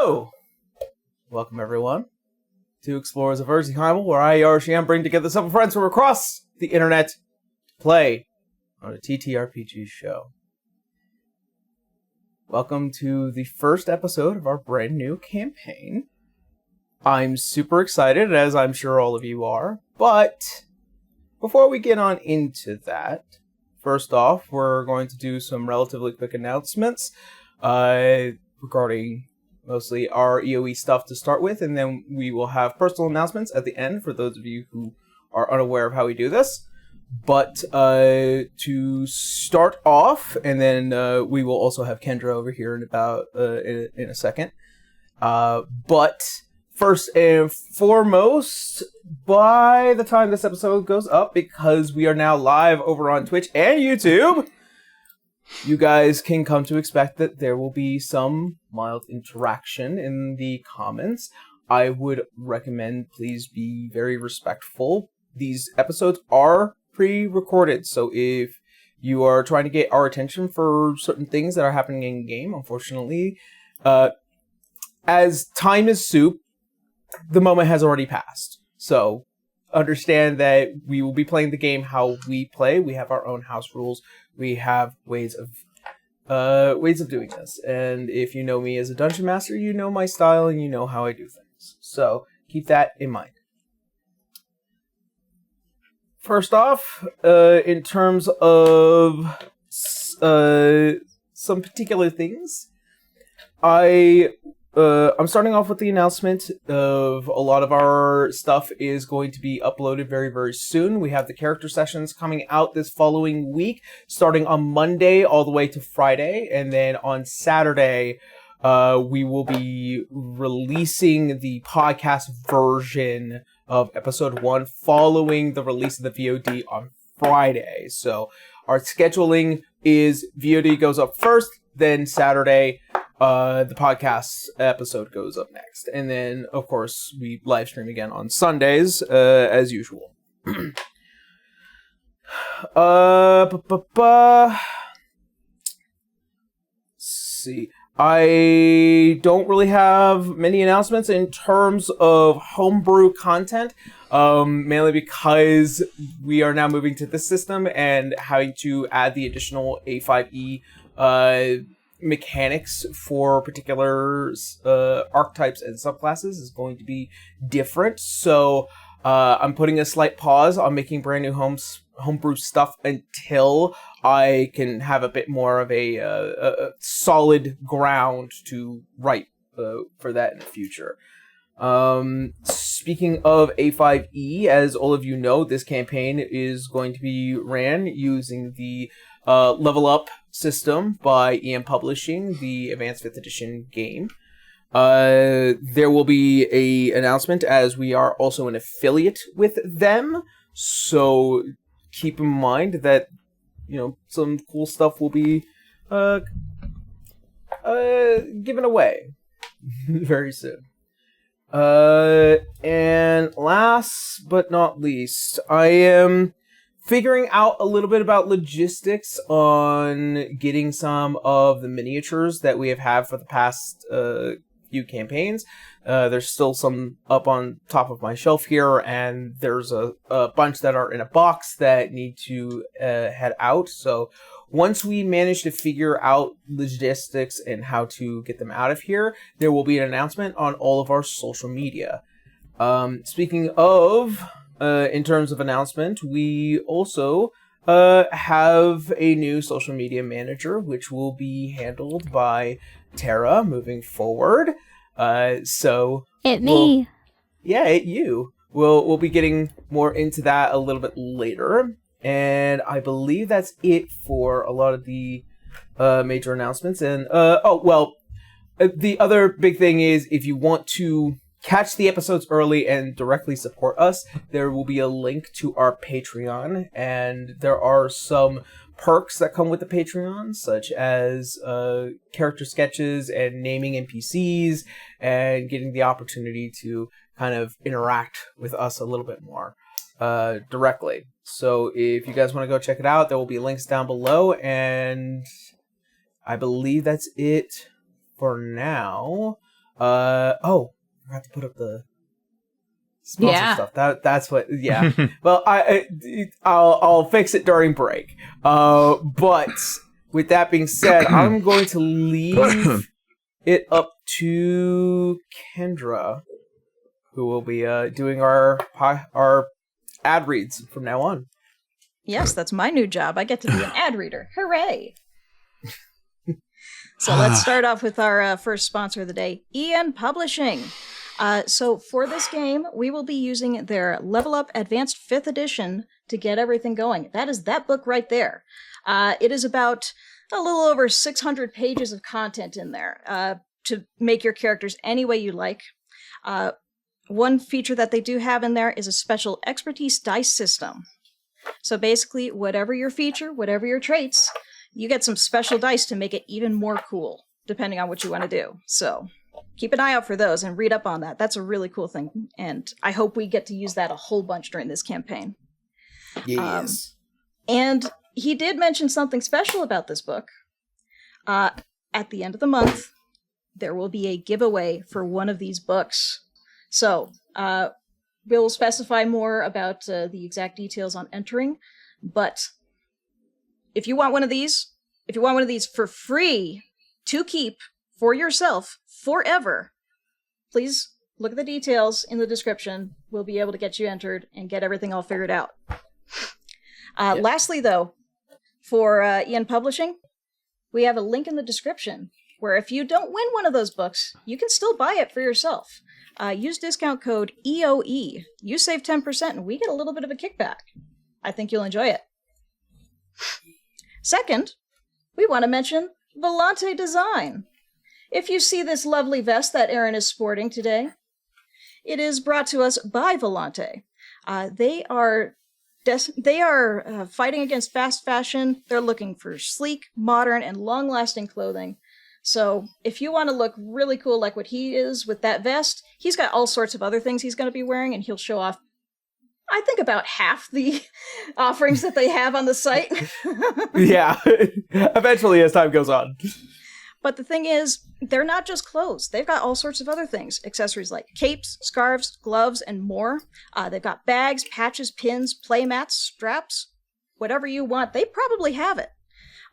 Hello! Welcome everyone to Explorers of Eardsihimmle, where I, Eardsihimmle, bring together several friends from across the internet to play on a TTRPG show. Welcome to the first episode of our brand new campaign. I'm super excited, as I'm sure all of you are, but before we get on into that, first off, we're going to do some relatively quick announcements regarding mostly our EOE stuff to start with, and then we will have personal announcements at the end for those of you who are unaware of how we do this. But to start off, and then we will also have Kendra over here in about in a second. But first and foremost, by the time this episode goes up, because we are now live over on Twitch and YouTube, you guys can come to expect that there will be some mild interaction in the comments. I would recommend please be very respectful. These episodes are pre-recorded, so if you are trying to get our attention for certain things that are happening in game, unfortunately, as time is soup, the moment has already passed. So understand that we will be playing the game how we play. We have our own house rules. We have ways of doing this. And if you know me as a dungeon master, you know my style and you know how I do things. So keep that in mind. First off, in terms of some particular things, I'm starting off with the announcement of a lot of our stuff is going to be uploaded very, very soon. We have the character sessions coming out this following week, starting on Monday all the way to Friday. And then on Saturday, we will be releasing the podcast version of episode 1 following the release of the VOD on Friday. So our scheduling is VOD goes up first, then Saturday, the podcast episode goes up next. And then, of course, we live stream again on Sundays, as usual. Let's see. I don't really have many announcements in terms of homebrew content, mainly because we are now moving to this system and having to add the additional A5E mechanics for particular archetypes and subclasses is going to be different. So I'm putting a slight pause on making brand new homebrew stuff until I can have a bit more of a solid ground to write for that in the future. Speaking of A5E, as all of you know, this campaign is going to be ran using the Level Up system by EM Publishing, the Advanced 5th Edition game. There will be a announcement as we are also an affiliate with them, so keep in mind that, you know, some cool stuff will be given away very soon. And last but not least, I am figuring out a little bit about logistics on getting some of the miniatures that we have had for the past few campaigns. There's still some up on top of my shelf here, and there's a bunch that are in a box that need to head out. So once we manage to figure out logistics and how to get them out of here, there will be an announcement on all of our social media. Speaking of, in terms of announcement, we also have a new social media manager, which will be handled by Tara moving forward. So me. Yeah, you. We'll be getting more into that a little bit later. And I believe that's it for a lot of the major announcements. And the other big thing is, if you want to catch the episodes early and directly support us, there will be a link to our Patreon, and there are some perks that come with the Patreon, such as character sketches and naming NPCs and getting the opportunity to kind of interact with us a little bit more directly. So if you guys want to go check it out, there will be links down below, and I believe that's it for now. I forgot to put up the sponsor stuff. That's what. Yeah. Well, I'll fix it during break. But with that being said, I'm going to leave it up to Kendra, who will be doing our ad reads from now on. Yes, that's my new job. I get to be an ad reader. Hooray! So let's start off with our first sponsor of the day, EN Publishing. So for this game, we will be using their Level Up Advanced 5th Edition to get everything going. That is that book right there. It is about a little over 600 pages of content in there to make your characters any way you like. One feature that they do have in there is a special expertise dice system. So basically, whatever your feature, whatever your traits, you get some special dice to make it even more cool, depending on what you want to do. So keep an eye out for those and read up on that. That's a really cool thing, and I hope we get to use that a whole bunch during this campaign. Yes. And he did mention something special about this book. At the end of the month, there will be a giveaway for one of these books. So, we'll specify more about the exact details on entering, but if you want one of these for free to keep for yourself forever, please look at the details in the description. We'll be able to get you entered and get everything all figured out. Lastly, though, for EN Publishing, we have a link in the description where if you don't win one of those books, you can still buy it for yourself. Use discount code EOE. You save 10% and we get a little bit of a kickback. I think you'll enjoy it. Second, we want to mention Volante Design. If you see this lovely vest that Erin is sporting today, it is brought to us by Volante. They are fighting against fast fashion. They're looking for sleek, modern, and long-lasting clothing. So if you want to look really cool like what he is with that vest, he's got all sorts of other things he's going to be wearing, and he'll show off, I think, about half the offerings that they have on the site. Yeah, eventually as time goes on. But the thing is, they're not just clothes. They've got all sorts of other things. Accessories like capes, scarves, gloves, and more. They've got bags, patches, pins, play mats, straps. Whatever you want, they probably have it.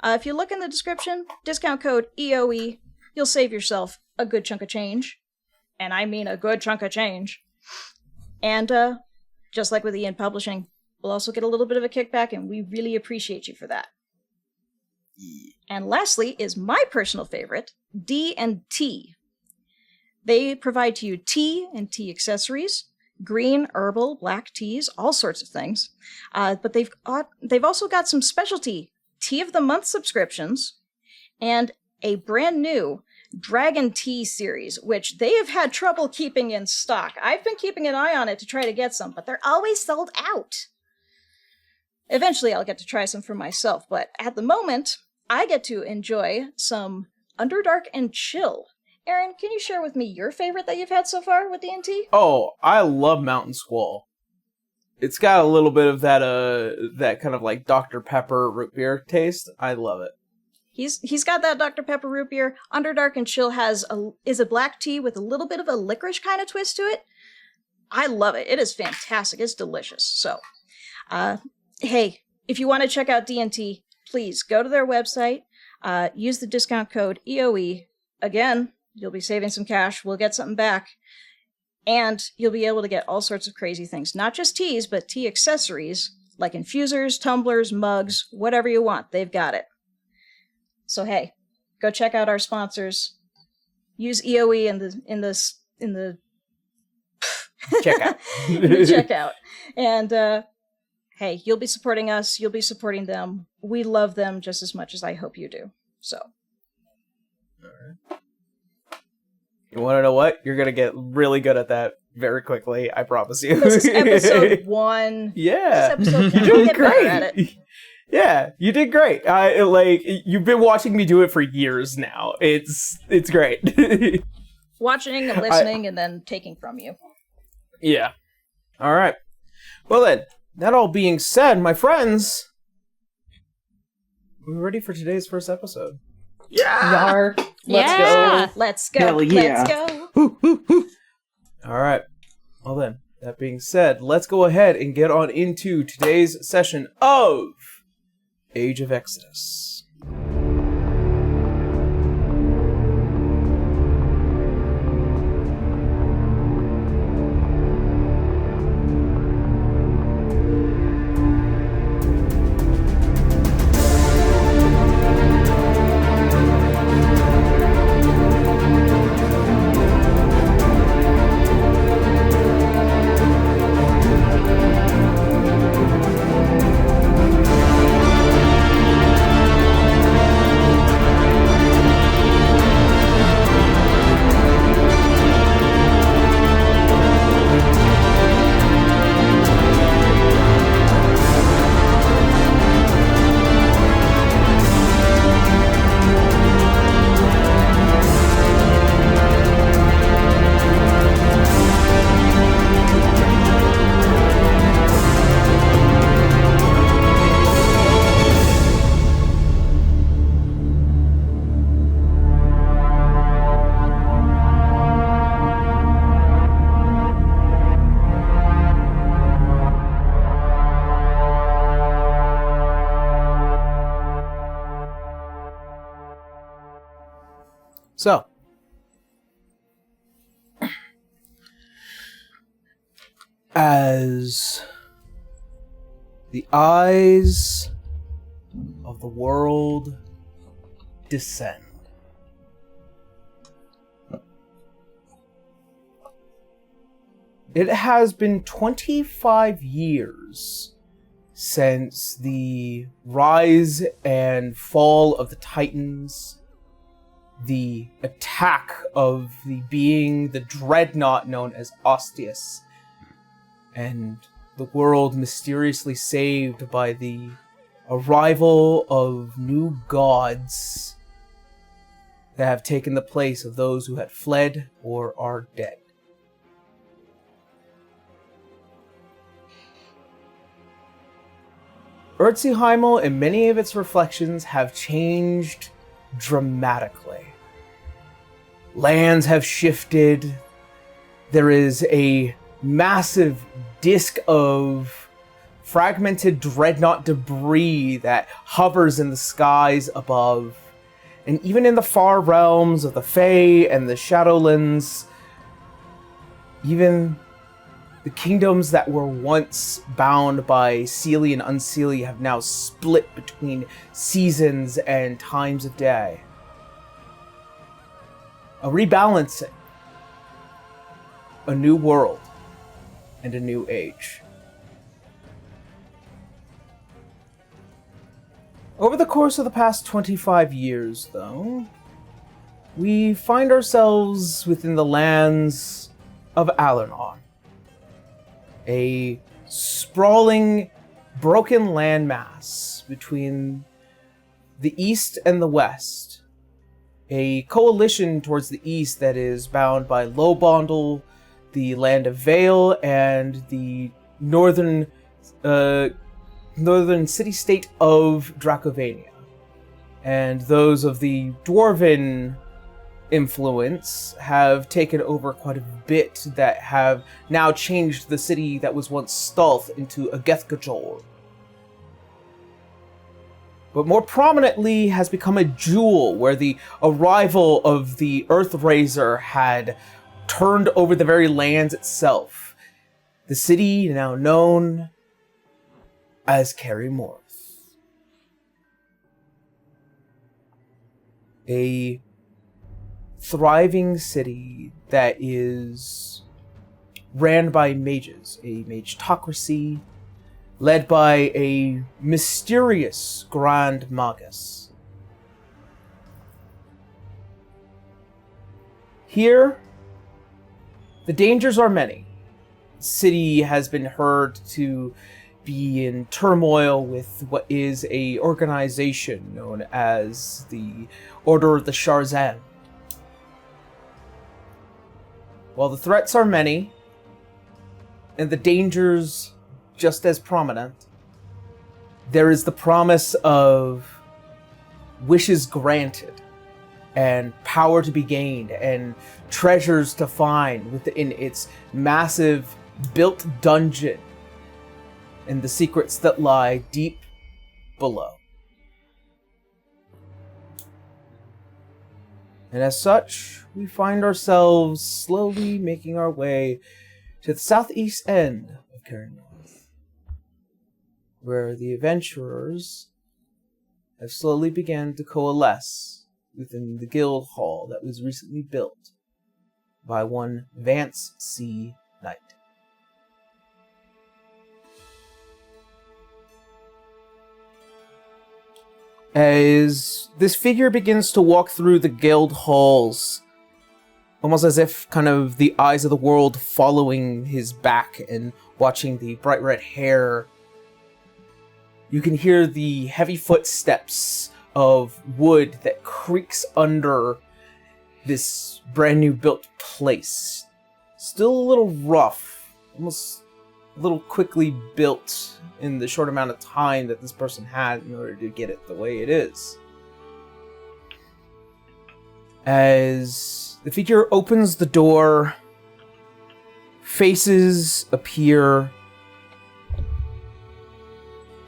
If you look in the description, discount code EOE, you'll save yourself a good chunk of change. And I mean a good chunk of change. And just like with EN Publishing, we'll also get a little bit of a kickback, and we really appreciate you for that. And lastly is my personal favorite, D&T. They provide to you tea and tea accessories, green, herbal, black teas, all sorts of things. But they've also got some specialty Tea of the Month subscriptions and a brand new Dragon Tea series, which they have had trouble keeping in stock. I've been keeping an eye on it to try to get some, but they're always sold out. Eventually I'll get to try some for myself, but at the moment, I get to enjoy some Underdark and Chill. Aaron, can you share with me your favorite that you've had so far with D&T? Oh, I love Mountain Squall. It's got a little bit of that kind of like Dr. Pepper root beer taste. I love it. He's got that Dr. Pepper root beer. Underdark and Chill is a black tea with a little bit of a licorice kind of twist to it. I love it. It is fantastic. It's delicious. So, hey, if you want to check out D&T, please go to their website. Use the discount code EOE. Again, you'll be saving some cash. We'll get something back. And you'll be able to get all sorts of crazy things. Not just teas, but tea accessories, like infusers, tumblers, mugs, whatever you want. They've got it. So hey, go check out our sponsors. Use EOE in the checkout. in the checkout. And hey, you'll be supporting us. You'll be supporting them. We love them just as much as I hope you do. So. All right. You want to know what? You're going to get really good at that very quickly. I promise you. This is episode 1. Yeah. This is episode 1. You did Get great. better at it. Yeah, you did great. You've been watching me do it for years now. It's great. Watching and listening and then taking from you. Yeah. All right. Well then, that all being said, my friends, we're ready for today's first episode. Yeah! Let's go. Hell yeah. Let's go. Alright. Well then, that being said, let's go ahead and get on into today's session of Age of Exodus. So, as the eyes of the world descend, it has been 25 years since the rise and fall of the Titans, the attack of the being, the dreadnought known as Ostius, and the world mysteriously saved by the arrival of new gods that have taken the place of those who had fled or are dead. Eardsihimmle and many of its reflections have changed dramatically. Lands have shifted. There is a massive disk of fragmented dreadnought debris that hovers in the skies above. And even in the far realms of the Fae and the Shadowlands, even the kingdoms that were once bound by Seelie and Unseelie have now split between seasons and times of day. A rebalancing. A new world. And a new age. Over the course of the past 25 years, though, we find ourselves within the lands of Alernon. A sprawling, broken landmass between the east and the west. A coalition towards the east that is bound by Lowbondle, the land of Vale, and the northern city-state of Dracovania. And those of the Dwarven influence have taken over quite a bit that have now changed the city that was once Stolth into a Gethgajol. But more prominently has become a jewel where the arrival of the Earthraiser had turned over the very lands itself. The city now known as Kerymhorath. A thriving city that is ran by mages, a magetocracy led by a mysterious Grand Magus. Here, the dangers are many. The city has been heard to be in turmoil with what is a organization known as the Order of the Sharzan. While the threats are many, and the dangers just as prominent, there is the promise of wishes granted and power to be gained and treasures to find within its massive built dungeon and the secrets that lie deep below. And as such, we find ourselves slowly making our way to the southeast end of Kerymhorath, where the adventurers have slowly begun to coalesce within the guild hall that was recently built by one Vance C. Knight. As this figure begins to walk through the guild halls, almost as if kind of the eyes of the world following his back and watching the bright red hair, you can hear the heavy footsteps of wood that creaks under this brand new built place. Still a little rough, almost a little quickly built in the short amount of time that this person had in order to get it the way it is. As the figure opens the door, faces appear,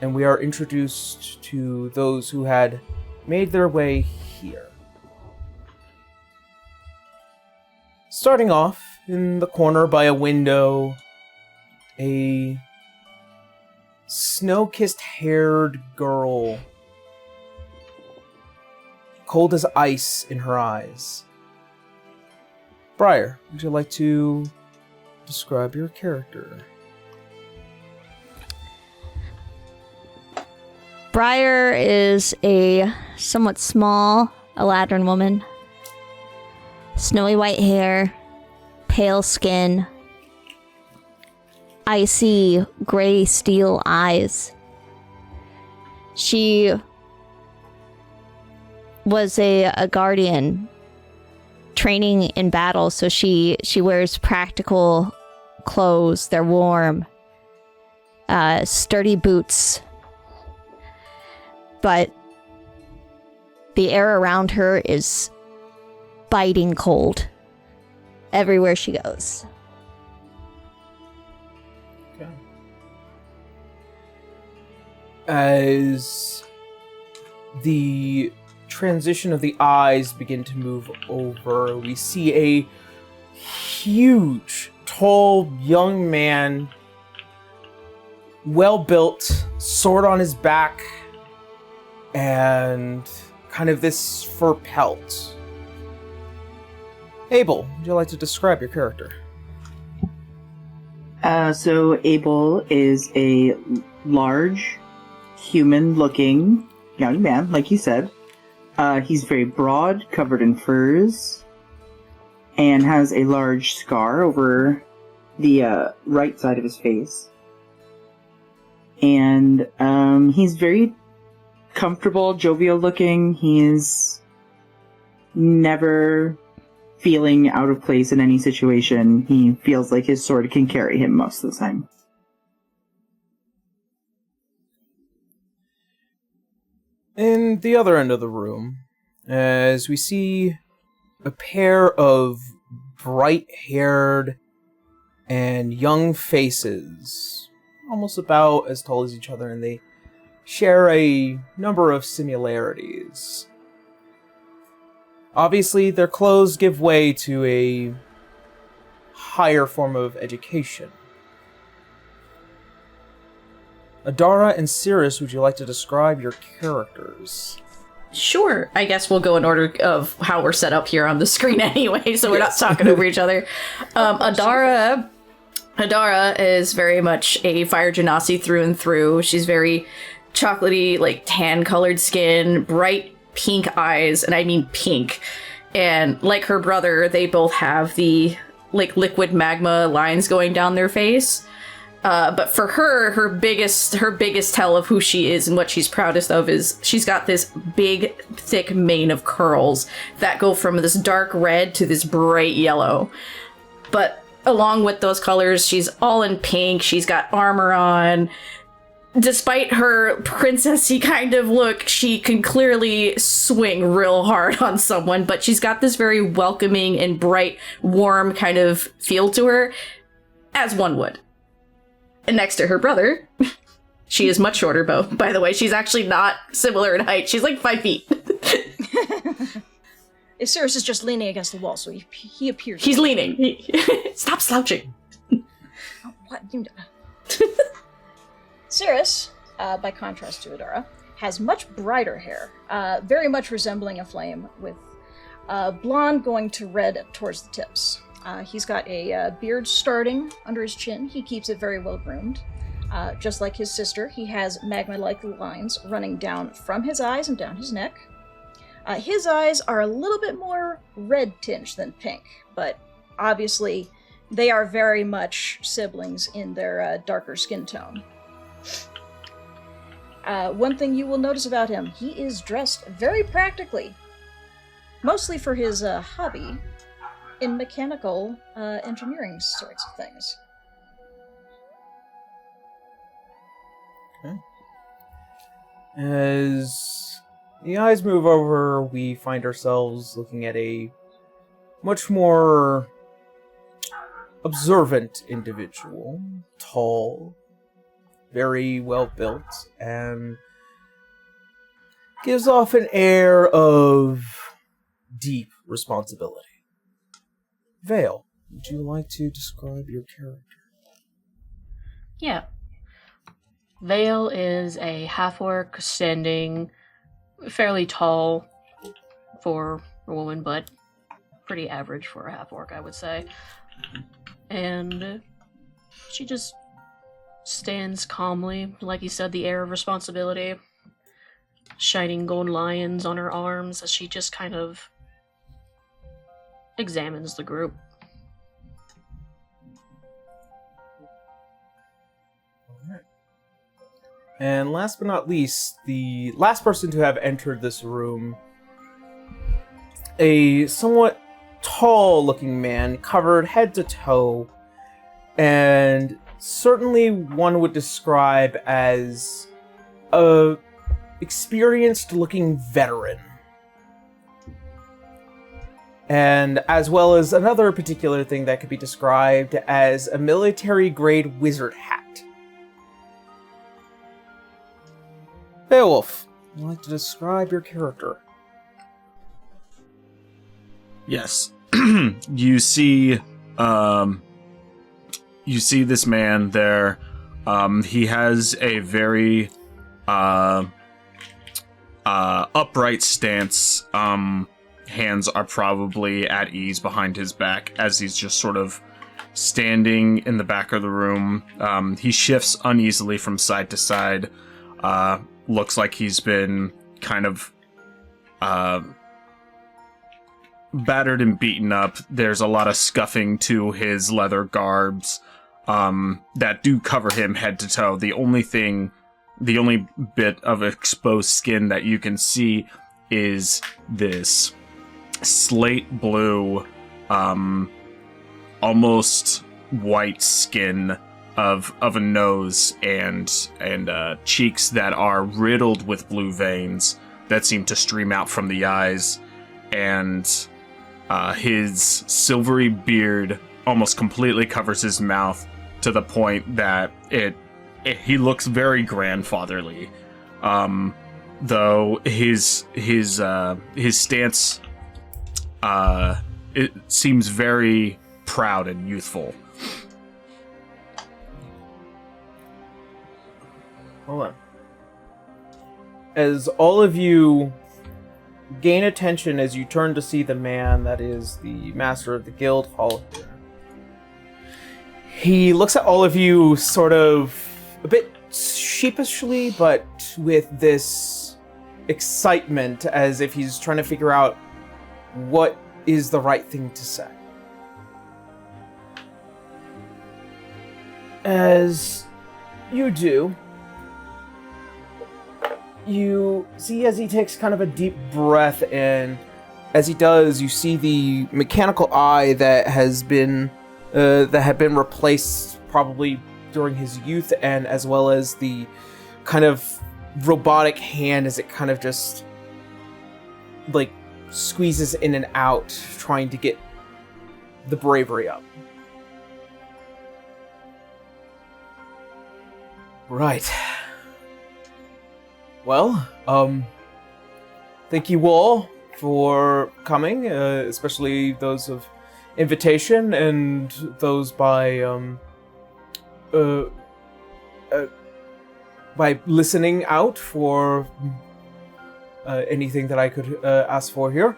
and we are introduced to those who had made their way here. Starting off in the corner by a window, a snow-kissed haired girl, cold as ice in her eyes. Briar, would you like to describe your character? Briar is a somewhat small Eladrin woman. Snowy white hair, pale skin, icy gray steel eyes. She was a guardian training in battle, so she wears practical clothes. They're warm, sturdy boots. But the air around her is biting cold everywhere she goes. Okay. As the transition of the eyes begin to move over, we see a huge, tall, young man, well-built, sword on his back, and kind of this fur pelt. Abel, would you like to describe your character? So Abel is a large, human-looking young man, like you said. He's very broad, covered in furs, and has a large scar over the right side of his face. And he's very comfortable, jovial-looking. He's never feeling out of place in any situation. He feels like his sword can carry him most of the time. In the other end of the room, as we see a pair of bright-haired and young faces, almost about as tall as each other, and they share a number of similarities. Obviously, their clothes give way to a higher form of education. Adara and Cirrus, would you like to describe your characters? Sure. I guess we'll go in order of how we're set up here on the screen anyway, so we're not talking over each other. Adara is very much a fire genasi through and through. She's very chocolatey, like tan-colored skin, bright pink eyes, and I mean pink. And like her brother, they both have the like liquid magma lines going down their face. But for her, her biggest tell of who she is and what she's proudest of is she's got this big, thick mane of curls that go from this dark red to this bright yellow. But along with those colors, she's all in pink. She's got armor on. despite her princessy kind of look, she can clearly swing real hard on someone, but she's got this very welcoming and bright, warm kind of feel to her, as one would. And next to her brother, she is much shorter, by the way. She's actually not similar in height. She's like 5 feet. Cyrus is just leaning against the wall, so he appears. He's leaning. Stop slouching. Oh, what? Cyrus, by contrast to Adara, has much brighter hair, very much resembling a flame, with blonde going to red towards the tips. He's got a beard starting under his chin. He keeps it very well groomed. Just like his sister, he has magma-like lines running down from his eyes and down his neck. His eyes are a little bit more red tinged than pink, but obviously they are very much siblings in their darker skin tone. One thing you will notice about him, he is dressed very practically, mostly for his hobby in mechanical engineering sorts of things. Okay. As the eyes move over, we find ourselves looking at a much more observant individual, tall, very well built, and gives off an air of deep responsibility. Vale, would you like to describe your character? Yeah. Vale is a half-orc standing fairly tall for a woman, but pretty average for a half-orc, I would say. And she just stands calmly, like you said, the air of responsibility, shining gold lions on her arms as she just kind of examines the group. And last but not least, the last person to have entered this room, a somewhat tall-looking man, covered head to toe, and certainly one would describe as a experienced-looking veteran. And as well as another particular thing that could be described as a military-grade wizard hat. Beowulf, would you like to describe your character? Yes. You see this man there. He has a very upright stance. Hands are probably at ease behind his back as he's just sort of standing in the back of the room. He shifts uneasily from side to side. Looks like he's been kind of battered and beaten up. There's a lot of scuffing to his leather garbs that do cover him head to toe. The only bit of exposed skin that you can see is this slate blue, almost white skin of a nose and cheeks that are riddled with blue veins that seem to stream out from the eyes, and his silvery beard almost completely covers his mouth to the point that he looks very grandfatherly, though his stance it seems very proud and youthful. Hold on. As all of you gain attention as you turn to see the man that is the master of the guild hall, he looks at all of you sort of a bit sheepishly, but with this excitement, as if he's trying to figure out what is the right thing to say. As you do, you see as he takes kind of a deep breath in, as he does, you see the mechanical eye that had been replaced probably during his youth, and as well as the kind of robotic hand as it kind of just like squeezes in and out, trying to get the bravery up. Right. Well, thank you all for coming, especially those of invitation and those by listening out for anything that I could ask for here.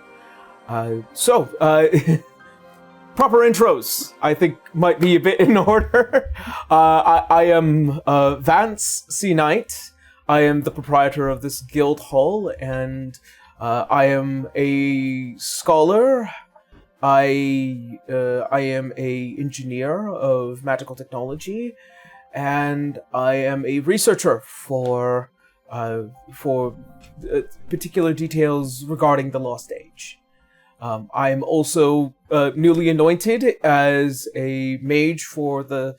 Proper intros, I think, might be a bit in order. I am Vance C. Knight. I am the proprietor of this guild hall, and I am a scholar. I am a engineer of magical technology, and I am a researcher for particular details regarding the Lost Age. I am also newly anointed as a mage for the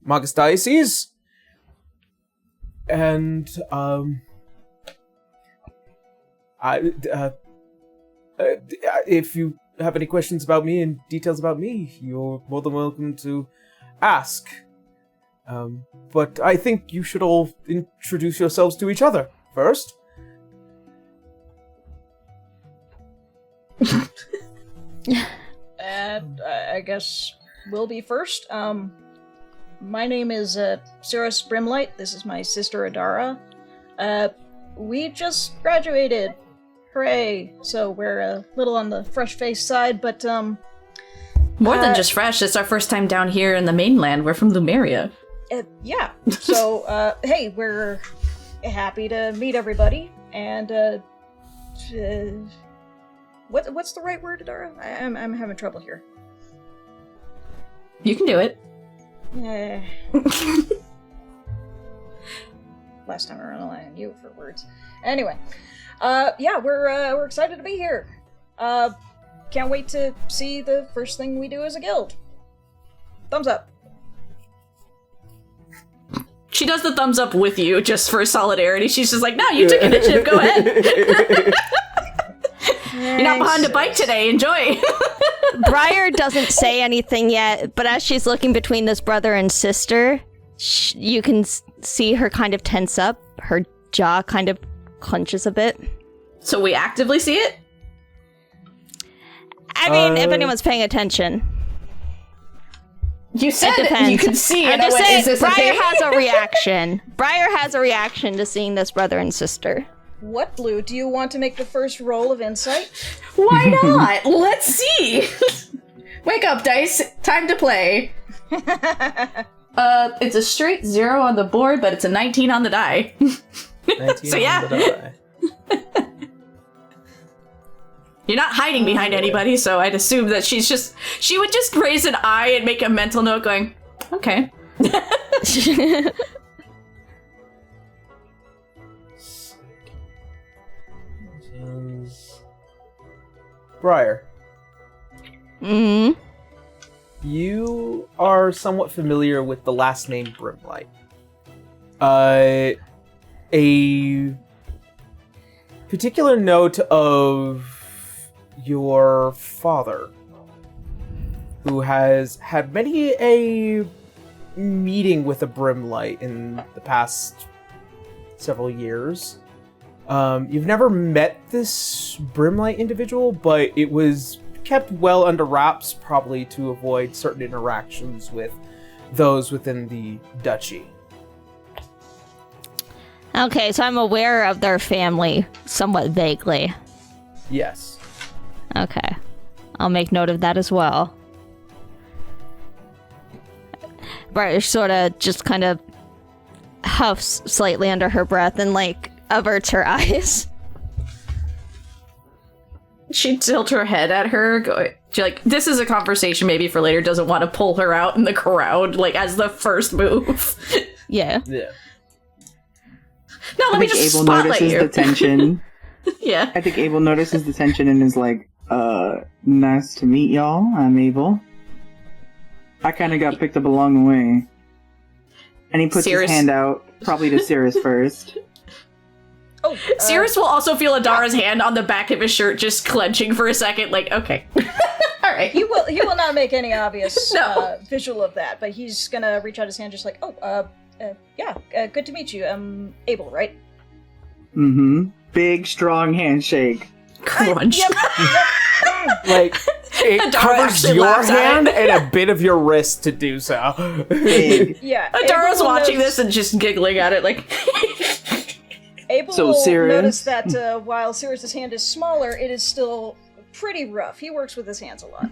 Magus Diocese, and if you have any questions about me and details about me, you're more than welcome to ask. But I think you should all introduce yourselves to each other first. I guess we'll be first. My name is Cirrus Brimlight. This is my sister Adara. We just graduated. Hooray! So we're a little on the fresh-faced side, but more than just fresh. It's our first time down here in the mainland. We're from Lumeria. Yeah. So hey, we're happy to meet everybody, and what's the right word, Adara? I'm having trouble here. You can do it. Last time I ran on you for words. Anyway, yeah, we're excited to be here. Can't wait to see the first thing we do as a guild. Thumbs up. She does the thumbs up with you just for solidarity. She's just like, no, you took initiative. Go ahead. You're not behind a bike today. Enjoy. Briar doesn't say anything yet, but as she's looking between this brother and sister, you can see her kind of tense up. Her jaw kind of clenches a bit. So we actively see it? I mean, if anyone's paying attention. You said you could see it. I'm just saying, Briar okay? has a reaction. Briar has a reaction to seeing this brother and sister. What, Blue? Do you want to make the first roll of insight? Why not? Let's see. Wake up, dice. Time to play. It's a straight 0 on the board, but it's a 19 on the die. 19 so yeah. on the die. You're not hiding behind anybody, so I'd assume that she would just raise an eye and make a mental note going, okay. Briar. Mm-hmm. You are somewhat familiar with the last name Brimlight. A particular note of your father, who has had many a meeting with a Brimlight in the past several years. You've never met this Brimlight individual, but it was kept well under wraps, probably to avoid certain interactions with those within the duchy. Okay, so I'm aware of their family somewhat vaguely. Yes. Okay. I'll make note of that as well. Briar sort of just kind of huffs slightly under her breath and, like, averts her eyes. She'd tilt her head at her, this is a conversation maybe for later, doesn't want to pull her out in the crowd, like, as the first move. Yeah. Yeah. No, let me just Abel spotlight notices you. the tension. Yeah. I think Abel notices the tension and is like, nice to meet y'all. I'm Abel. I kind of got picked up along the way. And he puts Cirrus. his hand out, probably to Cirrus first. Oh, Cirrus will also feel Adara's hand on the back of his shirt just clenching for a second, like, okay. All right. He will not make any obvious No. visual of that, but he's gonna reach out his hand just like, good to meet you. Abel, right? Mm-hmm. Big, strong handshake. Crunch. Like, it Adara covers actually your laughs at hand it. and a bit of your wrist to do so. Big. Yeah. Adara's Abel will watching notice- this and just giggling at it, like, Abel So, will Cirrus? notice that while Cirrus's hand is smaller, it is still pretty rough. He works with his hands a lot.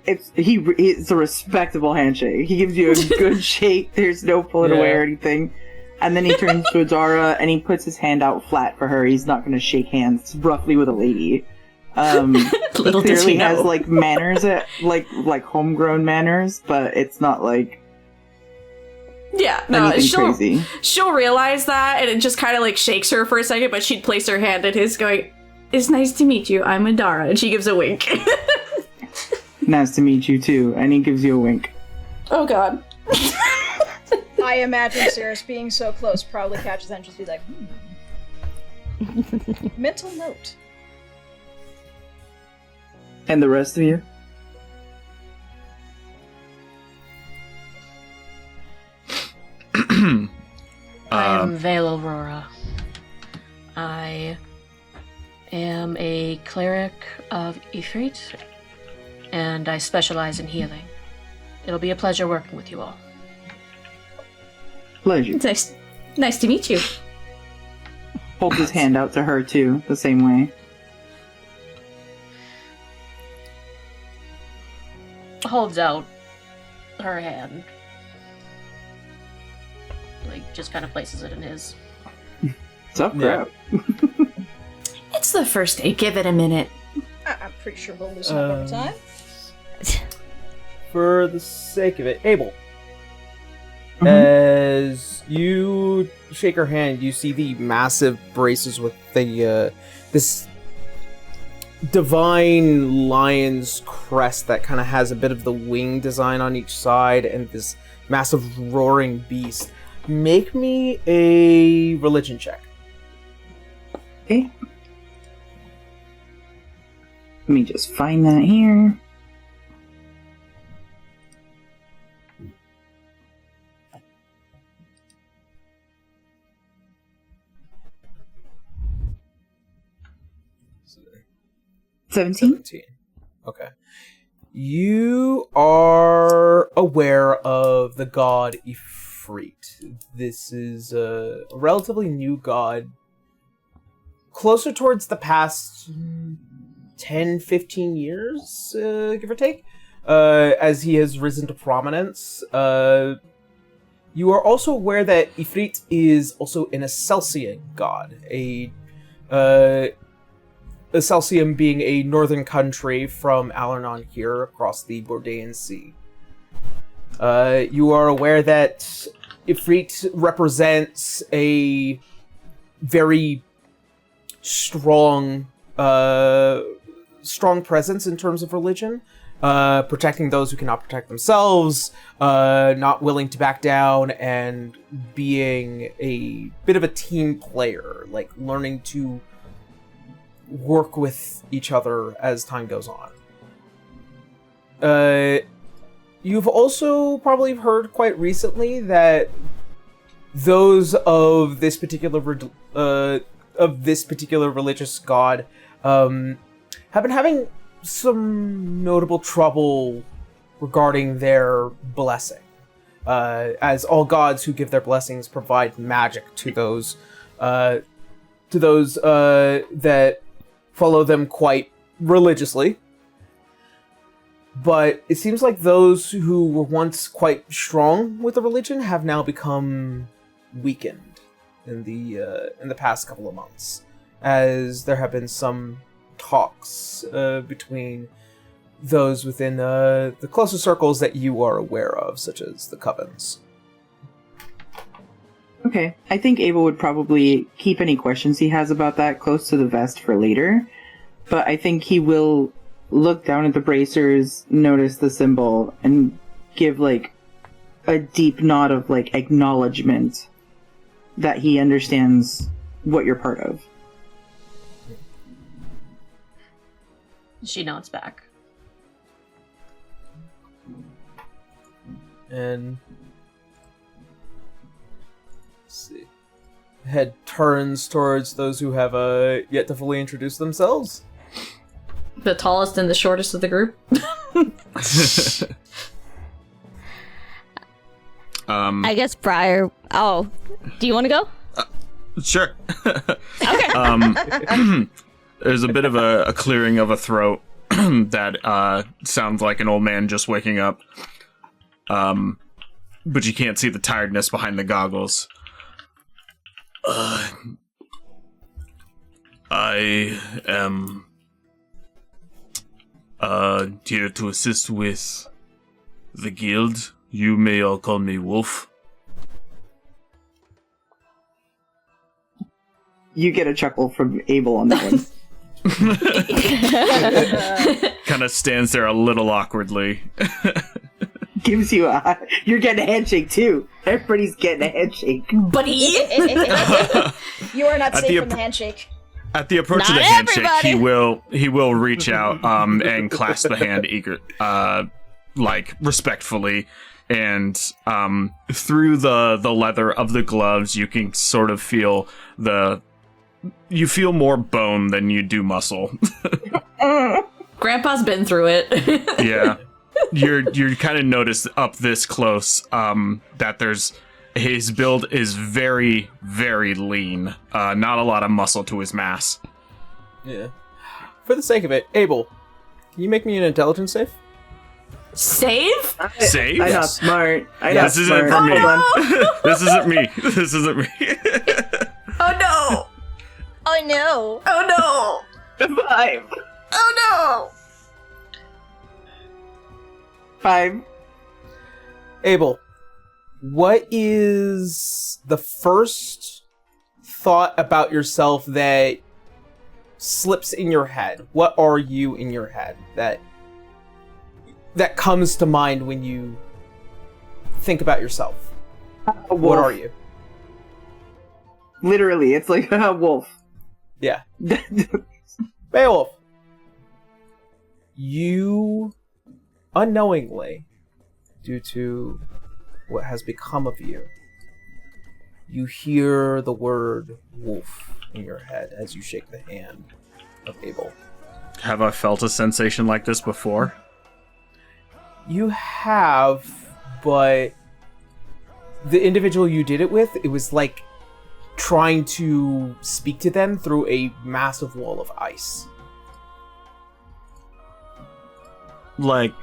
It's a respectable handshake. He gives you a good shake. There's no pulling away or anything. And then he turns to Adara and he puts his hand out flat for her. He's not going to shake hands roughly with a lady. little he does clearly he know. has like manners, like homegrown manners, but it's not like yeah, no, anything crazy. she'll realize that, and it just kind of like shakes her for a second, but she'd place her hand at his going, it's nice to meet you, I'm Adara, and she gives a wink. Nice to meet you too. And he gives you a wink. Oh god. I imagine Cirrus being so close probably catches that and just be like, mental note. And the rest of you? I am Vale Aurora. I am a cleric of Ifrit, and I specialize in healing. It'll be a pleasure working with you all. Pleasure. It's nice to meet you. Holds his hand out to her too, the same way. Holds out her hand. Like, just kind of places it in his. Tough crap. It's the first day, give it a minute. I'm pretty sure we'll loosen up over time. For the sake of it, Abel, Mhm. as you shake her hand, you see the massive braces with the this divine lion's crest that kind of has a bit of the wing design on each side, and this massive roaring beast. Make me a religion check. Okay. Let me just find that here. $17? 17. Okay. You are aware of the god Ifrit. This is a relatively new god. Closer towards the past 10, 15 years, give or take, as he has risen to prominence. You are also aware that Ifrit is also an Acelsian god, Acelsium being a northern country from Alernon here across the Bordean Sea. You are aware that Ifrit represents a very strong presence in terms of religion, protecting those who cannot protect themselves, not willing to back down, and being a bit of a team player, like learning to work with each other as time goes on. You've also probably heard quite recently that those of this particular religious god have been having some notable trouble regarding their blessing, as all gods who give their blessings provide magic to those that follow them quite religiously. But it seems like those who were once quite strong with the religion have now become weakened in the past couple of months, as there have been some talks between those within the closer circles that you are aware of, such as the covens. Okay. I think Abel would probably keep any questions he has about that close to the vest for later. But I think he will look down at the bracers, notice the symbol, and give, like, a deep nod of like acknowledgement that he understands what you're part of. She nods back. And let's see. Head turns towards those who have yet to fully introduce themselves. The tallest and the shortest of the group. I guess Briar. Oh, do you want to go? Sure. Okay. There's a bit of a clearing of a throat that sounds like an old man just waking up. But you can't see the tiredness behind the goggles. I am here to assist with the guild. You may all call me Wolf. You get a chuckle from Abel on that one. Kind of stands there a little awkwardly. Gives you a... You're getting a handshake, too. Everybody's getting a handshake. Buddy! You are not At safe the from the handshake. At the approach of Not the handshake, everybody. he will reach out and clasp the hand respectfully, and through the leather of the gloves, you can sort of feel you feel more bone than you do muscle. Grandpa's been through it. Yeah. You're kind of notice up this close that his build is very, very lean. Not a lot of muscle to his mass. Yeah. For the sake of it, Abel, can you make me an intelligence save? Save? Save? I'm not smart. This isn't for me. This isn't me. This isn't me. Oh no! I know. Oh no! 5. Oh 5. Abel, what is the first thought about yourself that slips in your head? What are you in your head that comes to mind when you think about yourself? What are you? Literally, it's like a wolf. Yeah. Beowulf, you unknowingly, due to what has become of you, you hear the word wolf in your head as you shake the hand of Abel. Have I felt a sensation like this before? You have, but the individual you did it with, it was like trying to speak to them through a massive wall of ice. Like,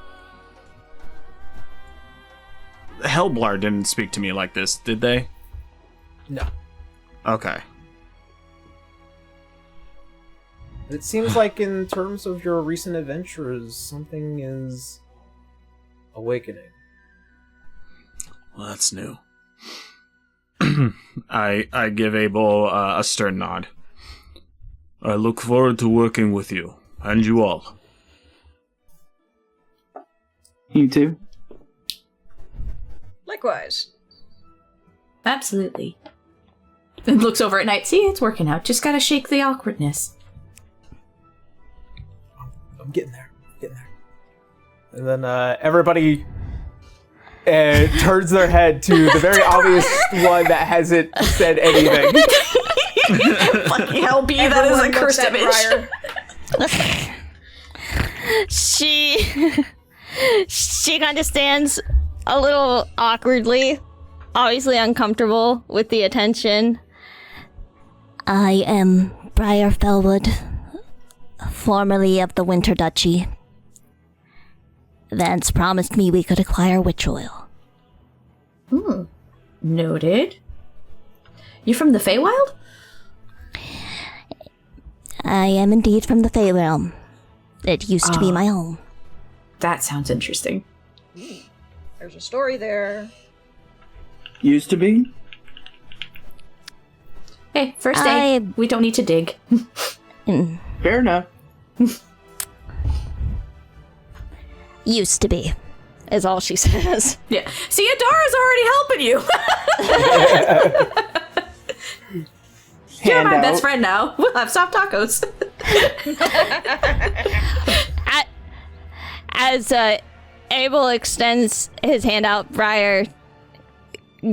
Hellblar didn't speak to me like this, did they? No. Okay. It seems like in terms of your recent adventures, something is awakening. Well, that's new. I give Abel a stern nod. I look forward to working with you, and you all. You too? Likewise. Absolutely. And looks over at Night. See, it's working out. Just gotta shake the awkwardness. I'm getting there. And then everybody turns their head to the very obvious one that hasn't said anything. Fucking hell, B, that is a cursed image. She kind of stands a little awkwardly, obviously uncomfortable with the attention. I am Briar Fellwood, formerly of the Winter Duchy. Vance promised me we could acquire witch oil. Noted. You from the Feywild? I am indeed from the Fey realm. It used to be my home. That sounds interesting. There's a story there. Used to be? Hey, first day. I- We don't need to dig. Fair enough. Used to be. is all she says. Yeah. See, Adara's already helping you. You're my best friend now. We'll have soft tacos. As Abel extends his hand out, Briar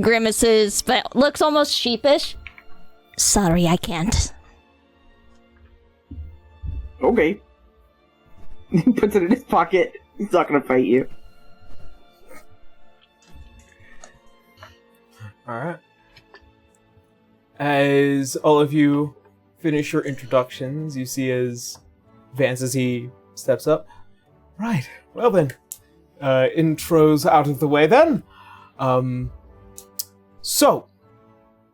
grimaces, but looks almost sheepish. Sorry, I can't. Okay. He puts it in his pocket. He's not gonna fight you. Alright. As all of you finish your introductions, you see as Vance, as he steps up. Right, well then. Intros out of the way then. So,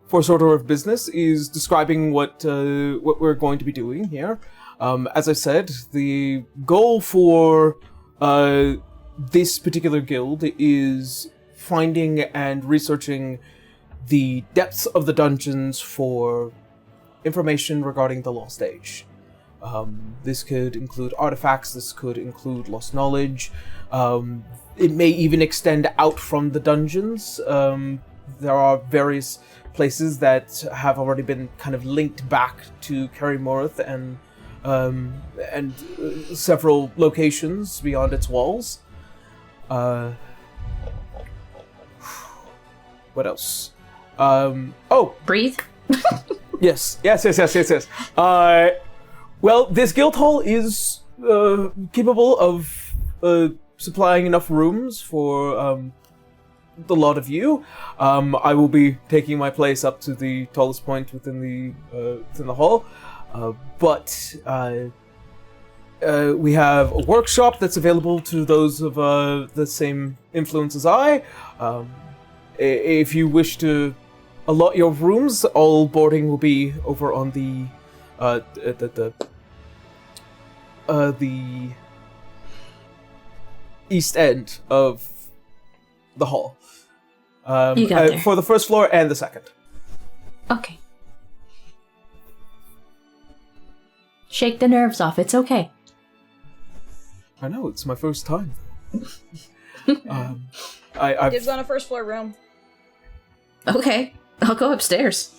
first order of business is describing what we're going to be doing here. As I said, the goal for this particular guild is finding and researching the depths of the dungeons for information regarding the Lost Age. This could include artifacts, this could include lost knowledge. It may even extend out from the dungeons. There are various places that have already been kind of linked back to Kerymhorath and several locations beyond its walls. What else? Breathe. Yes. Well, this guild hall is capable of supplying enough rooms for the lot of you. I will be taking my place up to the tallest point within the hall. But we have a workshop that's available to those of the same influence as I. If you wish to allot your rooms, all boarding will be over on the east end of the hall. You got there. For the first floor and the second. Okay. Shake the nerves off. It's okay. I know, it's my first time. Dibs on a first floor room. Okay. I'll go upstairs.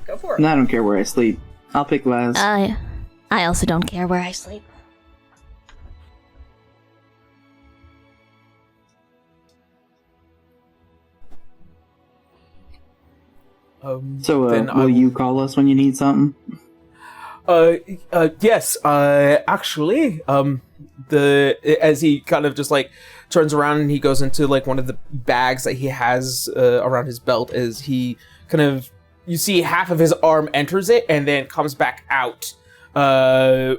Go for it. And I don't care where I sleep. I'll pick last. I also don't care where I sleep. Will you call us when you need something? Yes, actually, as he kind of just, like, turns around and he goes into, like, one of the bags that he has, around his belt, as he kind of, you see half of his arm enters it and then comes back out,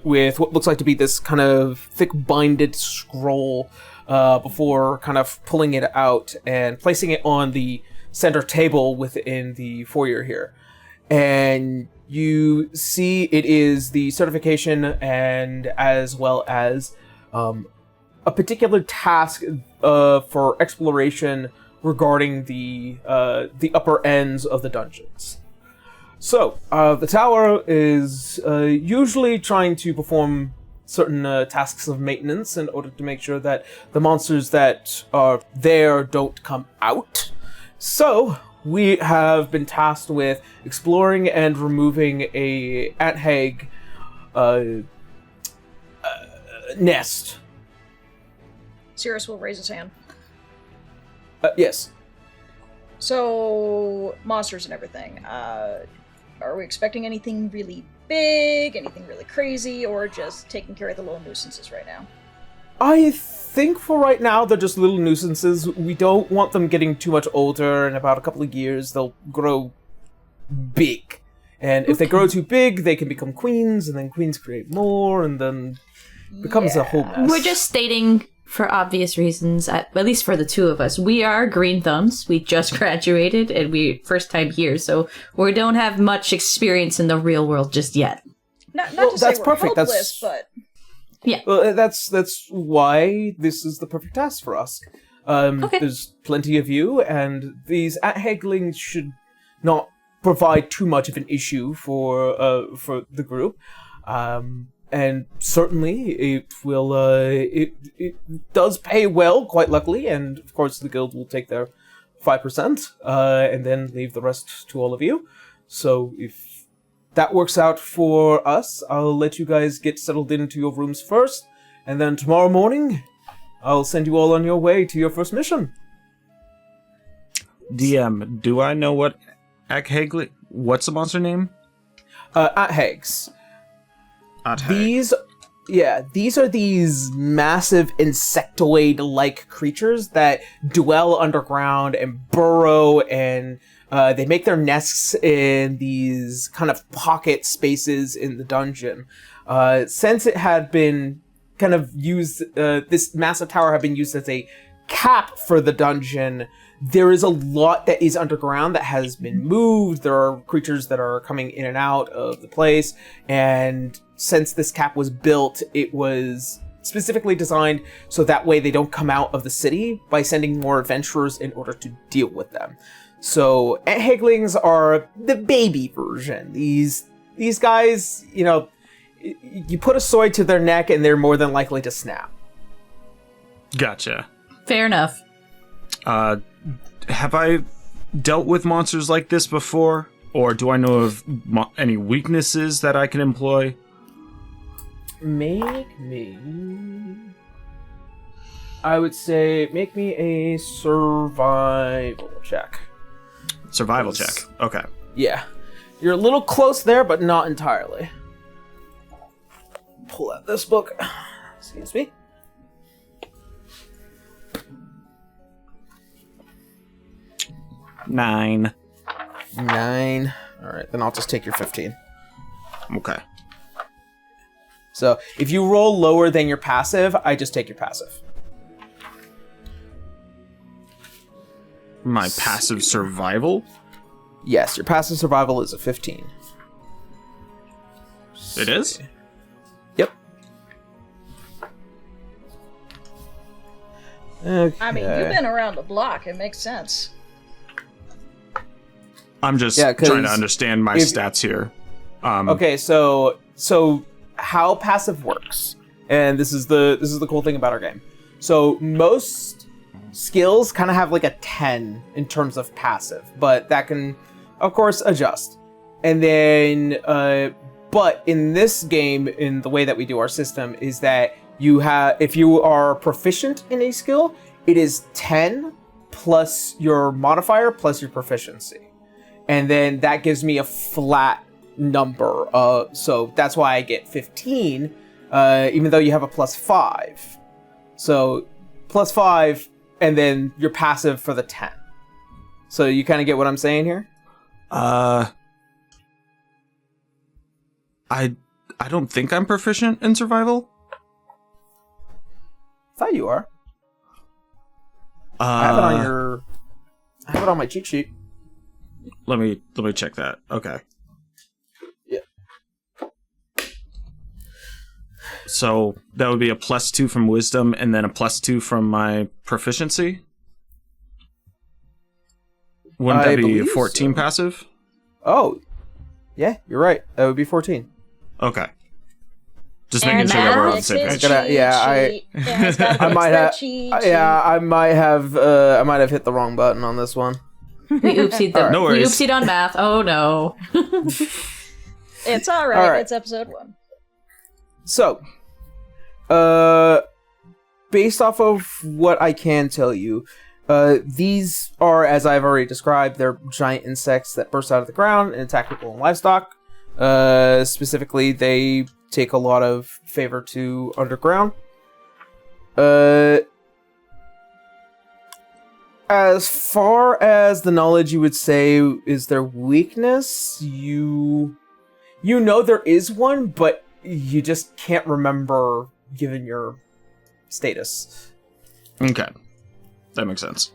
with what looks like to be this kind of thick binded scroll, before kind of pulling it out and placing it on the center table within the foyer here. And you see it is the certification and as well as a particular task for exploration regarding the upper ends of the dungeons. So, the tower is usually trying to perform certain tasks of maintenance in order to make sure that the monsters that are there don't come out. So, we have been tasked with exploring and removing a ant-hag nest. Cirrus will raise his hand. Yes. So, monsters and everything. Are we expecting anything really big, anything really crazy, or just taking care of the little nuisances right now? I think for right now they're just little nuisances. We don't want them getting too much older. In about a couple of years, they'll grow big. And if they grow too big, they can become queens, and then queens create more, and then becomes a whole mess. We're just stating, for obvious reasons, at least for the two of us, we are green thumbs. We just graduated, and we first time here, so we don't have much experience in the real world just yet. Not Well, to say that's we're perfect. hopeless, but... Yeah. Well, that's why this is the perfect task for us. Okay. There's plenty of you, and these ant-haglings should not provide too much of an issue for the group. and certainly it will. It does pay well, quite luckily, and of course the guild will take their 5%, and then leave the rest to all of you. So if that works out for us, I'll let you guys get settled into your rooms first, and then tomorrow morning, I'll send you all on your way to your first mission. DM, do I know what Akhegli? What's the monster name? Athags. Athag. These are these massive insectoid-like creatures that dwell underground and burrow, and they make their nests in these kind of pocket spaces in the dungeon. Since it had been kind of used, this massive tower had been used as a cap for the dungeon, there is a lot that is underground that has been moved. There are creatures that are coming in and out of the place, and since this cap was built, it was specifically designed so that way they don't come out of the city by sending more adventurers in order to deal with them. So Haglings are the baby version. These guys, you know, you put a sword to their neck and they're more than likely to snap. Gotcha. Fair enough. Have I dealt with monsters like this before? Or do I know of any weaknesses that I can employ? Make me a survival check. Survival check. Okay. Yeah. You're a little close there, but not entirely. Pull out this book. Excuse me. Nine. Alright, then I'll just take your 15. Okay. So, if you roll lower than your passive, I just take your passive. My passive survival? Yes, your passive survival is a 15. It is? Yep. Okay. I mean, you've been around the block. It makes sense. I'm just trying to understand my stats here. Okay, so how passive works, and this is the cool thing about our game. So most skills kind of have like a 10 in terms of passive, but that can, of course, adjust. And then, but in this game, in the way that we do our system, is that if you are proficient in a skill, it is 10 plus your modifier plus your proficiency. And then that gives me a flat number. So that's why I get 15, even though you have a +5. So +5, and then your passive for the 10. So you kind of get what I'm saying here? I don't think I'm proficient in survival. Thought you are. I have it on my cheat sheet. Let me check that. Okay. Yeah. So that would be a +2 from wisdom and then a +2 from my proficiency? Wouldn't that be 14 passive? Oh. Yeah, you're right. That would be 14. Okay. Just making sure that we're on the same page. I might have hit the wrong button on this one. We oopsied them. No We worries. oopsied on math. Oh no. It's all right. It's episode 1. So, based off of what I can tell you, these are, as I've already described, they're giant insects that burst out of the ground and attack people and livestock. Specifically, they take a lot of favor to underground. As far as the knowledge you would say is their weakness, you know there is one, but you just can't remember given your status. Okay. That makes sense.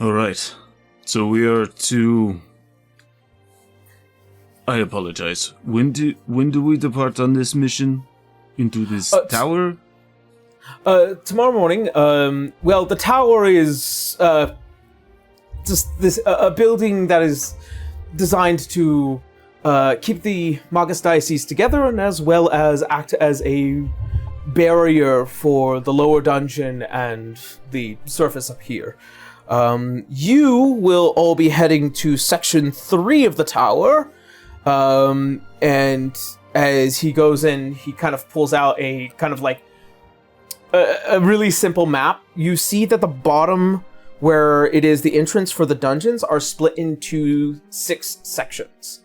Alright. So we are to... I apologize. When do we depart on this mission? Into this tower? Tomorrow morning. Well, the tower is just this a building that is designed to keep the Magus Diocese together, and as well as act as a barrier for the lower dungeon and the surface up here. You will all be heading to section 3 of the tower, and as he goes in, he kind of pulls out a kind of like a really simple map. You see that the bottom where it is the entrance for the dungeons are split into 6 sections.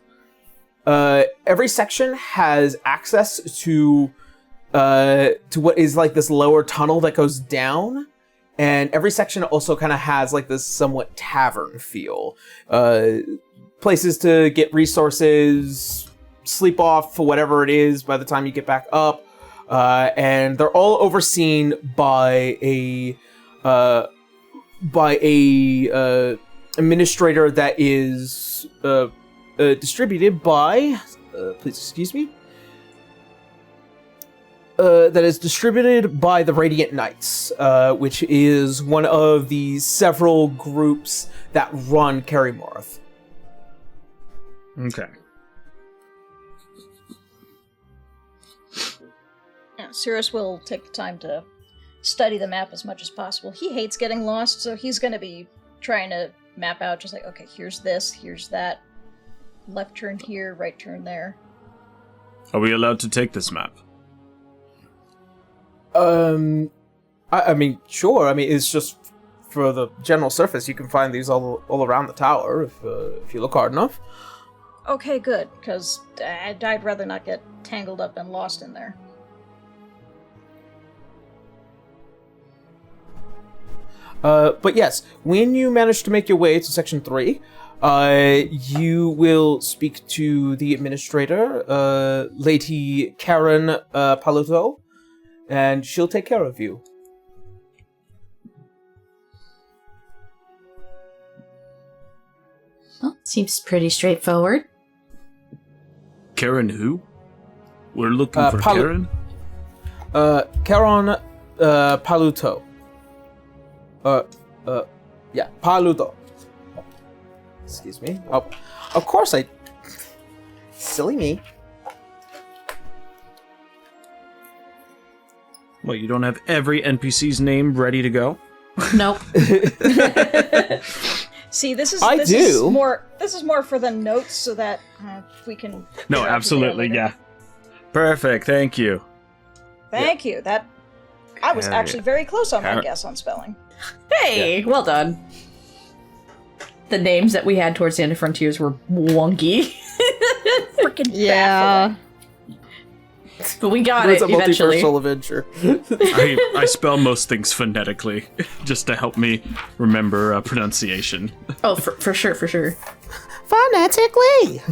Every section has access to what is like this lower tunnel that goes down, and every section also kind of has like this somewhat tavern feel. Places to get resources, sleep off for whatever it is by the time you get back up, and they're all overseen by a administrator that is distributed by please excuse me, that is distributed by the Radiant Knights, which is one of the several groups that run Kerymhorath. Okay. Cirrus will take the time to study the map as much as possible. He hates getting lost, so he's going to be trying to map out just like, okay, here's this, here's that. Left turn here, right turn there. Are we allowed to take this map? I mean, sure. I mean, it's just for the general surface. You can find these all around the tower if you look hard enough. Okay, good, because I'd rather not get tangled up and lost in there. But yes, when you manage to make your way to Section 3, you will speak to the administrator, Lady Karen Paluto, and she'll take care of you. Well, seems pretty straightforward. Karen who? We're looking for Karen? Karen Paluto. Yeah, Paluto. Excuse me. Oh, of course I... Silly me. Well, you don't have every NPC's name ready to go? Nope. See, this is I do. This is more for the notes so that we can. No, absolutely, yeah. Perfect, thank you. Thank you. That I was Hell actually yeah. very close on my guess on spelling. Hey, well done. The names that we had towards the end of Frontiers were wonky. Freaking Yeah. But we got It's it a eventually. multiversal adventure. I spell most things phonetically, just to help me remember pronunciation. Oh, for sure, for sure. Phonetically!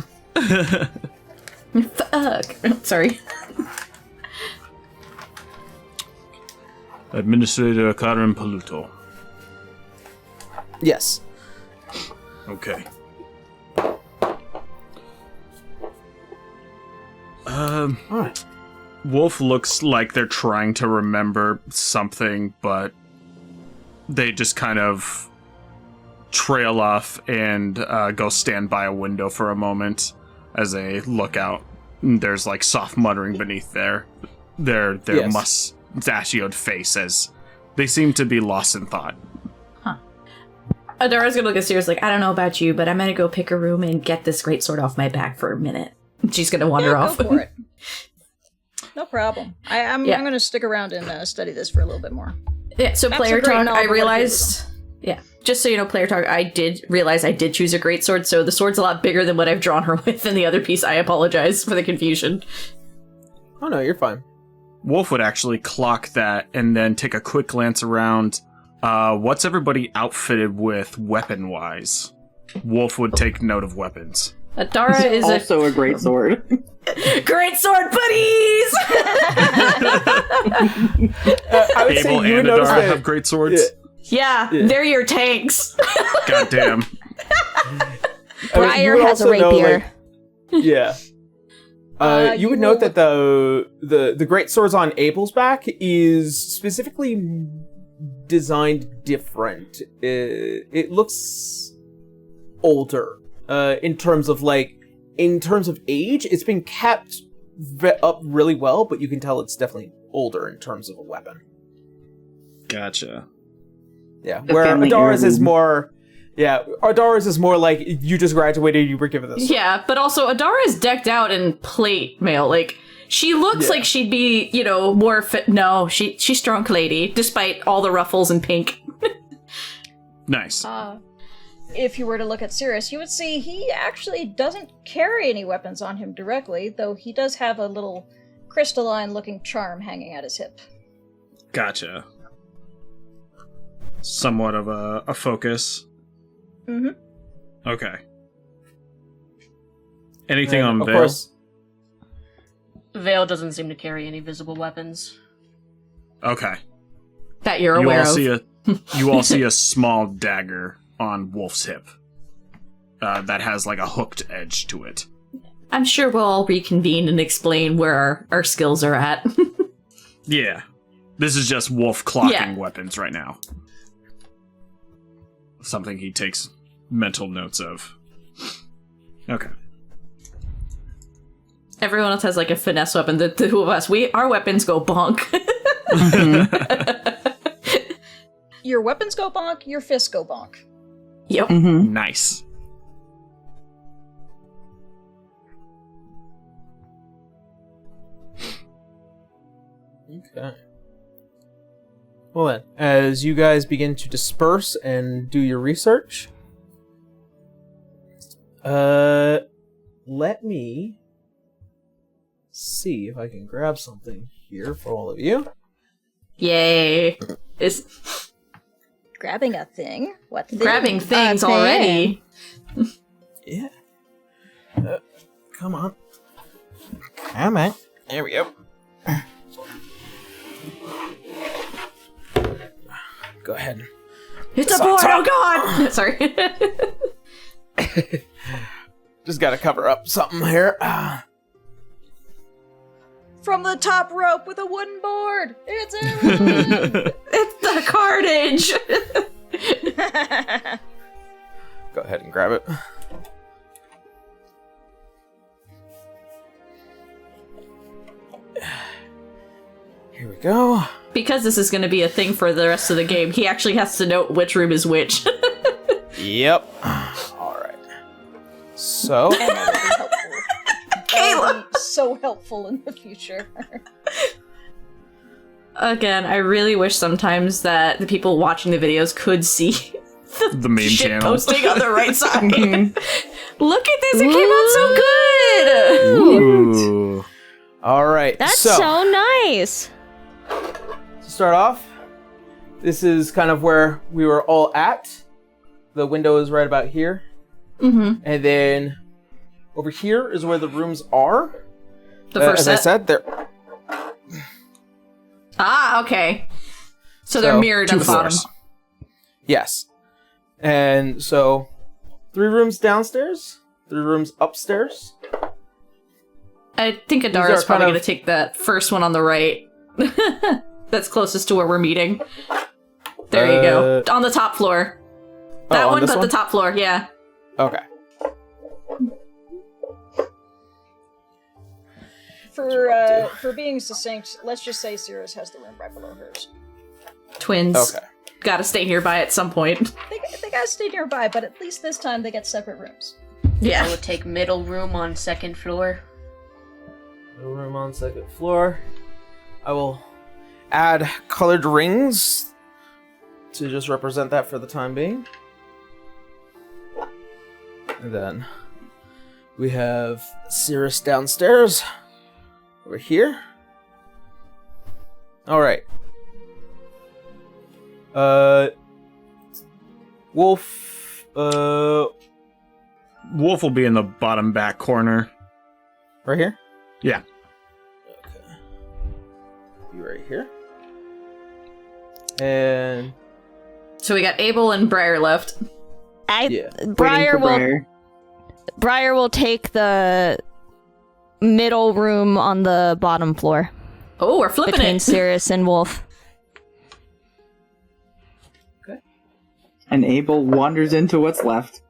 Fuck. Sorry. Administrator Karen Paluto. Yes. Okay. Alright. Wolf looks like they're trying to remember something, but they just kind of trail off and go stand by a window for a moment as they look out. There's like soft muttering beneath their Yes. mustachioed face as they seem to be lost in thought. Adara's gonna look at Sirius like, I don't know about you, but I'm gonna go pick a room and get this greatsword off my back for a minute. She's gonna wander off. Go for it. No problem. I'm going to stick around and study this for a little bit more. Yeah, so That's player a great talk, I novel, realized... Yeah, just so you know, player talk, I did realize I did choose a greatsword, so the sword's a lot bigger than what I've drawn her with in the other piece. I apologize for the confusion. Oh no, you're fine. Wolf would actually clock that and then take a quick glance around. What's everybody outfitted with weapon-wise? Wolf would take note of weapons. Adara is Also a great sword. Great sword buddies! I would say Abel you would and notice Adara that... have great swords. Yeah, they're your tanks. Goddamn. Briar has a rapier. Yeah. You would note that the great swords on Abel's back is specifically designed different. It looks older in terms of like in terms of age, it's been kept up really well, but you can tell it's definitely older in terms of a weapon. Gotcha. Yeah, The where family Adara's is heirloom. more... Yeah, Adara's is more like, you just graduated, you were given this. Yeah, but also Adara is decked out in plate mail. Like, she looks like she'd be, you know, more fit. No, she's strong lady, despite all the ruffles and pink. Nice. If you were to look at Sirius, you would see he actually doesn't carry any weapons on him directly, though he does have a little crystalline-looking charm hanging at his hip. Gotcha. Somewhat of a focus. Mm-hmm. Okay. Anything And, on of Vale? course, Vale doesn't seem to carry any visible weapons. Okay. That you're You aware all of. you all see a small dagger on Wolf's hip that has like a hooked edge to it. I'm sure we'll all reconvene and explain where our skills are at. Yeah. This is just Wolf clocking Yeah. weapons right now. Something he takes mental notes of. Okay. Everyone else has like a finesse weapon. The two of us, our weapons go bonk. Your weapons go bonk, your fists go bonk. Yep. Mm-hmm. Nice. Okay. Well then, as you guys begin to disperse and do your research, let me see if I can grab something here for all of you. Yay. It's Grabbing a thing? What thing? grabbing things A thing. already. Yeah. Come on. Come on. There we go. Go ahead. It's a boy, oh god! Sorry. Just gotta cover up something here. From the top rope with a wooden board! It's everywhere! It's the carnage! Go ahead and grab it. Here we go. Because this is going to be a thing for the rest of the game, he actually has to note which room is which. Yep. Alright. So, And that'll be helpful. That'll be so helpful in the future. Again, I really wish sometimes that the people watching the videos could see The main shit channel. posting on the right side. Look at this, it came out so good! Ooh. alright. That's so so nice. to start off, this is kind of where we were all at. The window is right about here. Mm-hmm. And then over here is where the rooms are. The first as set? I said, they're Ah, okay. So they're mirrored Two on the bottom. floors. yes. And so 3 rooms downstairs, 3 rooms upstairs. I think These Adara's are probably kind going to of- take that first one on the right. That's closest to where we're meeting. There you go. On the top floor. That on one, this but one? the top floor, yeah. Okay. For being succinct, let's just say Cirrus has the room right below hers. Twins. Okay. Gotta stay nearby at some point. They gotta stay nearby, but at least this time they get separate rooms. I Yeah. would take middle room on second floor. Middle room on second floor. I will add colored rings to just represent that for the time being. And then we have Cirrus downstairs. Over here. Alright. Wolf, Wolf will be in the bottom back corner. right here? Yeah. Okay. You right here. And So we got Abel and Briar left. yeah. Briar will take the middle room on the bottom floor Oh, we're flipping between it. Cirrus and Wolf. And Abel wanders into what's left.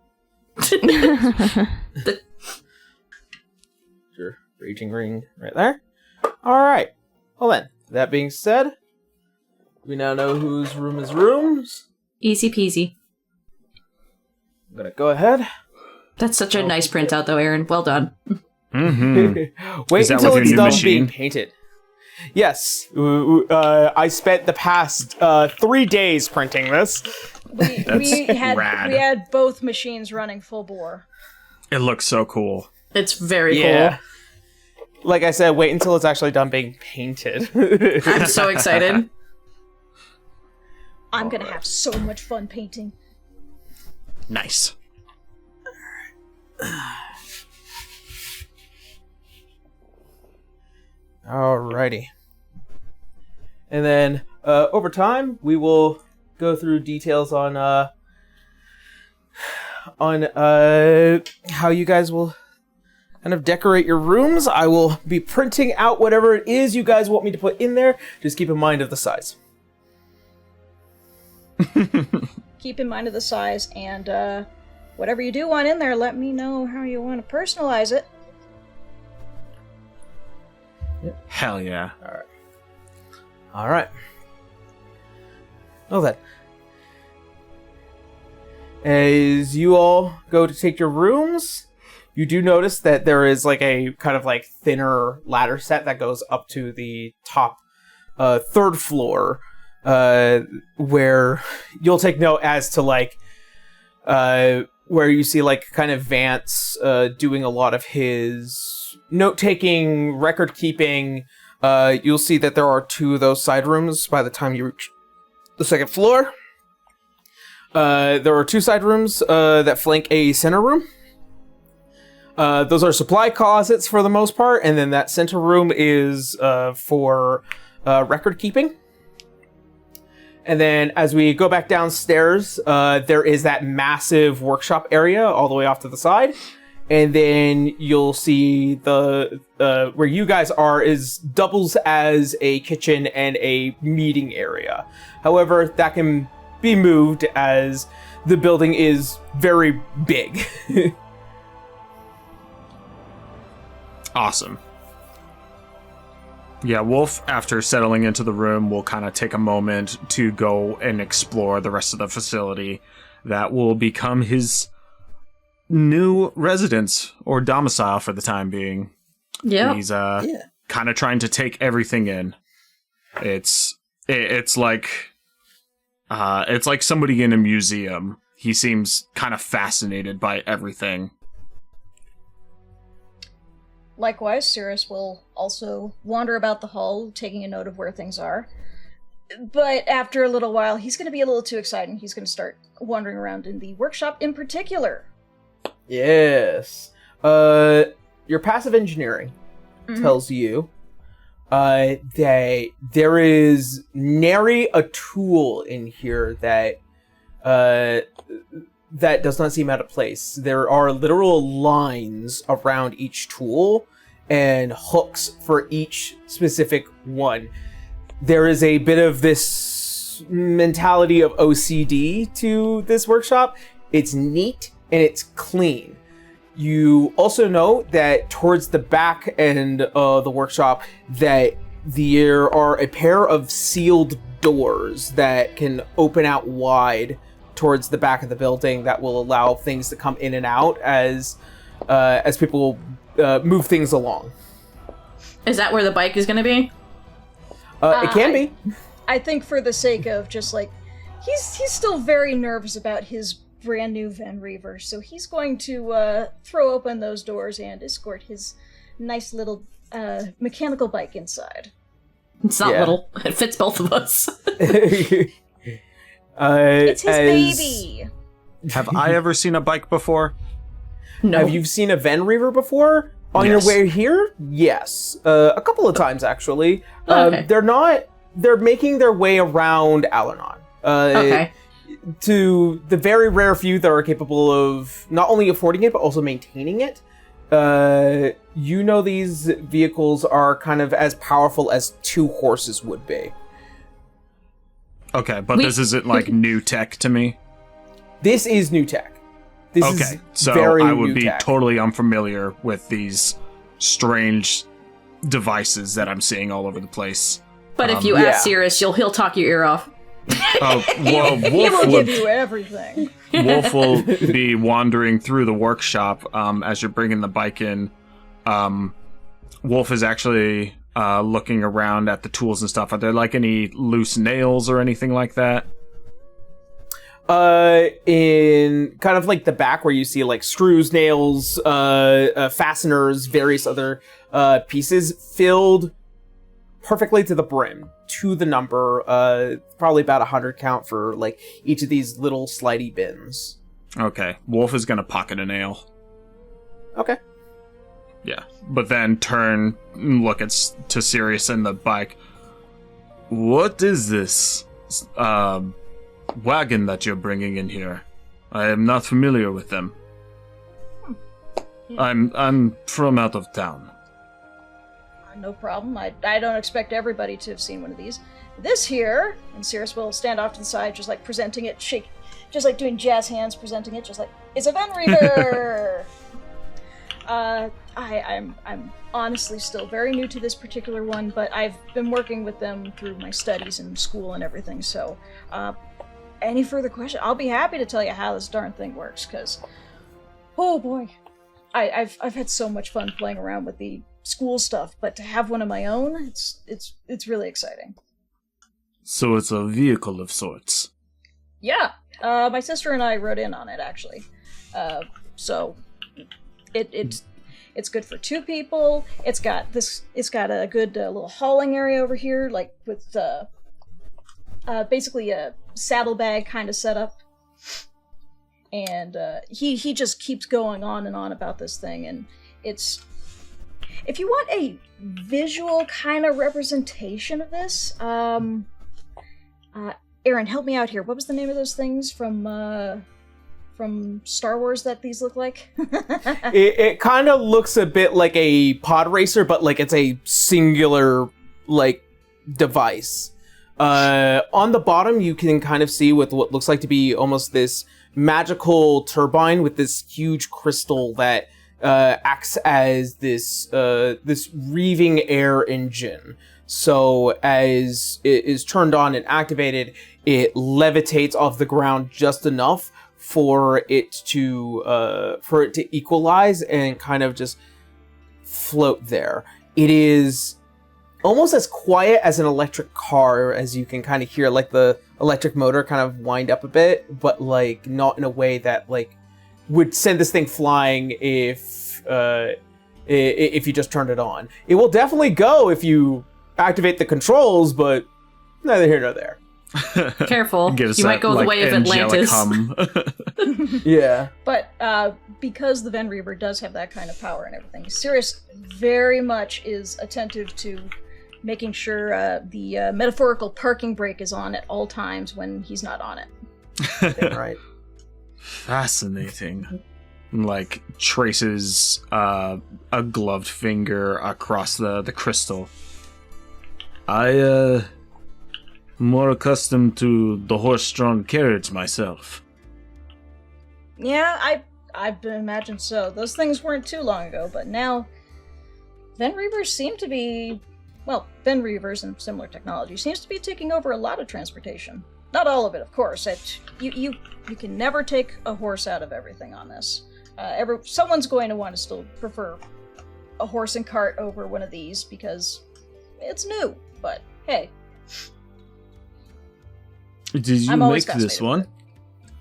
Raging ring right there. Alright. Well then, that being said, we now know whose room is rooms. Easy peasy. I'm gonna go ahead. That's such a nice printout, though, Aaron. Well done. Mm-hmm. Wait Is that until with it's your new done being machine? painted. Yes. I spent the past 3 days printing this. We had rad. both machines running full bore. It looks so cool. It's very Yeah. cool. Like I said, wait until it's actually done being painted. I'm so excited. I'm gonna have so much fun painting. Nice. Alrighty. And then, over time, we will go through details on how you guys will kind of decorate your rooms. I will be printing out whatever it is you guys want me to put in there. Just keep in mind of the size. Keep in mind of the size, and whatever you do want in there, let me know how you want to personalize it. Hell yeah. Alright. Well then. As you all go to take your rooms, you do notice that there is like a kind of like thinner ladder set that goes up to the top third floor, where you'll take note as to like where you see like kind of Vance doing a lot of his note-taking, record-keeping. You'll see that there are 2 of those side rooms by the time you reach the second floor. There are 2 side rooms that flank a center room. Those are supply closets for the most part, and then that center room is for record-keeping. And then as we go back downstairs, there is that massive workshop area all the way off to the side. And then you'll see the where you guys are is doubles as a kitchen and a meeting area. However, that can be moved as the building is very big. Awesome. Yeah, Wolf, after settling into the room, will kind of take a moment to go and explore the rest of the facility that will become his new residence or domicile for the time being. Yeah. He's kind of trying to take everything in. It's like somebody in a museum. He seems kind of fascinated by everything. Likewise, Cirrus will also wander about the hall, taking a note of where things are. But after a little while, he's going to be a little too excited. He's going to start wandering around in the workshop in particular. Yes. Your passive engineering tells you that there is nary a tool in here that does not seem out of place. There are literal lines around each tool and hooks for each specific one. There is a bit of this mentality of OCD to this workshop. It's neat and it's clean. You also know that towards the back end of the workshop that there are a pair of sealed doors that can open out wide towards the back of the building that will allow things to come in and out as people move things along. Is that where the bike is going to be? It can be. I think for the sake of just like, he's still very nervous about his brand new Van Reaver, so he's going to throw open those doors and escort his nice little mechanical bike inside. It's not little. It fits both of us. It's his baby. Have I ever seen a bike before? No. Have you seen a Van Reaver before? On Yes. your way here? Yes. A couple of times, actually. Okay. They're making their way around Alanon. Okay. To the very rare few that are capable of not only affording it, but also maintaining it. You know these vehicles are kind of as powerful as 2 horses would be. Okay, but this isn't like new tech to me. This is new tech. This Okay, is so very I would new be tech. totally unfamiliar with these strange devices that I'm seeing all over the place. But if you yeah. ask Cirrus, he'll talk your ear off. Well, He will Wolf give would, you everything. Wolf will be wandering through the workshop as you're bringing the bike in. Wolf is actually looking around at the tools and stuff. Are there like any loose nails or anything like that? In kind of like the back where you see like screws, nails, fasteners, various other pieces filled perfectly to the brim, to the number, probably about 100 count for like each of these little slidey bins. Okay, Wolf is gonna pocket a nail. Okay. Yeah, but then turn and look to Sirius and the bike. What is this wagon that you're bringing in here? I am not familiar with them. I'm from out of town. No problem. I don't expect everybody to have seen one of these. This here, and Cirrus will stand off to the side, just like presenting it, just like doing jazz hands, presenting it, just like, it's a Ven Reaver! I'm honestly still very new to this particular one, but I've been working with them through my studies and school and everything, so, any further questions? I'll be happy to tell you how this darn thing works, because, oh boy, I've had so much fun playing around with the school stuff, but to have one of my own, it's really exciting. So it's a vehicle of sorts. Yeah, my sister and I rode in on it actually. So it's good for two people. It's got a good little hauling area over here, like with basically a saddlebag kind of setup. And he just keeps going on and on about this thing, and it's. If you want a visual kind of representation of this, Aaron, help me out here. What was the name of those things from Star Wars that these look like? It kind of looks a bit like a pod racer, but like it's a singular like device. On the bottom, you can kind of see with what looks like to be almost this magical turbine with this huge crystal that acts as this reaving air engine. So as it is turned on and activated, it levitates off the ground just enough for it to equalize and kind of just float there. It is almost as quiet as an electric car, as you can kind of hear like the electric motor kind of wind up a bit, but like not in a way that like would send this thing flying if you just turned it on. It will definitely go if you activate the controls, but neither here nor there. Careful, you might go the way of Atlantis. Yeah. But because the Ven Reaver does have that kind of power and everything, Sirius very much is attentive to making sure the metaphorical parking brake is on at all times when he's not on it. Right. Fascinating. Like traces a gloved finger across the crystal. I more accustomed to the horse-drawn carriage myself. Yeah, I imagine so. Those things weren't too long ago, but now Ven Reavers seem to be, well, Ven Reavers and similar technology seems to be taking over a lot of transportation. Not all of it, of course. You can never take a horse out of everything on this. Someone's going to want to still prefer a horse and cart over one of these because it's new. But hey, did you make this one?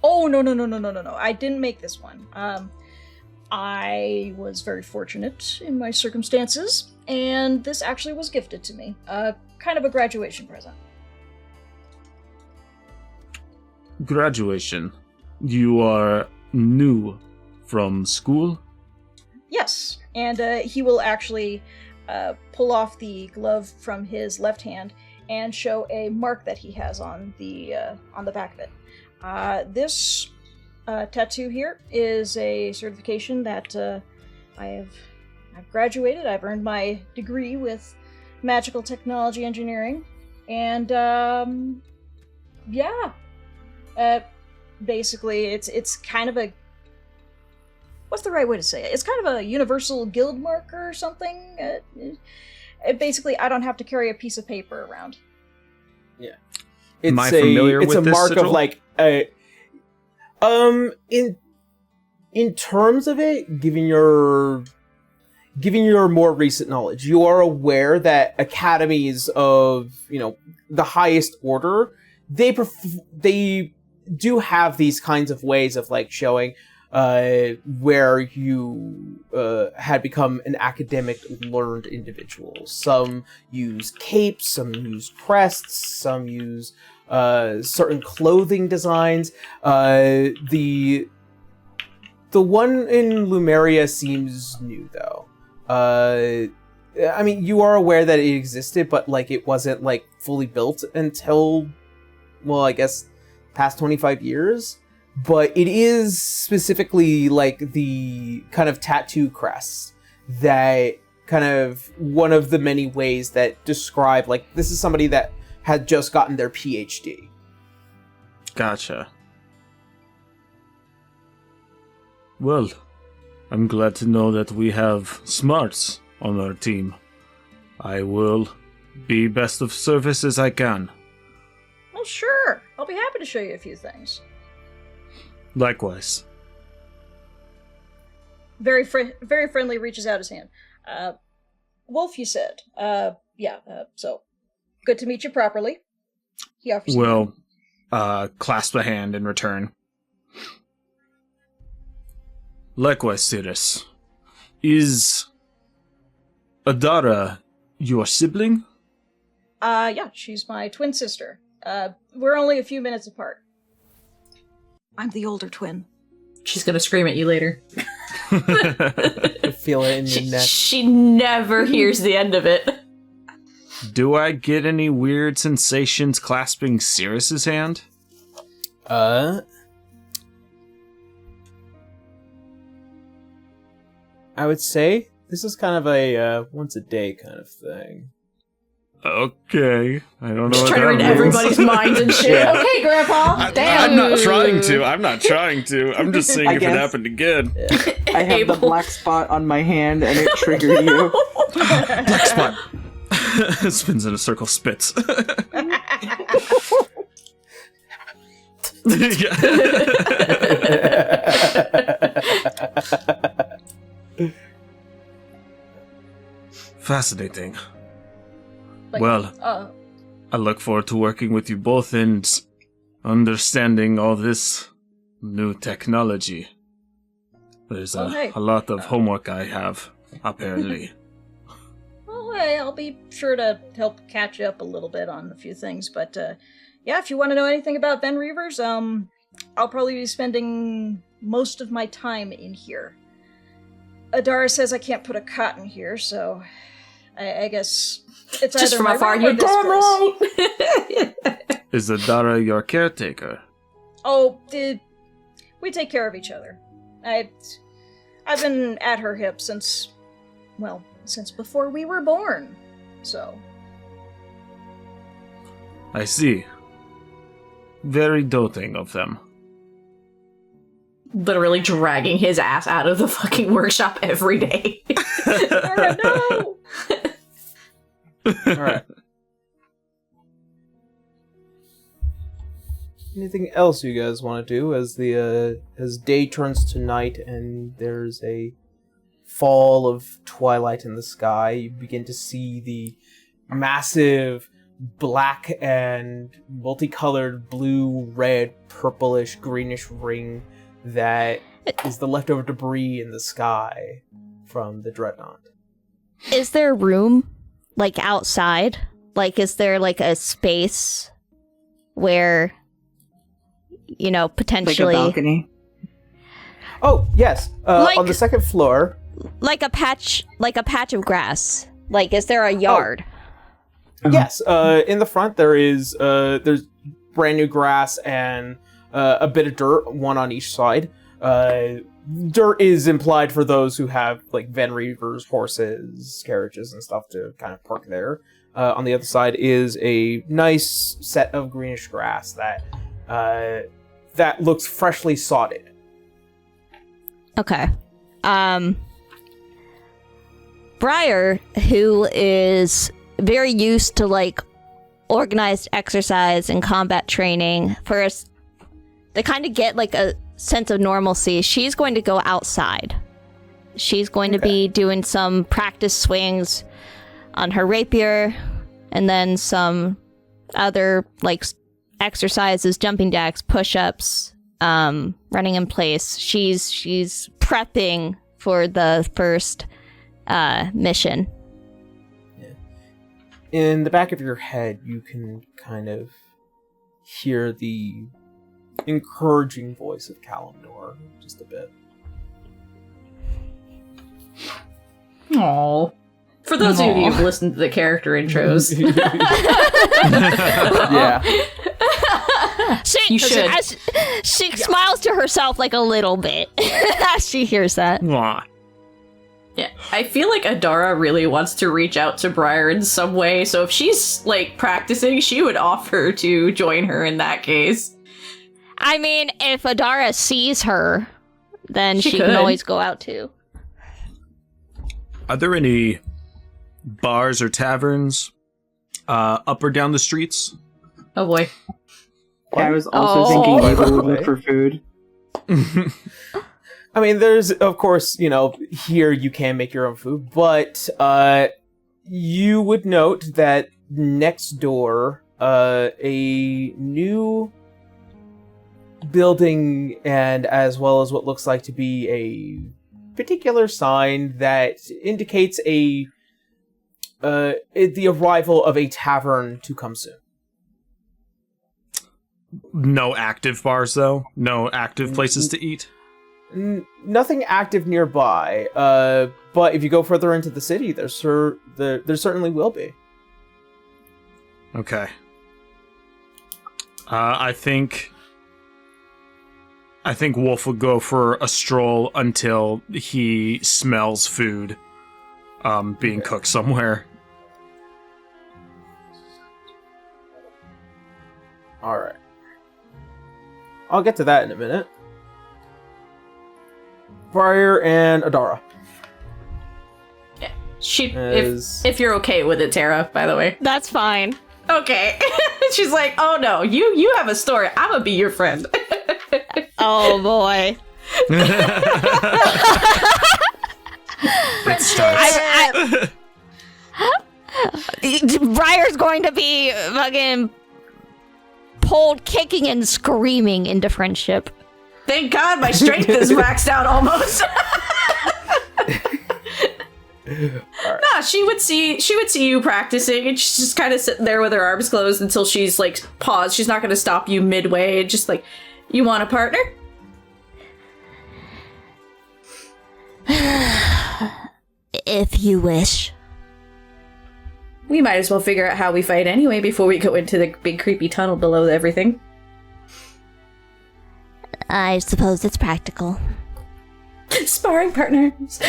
Oh no! I didn't make this one. I was very fortunate in my circumstances, and this actually was gifted to me. Kind of a graduation present. Graduation. You are new from school? Yes, and he will actually pull off the glove from his left hand and show a mark that he has on the back of it. This tattoo here is a certification that I've graduated. I've earned my degree with magical technology engineering, and basically it's kind of what's the right way to say it? It's kind of a universal guild marker or something. Basically, I don't have to carry a piece of paper around. Yeah. Am I familiar it's with a this mark of sigil? like in terms of it, given your more recent knowledge, you are aware that academies of, the highest order, they do have these kinds of ways of like showing where you had become an academic learned individual. Some use capes, some use crests, some use certain clothing designs. The one in Lumeria seems new, though. I mean, you are aware that it existed, but like it wasn't like fully built until, well, I guess past 25 years. But it is specifically like the kind of tattoo crests that kind of one of the many ways that describe like this is somebody that had just gotten their PhD. Gotcha. Well, I'm glad to know that we have smarts on our team. I will be best of service as I can. Well, sure. I'll be happy to show you a few things. Likewise. Very friendly, reaches out his hand. Wolf, you said. So, good to meet you properly. He offers you Will clasp a hand in return. Likewise, Cirrus. Is Adara your sibling? Yeah, she's my twin sister. We're only a few minutes apart. I'm the older twin. She's gonna scream at you later. You feel it in your neck. She never hears the end of it. Do I get any weird sensations clasping Cirrus's hand? I would say this is kind of a once a day kind of thing. Okay, I don't know Just what trying to that read means. everybody's minds and shit. Yeah. Okay, Grandpa. Damn. I'm not trying to. I'm just seeing I if it guess. happened again. I have the Abel. black spot on my hand and it triggered you. Black spot. Spins in a circle, spits. Fascinating. Like, Well, I look forward to working with you both and understanding all this new technology. There's hey. a lot of homework I have, apparently. Well, hey, I'll be sure to help catch you up a little bit on a few things, but yeah, if you want to know anything about Ben Reavers, I'll probably be spending most of my time in here. Adara says I can't put a cot in here, so I guess it's Just either from my afar, room you're or this damn place. right. Is Adara your caretaker? Oh, we take care of each other. I've been at her hip since before we were born, so. I see. Very doting of them. Literally dragging his ass out of the fucking workshop every day. Oh, no! Alright. Anything else you guys want to do as as day turns to night and there's a fall of twilight in the sky? You begin to see the massive black and multicolored blue, red, purplish, greenish ring that is the leftover debris in the sky from the Dreadnought. Is there room, like, outside? Like, is there, like, a space where, you know, Like a potentially... balcony. Oh, yes. Like- On the second floor. Like a patch of grass. Like, is there a yard? Yes, in the front there's brand new grass and a bit of dirt, one on each side. Dirt is implied for those who have like Ven Reavers, horses, carriages, and stuff to kind of park there. On the other side is a nice set of greenish grass that looks freshly sodded. Okay. Briar, who is very used to like organized exercise and combat training, first they kind of get like a sense of normalcy. She's going to go outside. She's going to be doing some practice swings on her rapier, and then some other like exercises, jumping jacks, push-ups, running in place. She's prepping for the first mission. In the back of your head, you can kind of hear the encouraging voice of Kalimdor just a bit. Aww. For those of you who've listened to the character intros. Yeah. She smiles to herself like a little bit as she hears that. Mwah. Yeah, I feel like Adara really wants to reach out to Briar in some way, so if she's, like, practicing, she would offer to join her in that case. I mean, if Adara sees her, then she could. can always go out too. Are there any bars or taverns up or down the streets? Oh boy. Yeah, I was also thinking maybe we'll look for food. I mean, there's, of course, here you can make your own food, but you would note that next door, a new building, and as well as what looks like to be a particular sign that indicates the arrival of a tavern to come soon. No active bars, though? No active places to eat? Nothing active nearby, but if you go further into the city, there certainly will be. Okay. I think Wolf would go for a stroll until he smells food being cooked somewhere. Alright. I'll get to that in a minute. Briar and Adara. Yeah. If you're okay with it, Tara, by the way. That's fine. Okay. She's like, oh no, you have a story. I'm gonna be your friend. Oh boy. It starts. Briar's going to be fucking pulled kicking and screaming into friendship. Thank God my strength is maxed out almost. Right. Nah, she would see you practicing, and she's just kind of sitting there with her arms closed until she's like paused. She's not going to stop you midway. Just like, you want a partner? If you wish. We might as well figure out how we fight anyway before we go into the big creepy tunnel below everything. I suppose it's practical. Sparring partners.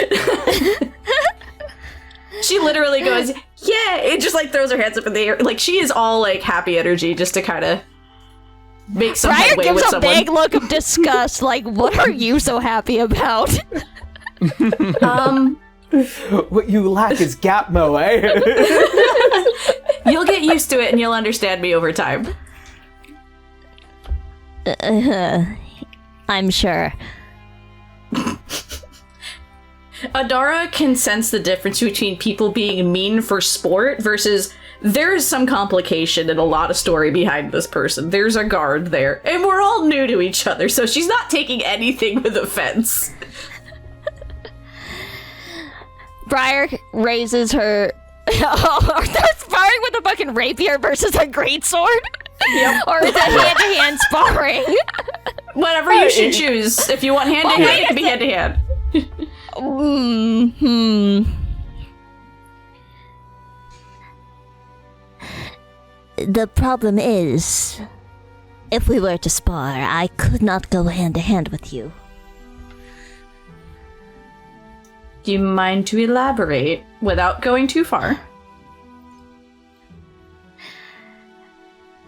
She literally goes, yeah, it just like throws her hands up in the air. Like, she is all like happy energy just to kind of make some Briar headway with gives a someone. big look of disgust, like, what are you so happy about? What you lack is Gapmo, eh? You'll get used to it and you'll understand me over time. I'm sure. Adara can sense the difference between people being mean for sport versus there's some complication and a lot of story behind this person. There's a guard there, and we're all new to each other, so she's not taking anything with offense. Briar raises her... Oh, they're sparring with a fucking rapier versus a greatsword? Yep. Or is it hand-to-hand sparring? Whatever you should choose. If you want hand-to-hand, it can be hand-to-hand. The problem is, if we were to spar, I could not go hand-to-hand with you. Do you mind to elaborate without going too far?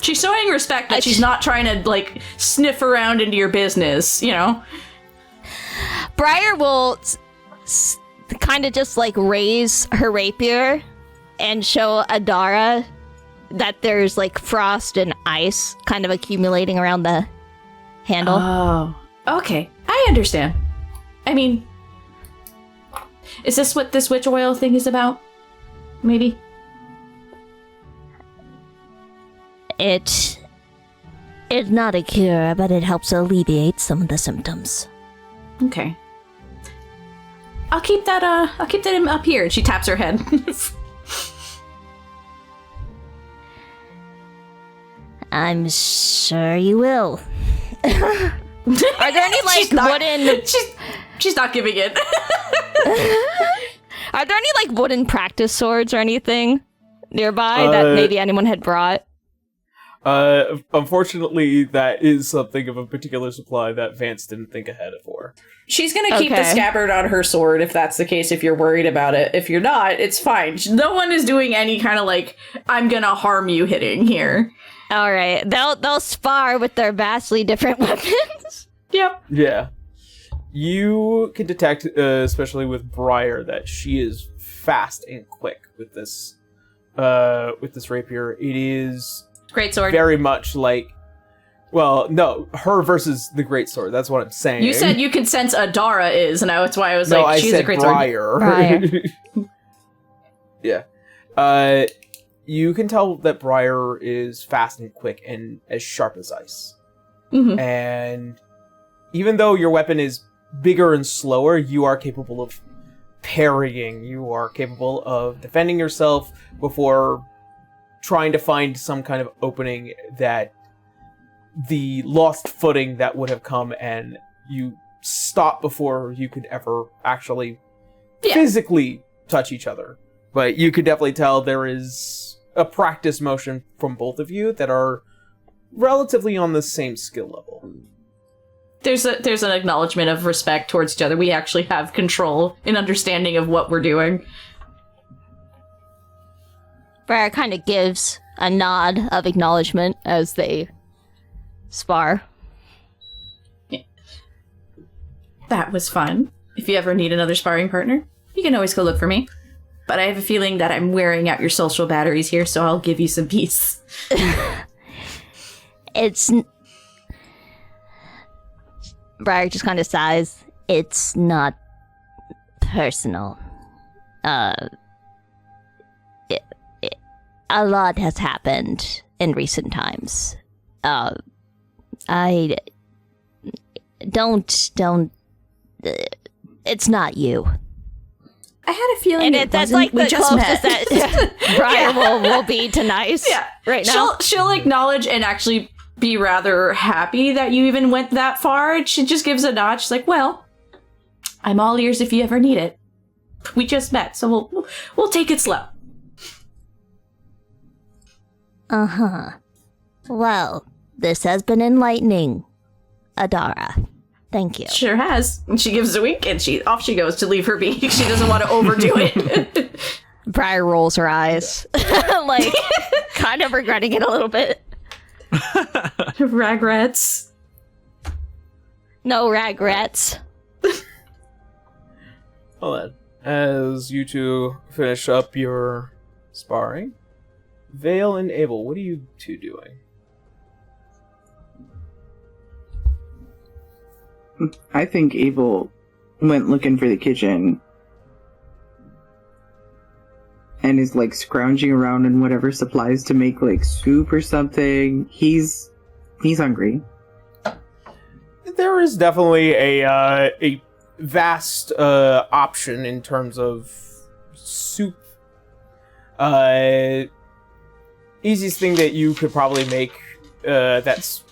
She's showing respect that she's not trying to, sniff around into your business, you know? Briar will kind of just like raise her rapier and show Adara that there's like frost and ice kind of accumulating around the handle. Oh, okay. I understand. I mean, is this what this witch oil thing is about? Maybe? It's not a cure, but it helps alleviate some of the symptoms. Okay. I'll keep that up here. And she taps her head. I'm sure you will. Are there any like wooden? She's not giving it. Are there any like wooden practice swords or anything nearby that maybe anyone had brought? Unfortunately, that is something of a particular supply that Vance didn't think ahead for. She's gonna keep the scabbard on her sword if that's the case, if you're worried about it. If you're not, it's fine. No one is doing any kind of like, I'm gonna harm you hitting here. Alright, they'll spar with their vastly different weapons. Yep. Yeah. You can detect, especially with Briar, that she is fast and quick with this rapier. It is great sword. Very much like, well, no, her versus the great sword. That's what I'm saying. You said you could sense Adara is, and that's why I was like, she's a great Briar. sword. Yeah. You can tell that Briar is fast and quick and as sharp as ice. Mm-hmm. And even though your weapon is bigger and slower, you are capable of parrying. You are capable of defending yourself before trying to find some kind of opening that the lost footing that would have come, and you stop before you could ever actually physically touch each other. But you could definitely tell there is a practice motion from both of you that are relatively on the same skill level. There's an acknowledgement of respect towards each other. We actually have control and understanding of what we're doing. Briar kind of gives a nod of acknowledgement as they spar. Yeah. That was fun. If you ever need another sparring partner, you can always go look for me. But I have a feeling that I'm wearing out your social batteries here, so I'll give you some peace. Briar just kind of sighs. It's not personal. A lot has happened in recent times. I don't. It's not you. I had a feeling that's like the closest that Briar will be to nice. Yeah, right now. She'll acknowledge and actually be rather happy that you even went that far. She just gives a nod. She's like, "Well, I'm all ears if you ever need it. We just met, so we'll take it slow." Well, this has been enlightening, Adara. Thank you. Sure has. And she gives a wink, and off she goes to leave her be. She doesn't want to overdo it. Briar rolls her eyes, like kind of regretting it a little bit. Regrets. No regrets. Well then, as you two finish up your sparring, Vale and Abel, what are you two doing? I think Abel went looking for the kitchen and is like scrounging around in whatever supplies to make like soup or something. He's hungry. There is definitely a vast option in terms of soup. Easiest thing that you could probably make that's,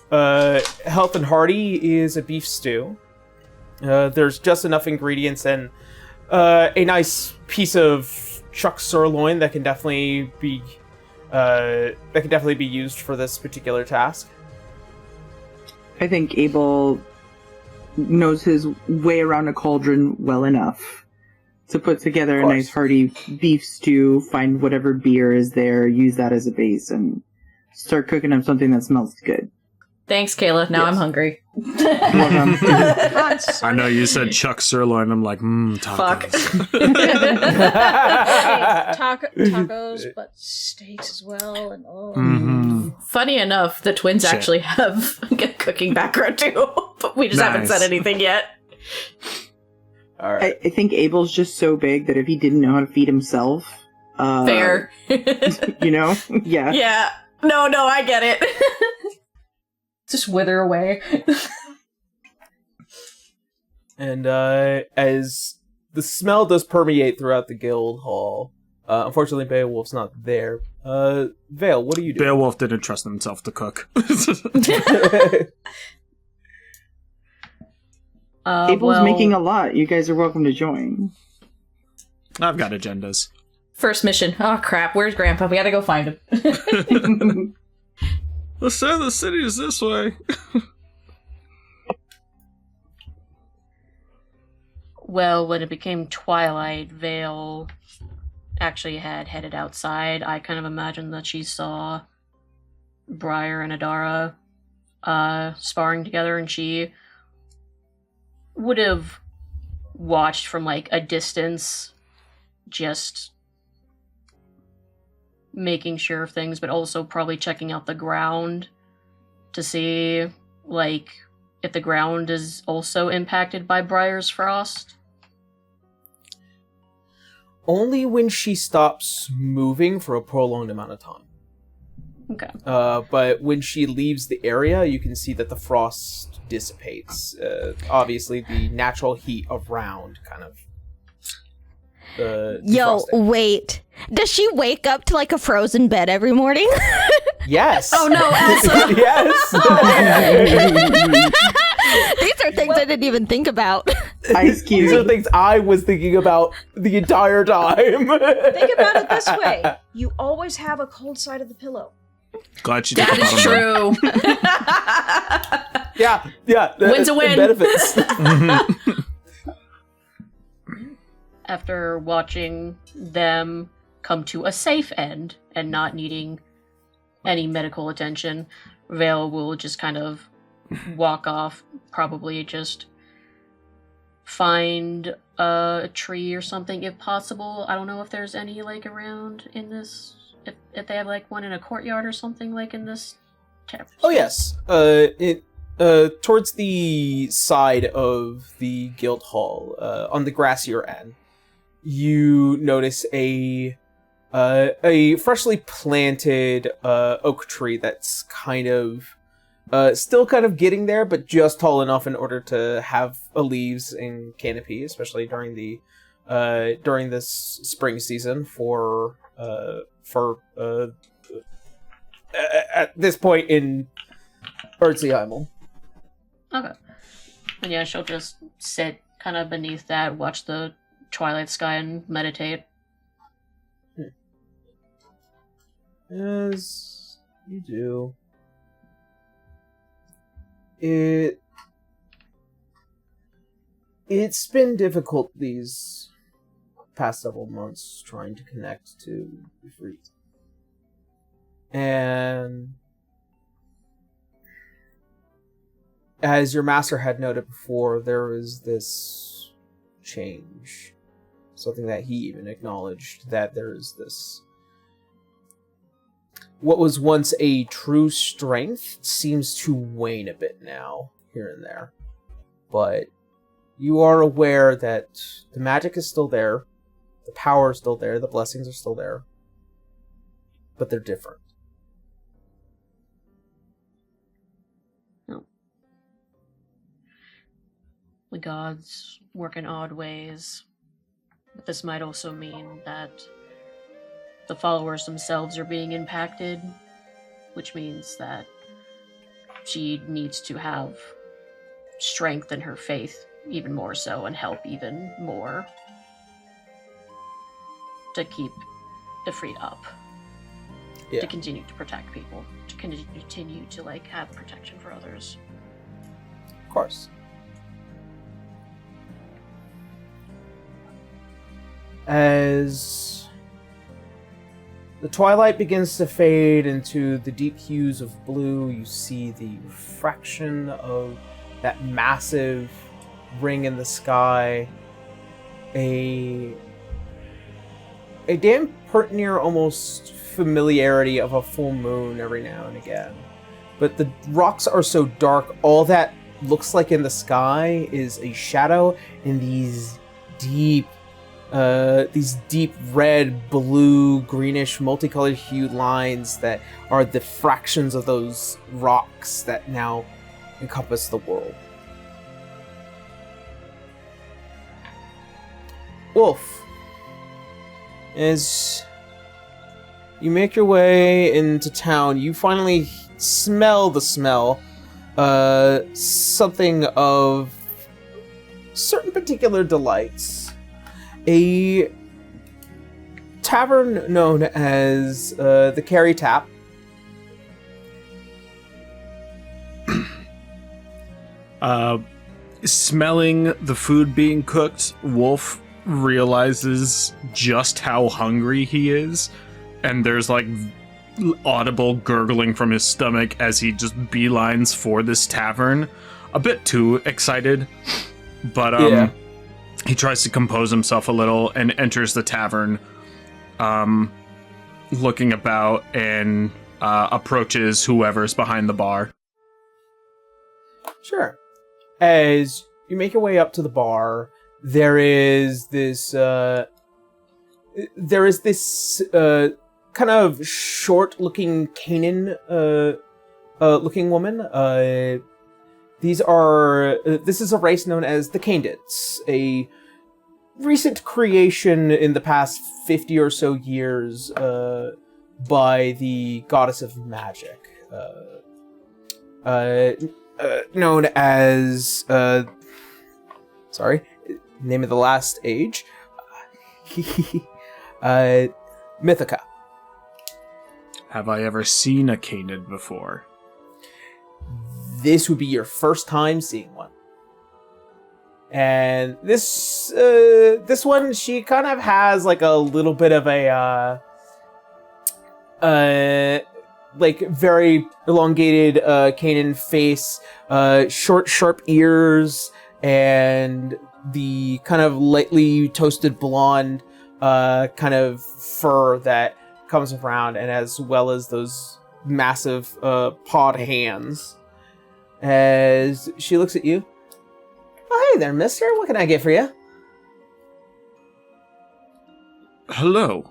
health and hearty is a beef stew. There's just enough ingredients and a nice piece of chuck sirloin that can definitely be used for this particular task. I think Abel knows his way around a cauldron well enough to put together a nice hearty beef stew, find whatever beer is there, use that as a base, and start cooking up something that smells good. Thanks, Kayla. Now Yes. I'm hungry. I know you said chuck sirloin. I'm like, tacos. Fuck. Tacos, but steaks as well, and Funny enough, the twins Shit. actually have a cooking background too, but we just haven't said Nice. anything yet. All right. I think Abel's just so big that if he didn't know how to feed himself, Fair. you know, yeah. Yeah. No, I get it. Just wither away. And as the smell does permeate throughout the guild hall, unfortunately Beowulf's not there. Vale, what do you do? Beowulf didn't trust himself to cook. Abel's making a lot. You guys are welcome to join. I've got agendas. First mission. Oh crap, where's Grandpa? We gotta go find him. The center of the city is this way. Well, when it became twilight, Vale actually had headed outside. I kind of imagined that she saw Briar and Adara sparring together, and she would have watched from like a distance, just making sure of things, but also probably checking out the ground to see like if the ground is also impacted by Briar's frost. Only when she stops moving for a prolonged amount of time. Okay. But when she leaves the area, you can see that the frost dissipates. Obviously, the natural heat around kind of. Yo, defrosting. wait. Does she wake up to like a frozen bed every morning? Yes. Oh no, Elsa! Yes. These are things I didn't even think about. Ice These are Cube. things I was thinking about the entire time. think about it this way: you always have a cold side of the pillow. Glad you did That is true. Yeah. Win's a it win. benefits. After watching them come to a safe end and not needing any medical attention, Vale will just kind of walk off, probably just find a tree or something if possible. I don't know if there's any like around in this, if they have like one in a courtyard or something like in this. Oh yes. Towards the side of the guild hall, on the grassier end, you notice a freshly planted oak tree that's kind of still kind of getting there, but just tall enough in order to have leaves and canopy, especially during this spring season for at this point in Eardsihimmle. Okay. And yeah, she'll just sit kind of beneath that, watch the twilight sky and meditate. As you do. It's been difficult these past several months trying to connect to Ifrit. And as your master had noted before, there is this change. Something that he even acknowledged, that there is this... What was once a true strength seems to wane a bit now, here and there. But you are aware that the magic is still there, the power is still there, the blessings are still there. But they're different. The gods work in odd ways. But this might also mean that the followers themselves are being impacted, which means that she needs to have strength in her faith even more so and help even more to keep Ifrit up. Yeah. To continue to protect people, to continue to like have protection for others. Of course. As The twilight begins to fade into the deep hues of blue. You see the refraction of that massive ring in the sky. A damn pert near almost familiarity of a full moon every now and again. But the rocks are so dark, all that looks like in the sky is a shadow and these deep red, blue, greenish, multicolored hued lines that are the fractions of those rocks that now encompass the world. Wolf, as you make your way into town, you finally smell the smell. Something of certain particular delights. A tavern known as the Carry Tap. Smelling the food being cooked, Wolf realizes just how hungry he is, and there's like audible gurgling from his stomach as he just beelines for this tavern. A bit too excited, but he tries to compose himself a little and enters the tavern, looking about, and approaches whoever's behind the bar. Sure. As you make your way up to the bar, there is this kind of short-looking Canaan looking woman. This is a race known as the Candids, a recent creation in the past 50 or so years by the goddess of magic, known as name of the last age, Mythica. Have I ever seen a Canid before? This would be your first time seeing one. And this one, she kind of has like a little bit of a like very elongated Canaan face, short sharp ears, and the kind of lightly toasted blonde kind of fur that comes around, and as well as those massive pawed hands. As she looks at you. Oh, hey there, mister. What can I get for you? Hello.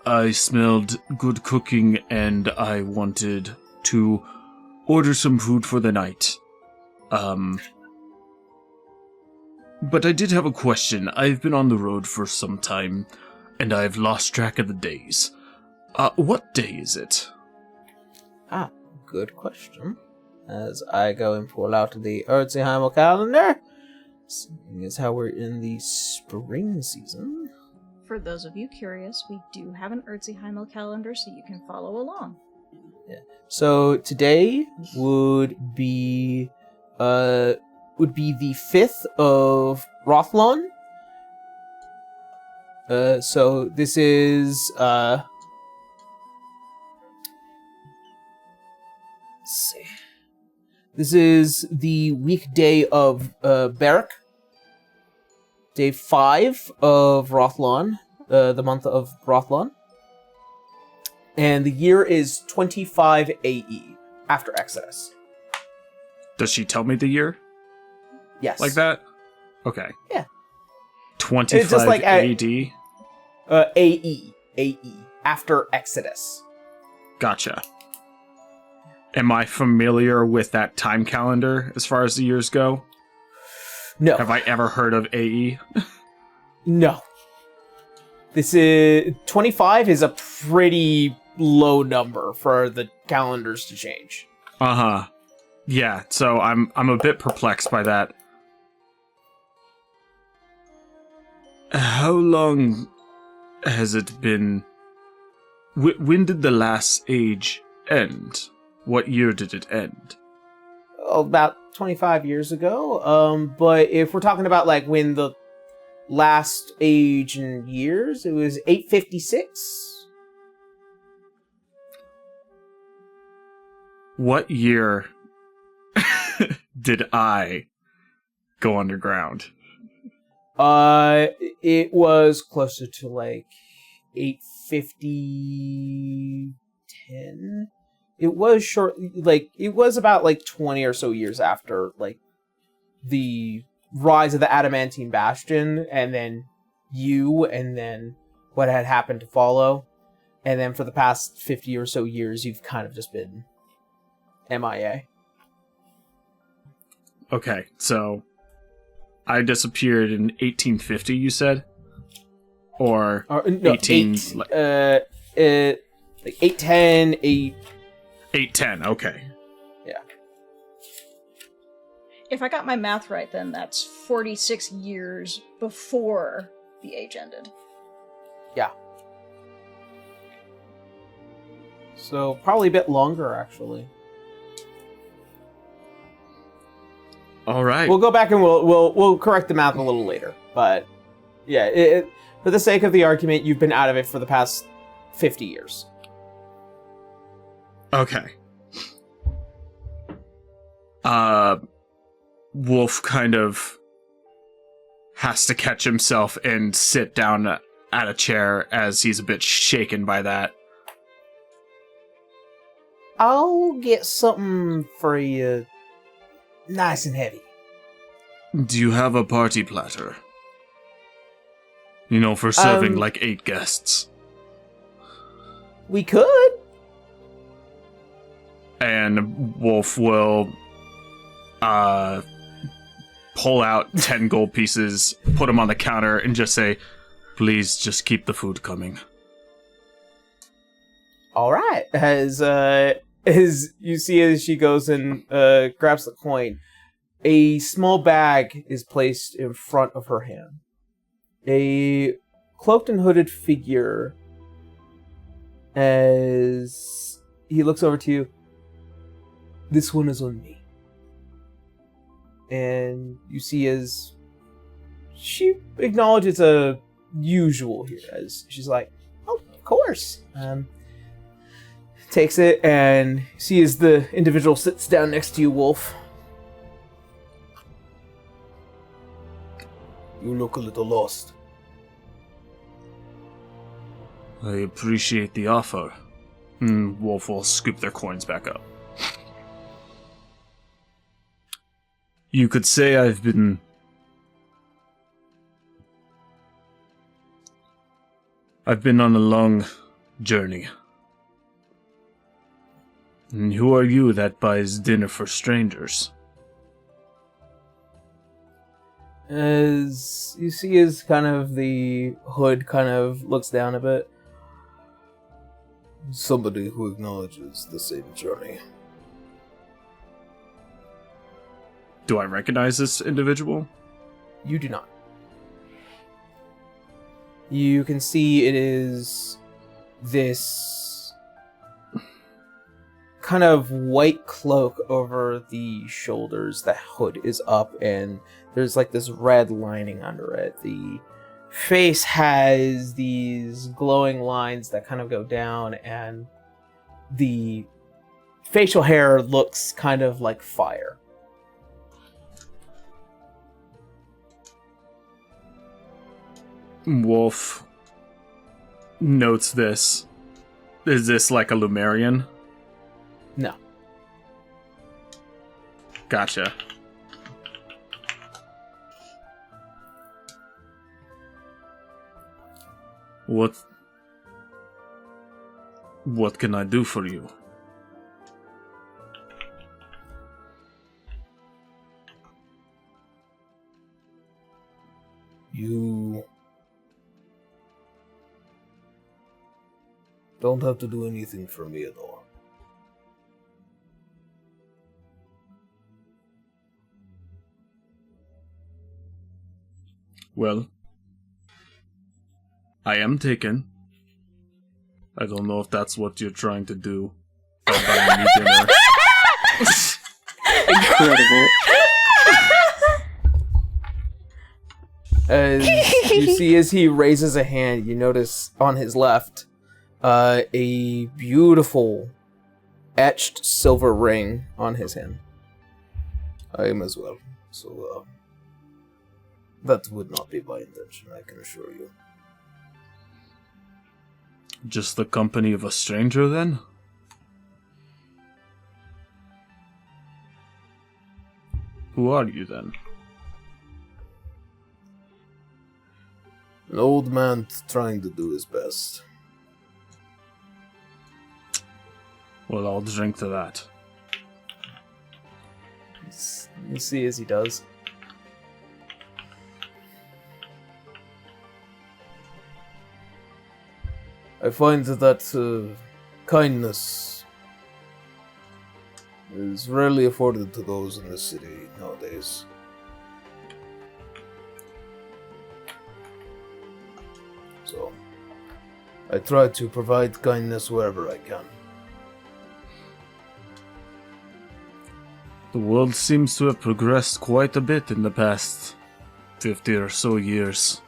I smelled good cooking and I wanted to order some food for the night. But I did have a question. I've been on the road for some time and I've lost track of the days. What day is it? Good question. As I go and pull out the Eardsihimmle calendar, seeing as how we're in the spring season. For those of you curious, we do have an Eardsihimmle calendar, so you can follow along. Yeah. So today would be the 5th of Rothlon. So this is let's see. This is the weekday of Barak. Day 5 of Rothlon, the month of Rothlon. And the year is 25 AE, after Exodus. Does she tell me the year? Yes. Like that? Okay. Yeah. 25 just like AD? AE, after Exodus. Gotcha. Am I familiar with that time calendar as far as the years go? No. Have I ever heard of AE? No. This is 25 is a pretty low number for the calendars to change. Uh-huh. Yeah, so I'm a bit perplexed by that. How long has it been? When did the last age end? What year did it end? About 25 years ago. But if we're talking about like when the last age in years, it was 856. What year did I go underground? It was closer to like 850, 10. It was short, like, it was about like 20 or so years after, like, the rise of the Adamantine Bastion, and then and then what had happened to follow. And then for the past 50 or so years, you've kind of just been MIA. Okay, so I disappeared in 1850, you said? Or No, 18... like 810, 810, okay. Yeah. If I got my math right, then that's 46 years before the age ended. Yeah. So probably a bit longer, actually. All right. We'll go back and we'll correct the math a little later. But yeah, for the sake of the argument, you've been out of it for the past 50 years. Okay. Wolf kind of has to catch himself and sit down at a chair as he's a bit shaken by that. I'll get something for you nice and heavy. Do you have a party platter? You know, for serving like 8 guests. We could. And Wolf will pull out 10 gold pieces, put them on the counter, and just say, please just keep the food coming. All right. As you see, as she goes and grabs the coin, a small bag is placed in front of her hand. A cloaked and hooded figure, as he looks over to you. This one is on me. And you see as she acknowledges a usual here, as she's like, oh, of course. Takes it, and see as the individual sits down next to you, Wolf. You look a little lost. I appreciate the offer. Wolf will scoop their coins back up. You could say I've been on a long journey. And who are you that buys dinner for strangers? As you see, as kind of the hood kind of looks down a bit. Somebody who acknowledges the same journey. Do I recognize this individual? You do not. You can see it is this kind of white cloak over the shoulders. The hood is up and there's like this red lining under it. The face has these glowing lines that kind of go down, and the facial hair looks kind of like fire. Wolf notes this. Is this like a Lumerian? No. Gotcha. What can I do for you? You don't have to do anything for me at all. Well, I am taken. I don't know if that's what you're trying to do. By buying me dinner. Incredible. As you see, as he raises a hand, you notice on his left a beautiful etched silver ring on his hand. I am as well. So, that would not be my intention, I can assure you. Just the company of a stranger, then? Who are you, then? An old man trying to do his best. Well, I'll drink to that. You see as he does. I find that kindness is rarely afforded to those in the city nowadays. So, I try to provide kindness wherever I can. The world seems to have progressed quite a bit in the past 50 or so years.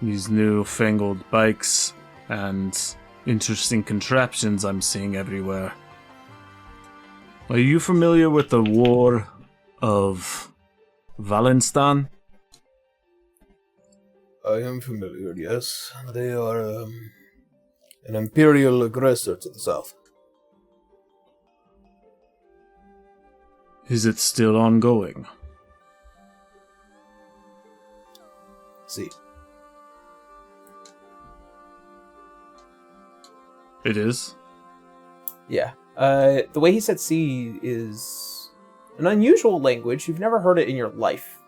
These new-fangled bikes and interesting contraptions I'm seeing everywhere. Are you familiar with the War of Valenstan? I am familiar, yes. They are an imperial aggressor to the south. Is it still ongoing? See. It is? Yeah. The way he said "see" is an unusual language. You've never heard it in your life.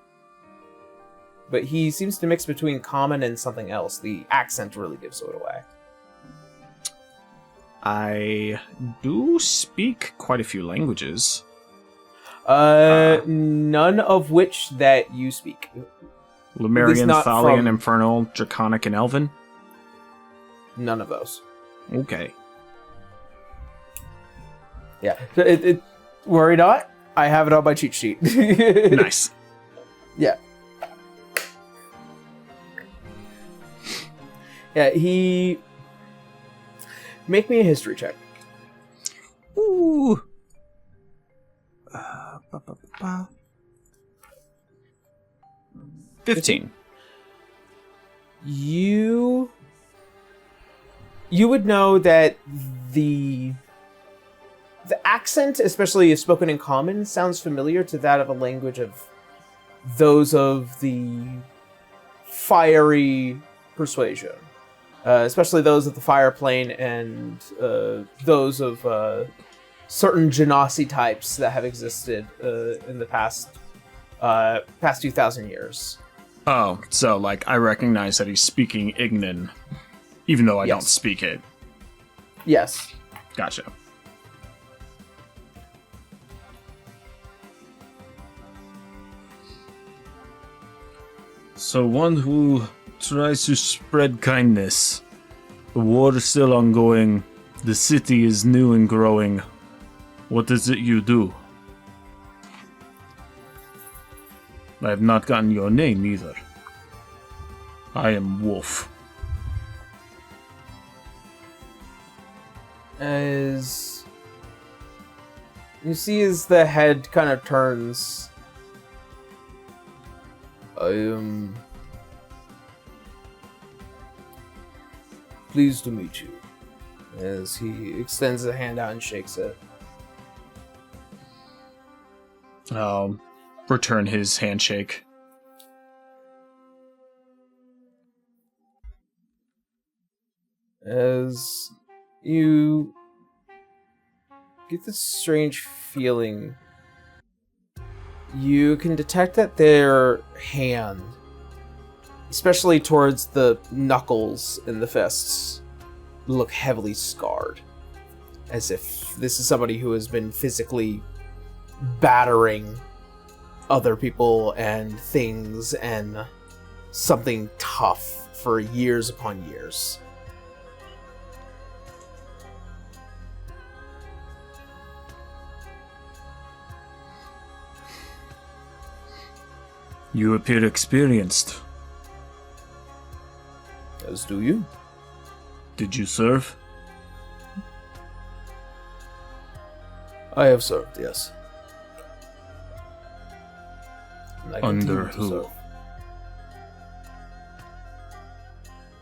But he seems to mix between common and something else. The accent really gives it away. I do speak quite a few languages. None of which that you speak. Lemurian, not Thalian, from- Infernal, Draconic, and Elven? None of those. Okay. Yeah. So worry not. I have it on my cheat sheet. Nice. Yeah. Yeah, he... Make me a history check. Ooh. 15. You would know that the accent, especially if spoken in common, sounds familiar to that of a language of those of the fiery persuasion. Especially those of the fire plane and those of certain genasi types that have existed in the past 2,000 years. Oh, so, like, I recognize that he's speaking Ignan, even though I don't Yes. speak it. Yes. Gotcha. So one who tries to spread kindness. The war is still ongoing. The city is new and growing. What is it you do? I have not gotten your name either. I am Wolf. As you see as the head kind of turns, I am pleased to meet you. As he extends a hand out and shakes it. I'll return his handshake. As you get this strange feeling, you can detect that their hand, especially towards the knuckles and the fists, look heavily scarred. As if this is somebody who has been physically battering other people and things and something tough for years upon years. You appear experienced. As do you. Did you serve? I have served, yes. And I Under continue to who? serve.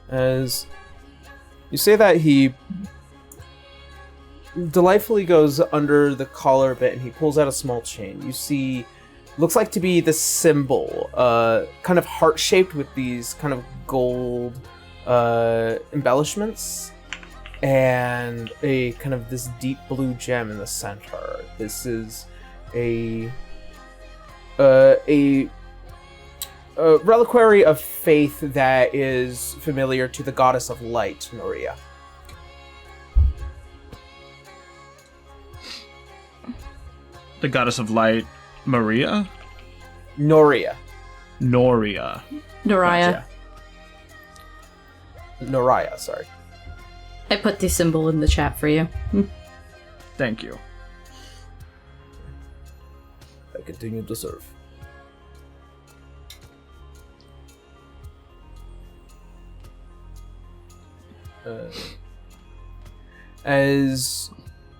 As you say that, he delightfully goes under the collar a bit and he pulls out a small chain. You see, looks like to be the symbol, kind of heart-shaped with these kind of gold embellishments, and a kind of this deep blue gem in the center. This is a reliquary of faith that is familiar to the goddess of light, Noria. The goddess of light, Maria? Noria. Noria. Noraya. Noraya, sorry. I put the symbol in the chat for you. Thank you. I continue to serve. As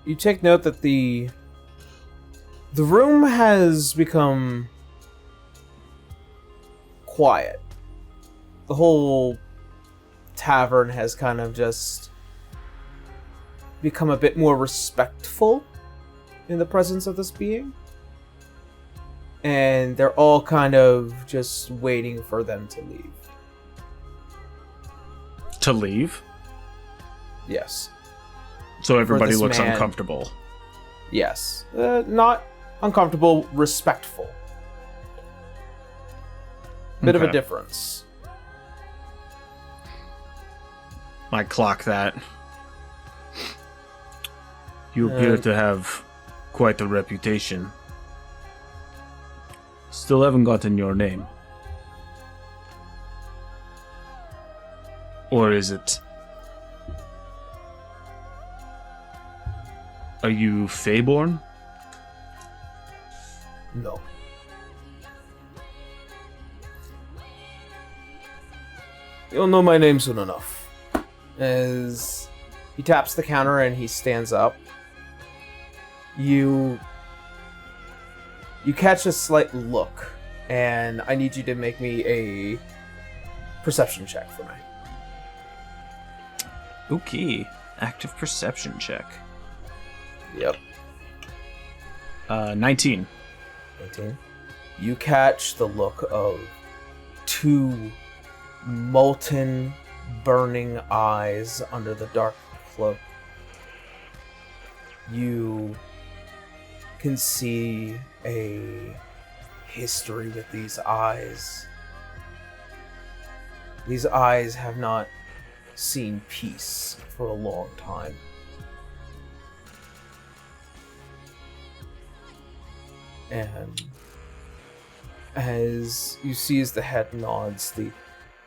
you take note that the room has become quiet. The whole tavern has kind of just become a bit more respectful in the presence of this being. And they're all kind of just waiting for them to leave. To leave? Yes. So everybody this looks man. uncomfortable. Yes. Not uncomfortable, respectful. Bit of a Okay. difference. I clock that. You appear to have quite a reputation. Still haven't gotten your name. Or is it? Are you Feyborn? No. You'll know my name soon enough. As he taps the counter and he stands up, you catch a slight look, and I need you to make me a perception check for me. Okay. Active perception check. Yep. 19. 19. You catch the look of two molten, burning eyes under the dark cloak. You can see a history with these eyes. These eyes have not seen peace for a long time. And as you see as the head nods, the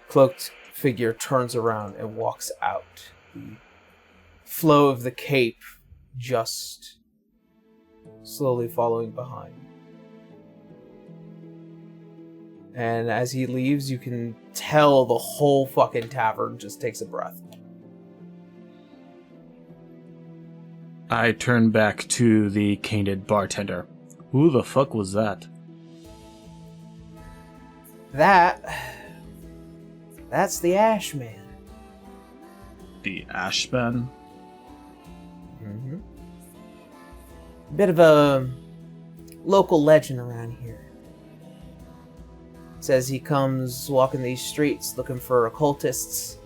cloaked figure turns around and walks out. The flow of the cape just slowly following behind. And as he leaves, you can tell the whole fucking tavern just takes a breath. I turn back to the caned bartender. Who the fuck was that? That's the Ashman. The Ashman? Mm-hmm. Bit of a local legend around here. Says he comes walking these streets looking for occultists.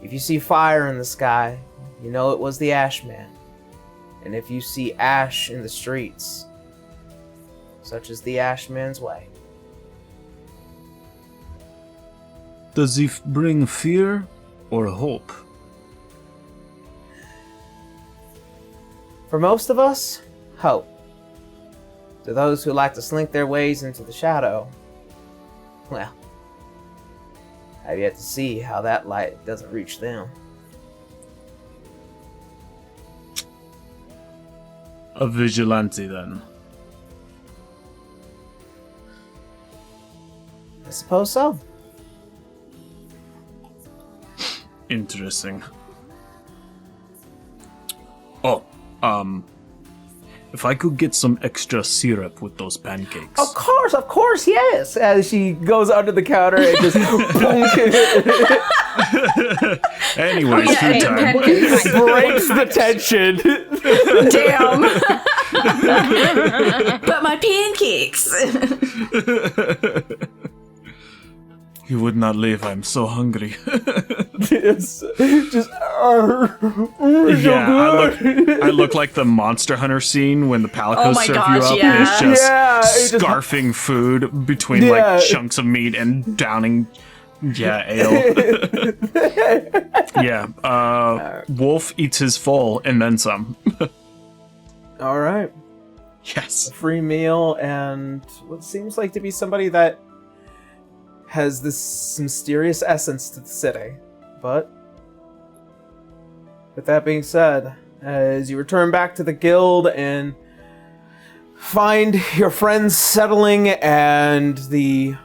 If you see fire in the sky, you know it was the Ashman. And if you see ash in the streets, such is the Ashman's way. Does he bring fear or hope? For most of us, hope. To those who like to slink their ways into the shadow, well, I've yet to see how that light doesn't reach them. A vigilante, then. I suppose so. Interesting. Oh, if I could get some extra syrup with those pancakes. Of course, yes. As she goes under the counter and just Anyways, food time. breaks the tension. Damn. But my pancakes. You would not leave. I'm so hungry. Just I look like the Monster Hunter scene when the palicos serve you up and it's just scarfing food between like chunks of meat and downing ale. Wolf eats his full and then some. All right. Yes. A free meal and what seems like to be somebody that has this mysterious essence to the city. But with that being said, as you return back to the guild and find your friends settling and the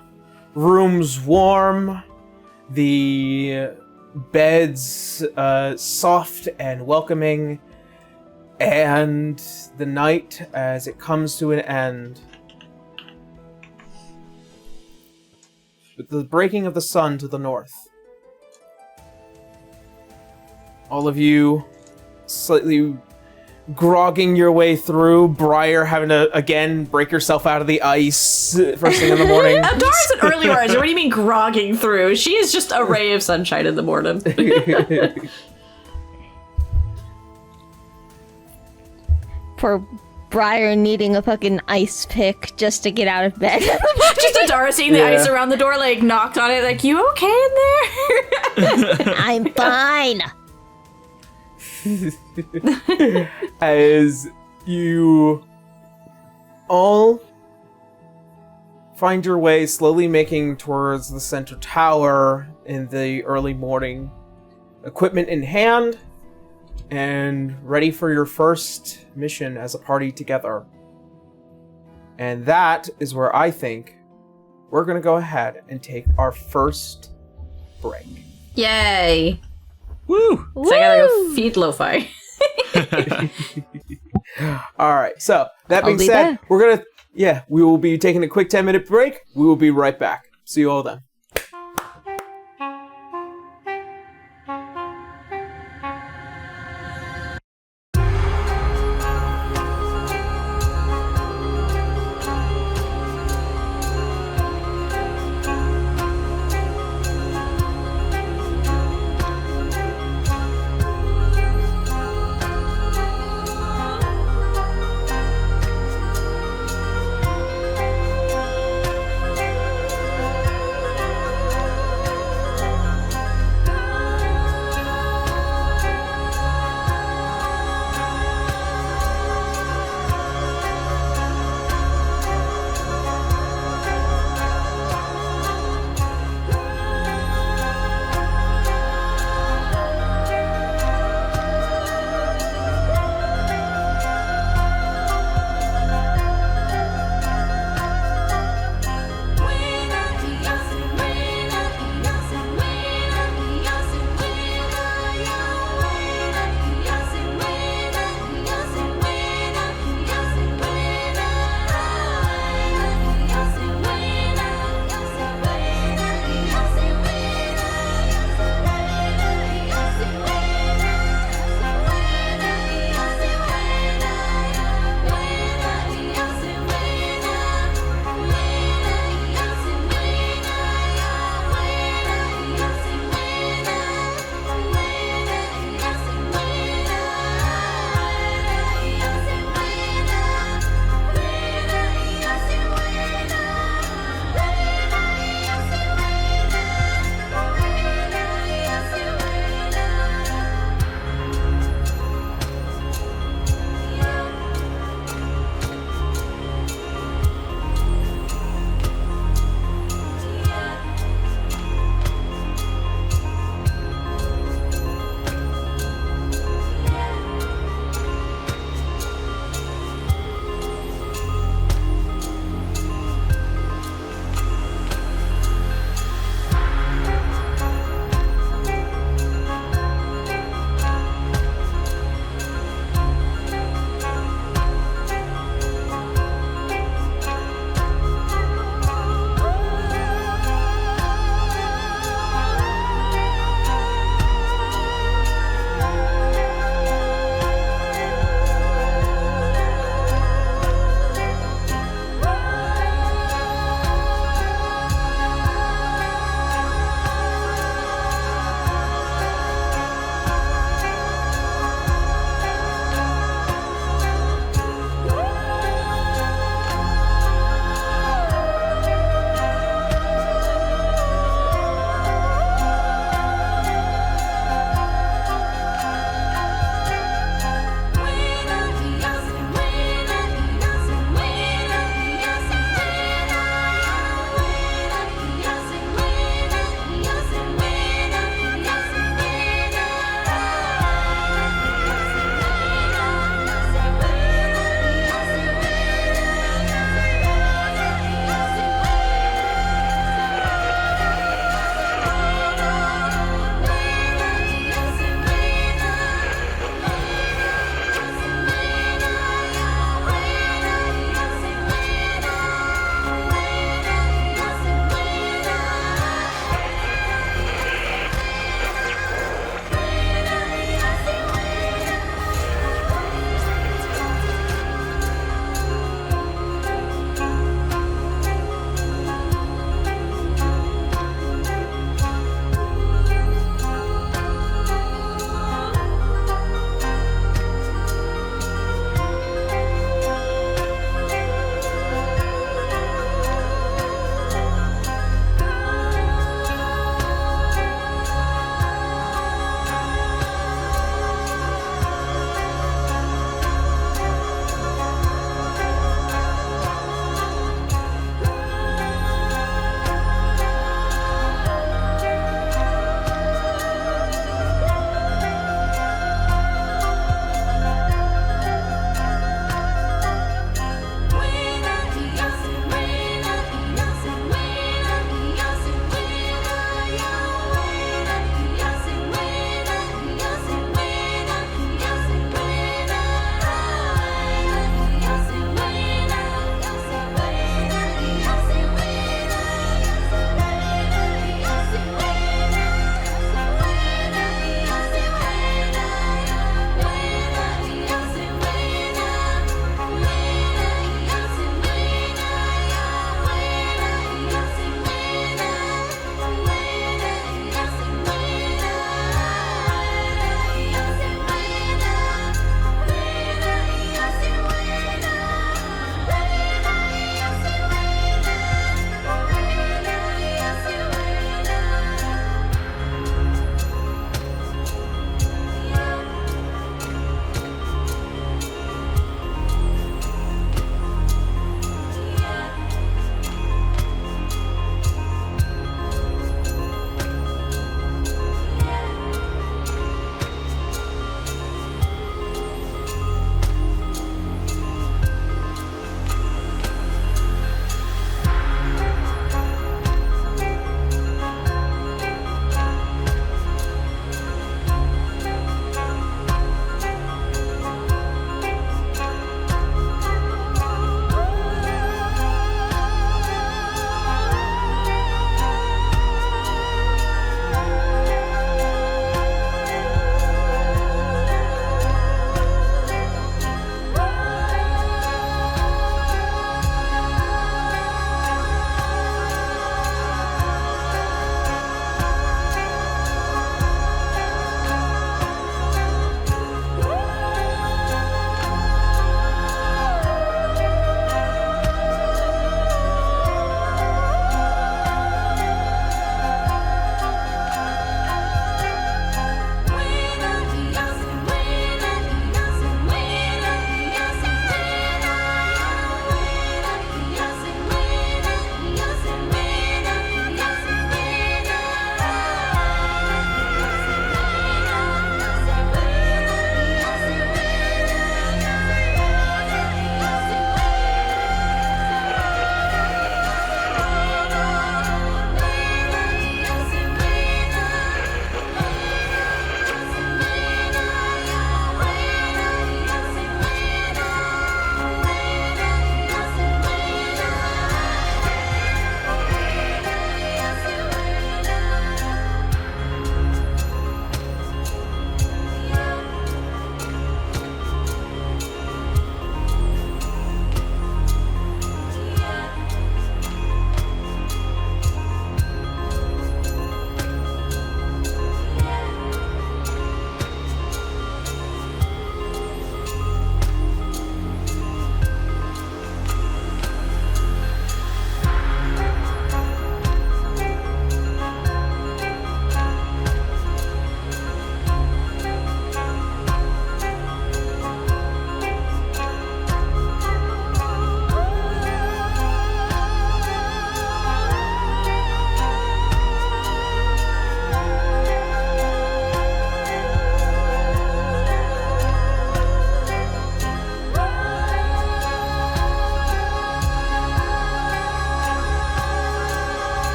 rooms warm, the beds soft and welcoming, and the night as it comes to an end, with the breaking of the sun to the north. All of you slightly grogging your way through, Briar having to, again, break yourself out of the ice first thing in the morning. Adara's an early riser. What do you mean grogging through? She is just a ray of sunshine in the morning. For Briar needing a fucking ice pick just to get out of bed. Just Adara seeing the ice around the door, like, knocked on it, like, you okay in there? I'm fine. As you all find your way slowly making towards the center tower in the early morning, equipment in hand, and ready for your first mission as a party together. And that is where I think we're going to go ahead and take our first break. Yay. Woo! So I gotta go feed Lo-Fi. All right. So that being be said, back. we will be taking a quick 10-minute break. We will be right back. See you all then.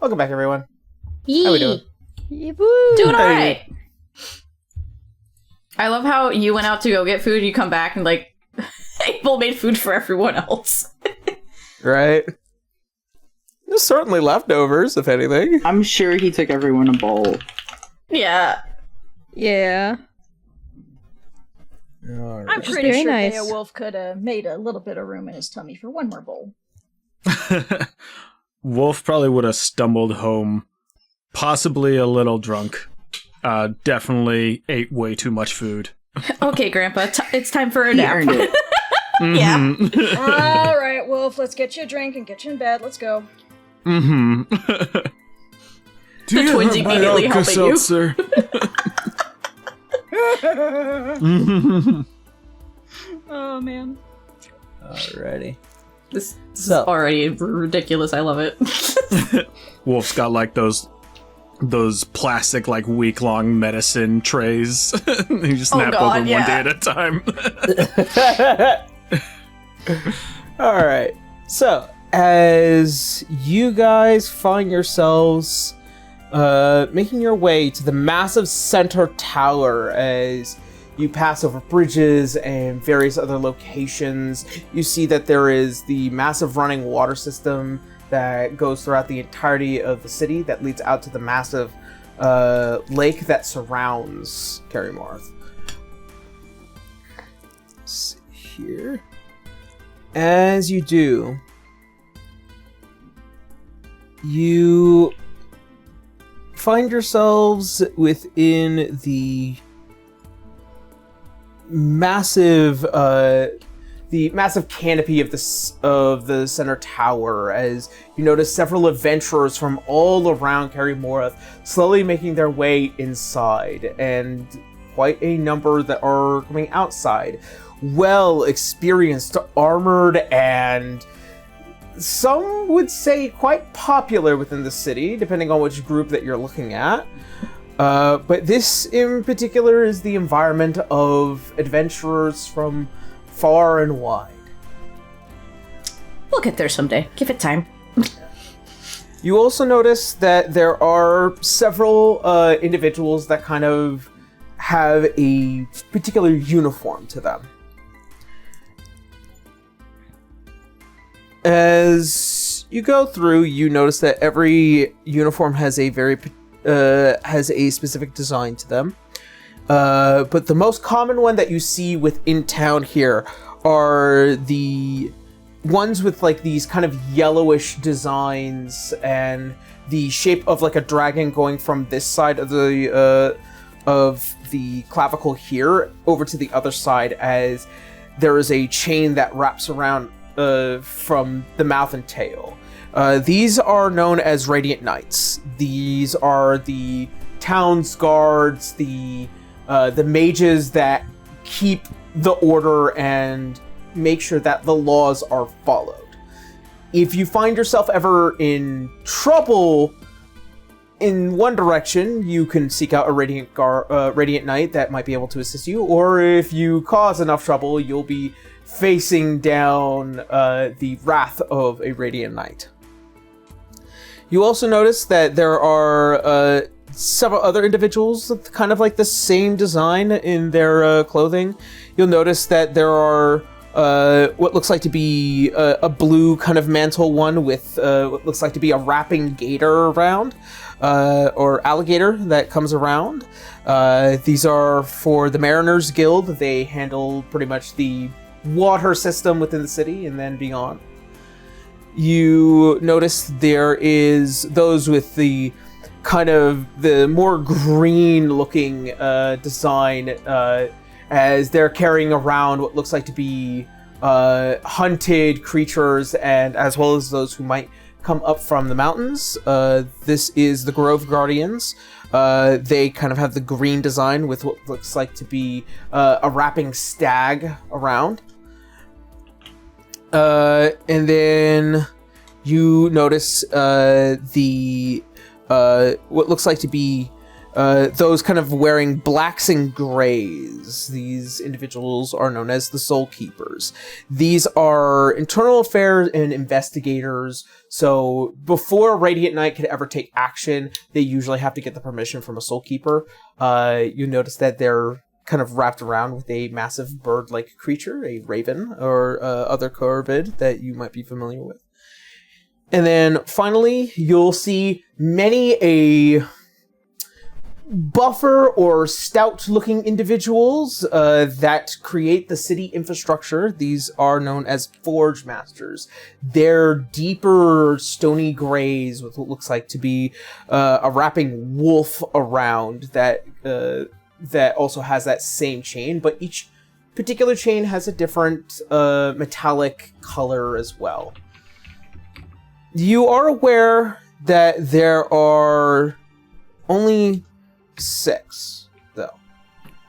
Welcome back, everyone. Yee. How we doing? Doing all right. I love how you went out to go get food, you come back and like, Abel made food for everyone else. Right. There's certainly leftovers, if anything. I'm sure he took everyone a bowl. Yeah. Yeah. Alright. I'm Which is pretty very sure nice. Beowulf could have made a little bit of room in his tummy for one more bowl. Wolf probably would have stumbled home, possibly a little drunk. Definitely ate way too much food. Okay, Grandpa, it's time for a He nap. earned it. Yeah. All right, Wolf, let's get you a drink and get you in bed. Let's go. Mm-hmm. The twins immediately helping you. Oh, man. Alrighty. This is So- already ridiculous. I love it. Wolf's got like those plastic like week-long medicine trays. You just Oh, nap God, over yeah. one day at a time. Alright. So, as you guys find yourselves making your way to the massive center tower as you pass over bridges and various other locations, you see that there is the massive running water system that goes throughout the entirety of the city that leads out to the massive lake that surrounds Kerymhorath. Let's see here. As you do, you find yourselves within the massive canopy of the center tower, as you notice several adventurers from all around Kerymhorath slowly making their way inside, and quite a number that are coming outside. Well experienced, armored, and some would say quite popular within the city, depending on which group that you're looking at. But this in particular is the environment of adventurers from far and wide. We'll get there someday. Give it time. You also notice that there are several individuals that kind of have a particular uniform to them. As you go through, you notice that every uniform has a specific design to them. But the most common one that you see within town here are the ones with like these kind of yellowish designs and the shape of like a dragon going from this side of the clavicle here over to the other side, as there is a chain that wraps around from the mouth and tail. These are known as Radiant Knights. These are the town's guards, the mages that keep the order and make sure that the laws are followed. If you find yourself ever in trouble in one direction, you can seek out a Radiant Knight that might be able to assist you, or if you cause enough trouble, you'll be facing down the wrath of a Radiant Knight. You also notice that there are several other individuals with kind of like the same design in their clothing. You'll notice that there are what looks like to be a blue kind of mantle one with what looks like to be a wrapping gator around, or alligator that comes around. These are for the Mariners Guild. They handle pretty much the water system within the city and then beyond. You notice there is those with the kind of the more green looking design, as they're carrying around what looks like to be hunted creatures, and as well as those who might come up from the mountains. This is the Grove Guardians. They kind of have the green design with what looks like to be a wrapping stag around. And then you notice the what looks like to be those kind of wearing blacks and grays. These individuals are known as the Soul Keepers. These are internal affairs and investigators, so before Radiant Knight could ever take action, they usually have to get the permission from a Soul Keeper. You notice that they're kind of wrapped around with a massive bird-like creature, a raven, or other corvid that you might be familiar with. And then finally, you'll see many a buffer or stout-looking individuals that create the city infrastructure. These are known as Forge Masters. They're deeper, stony grays with what looks like to be a wrapping wolf around that also has that same chain, but each particular chain has a different metallic color as well. You are aware that there are only 6, though.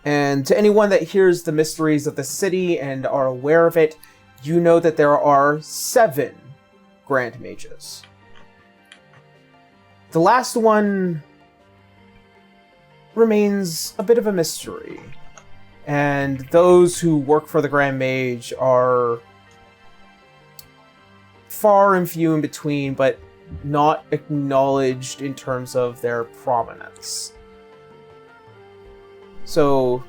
And to anyone that hears the mysteries of the city and are aware of it, you know that there are 7 Grand Mages. The last one remains a bit of a mystery. And those who work for the Grand Mage are far and few in between, but not acknowledged in terms of their prominence. So,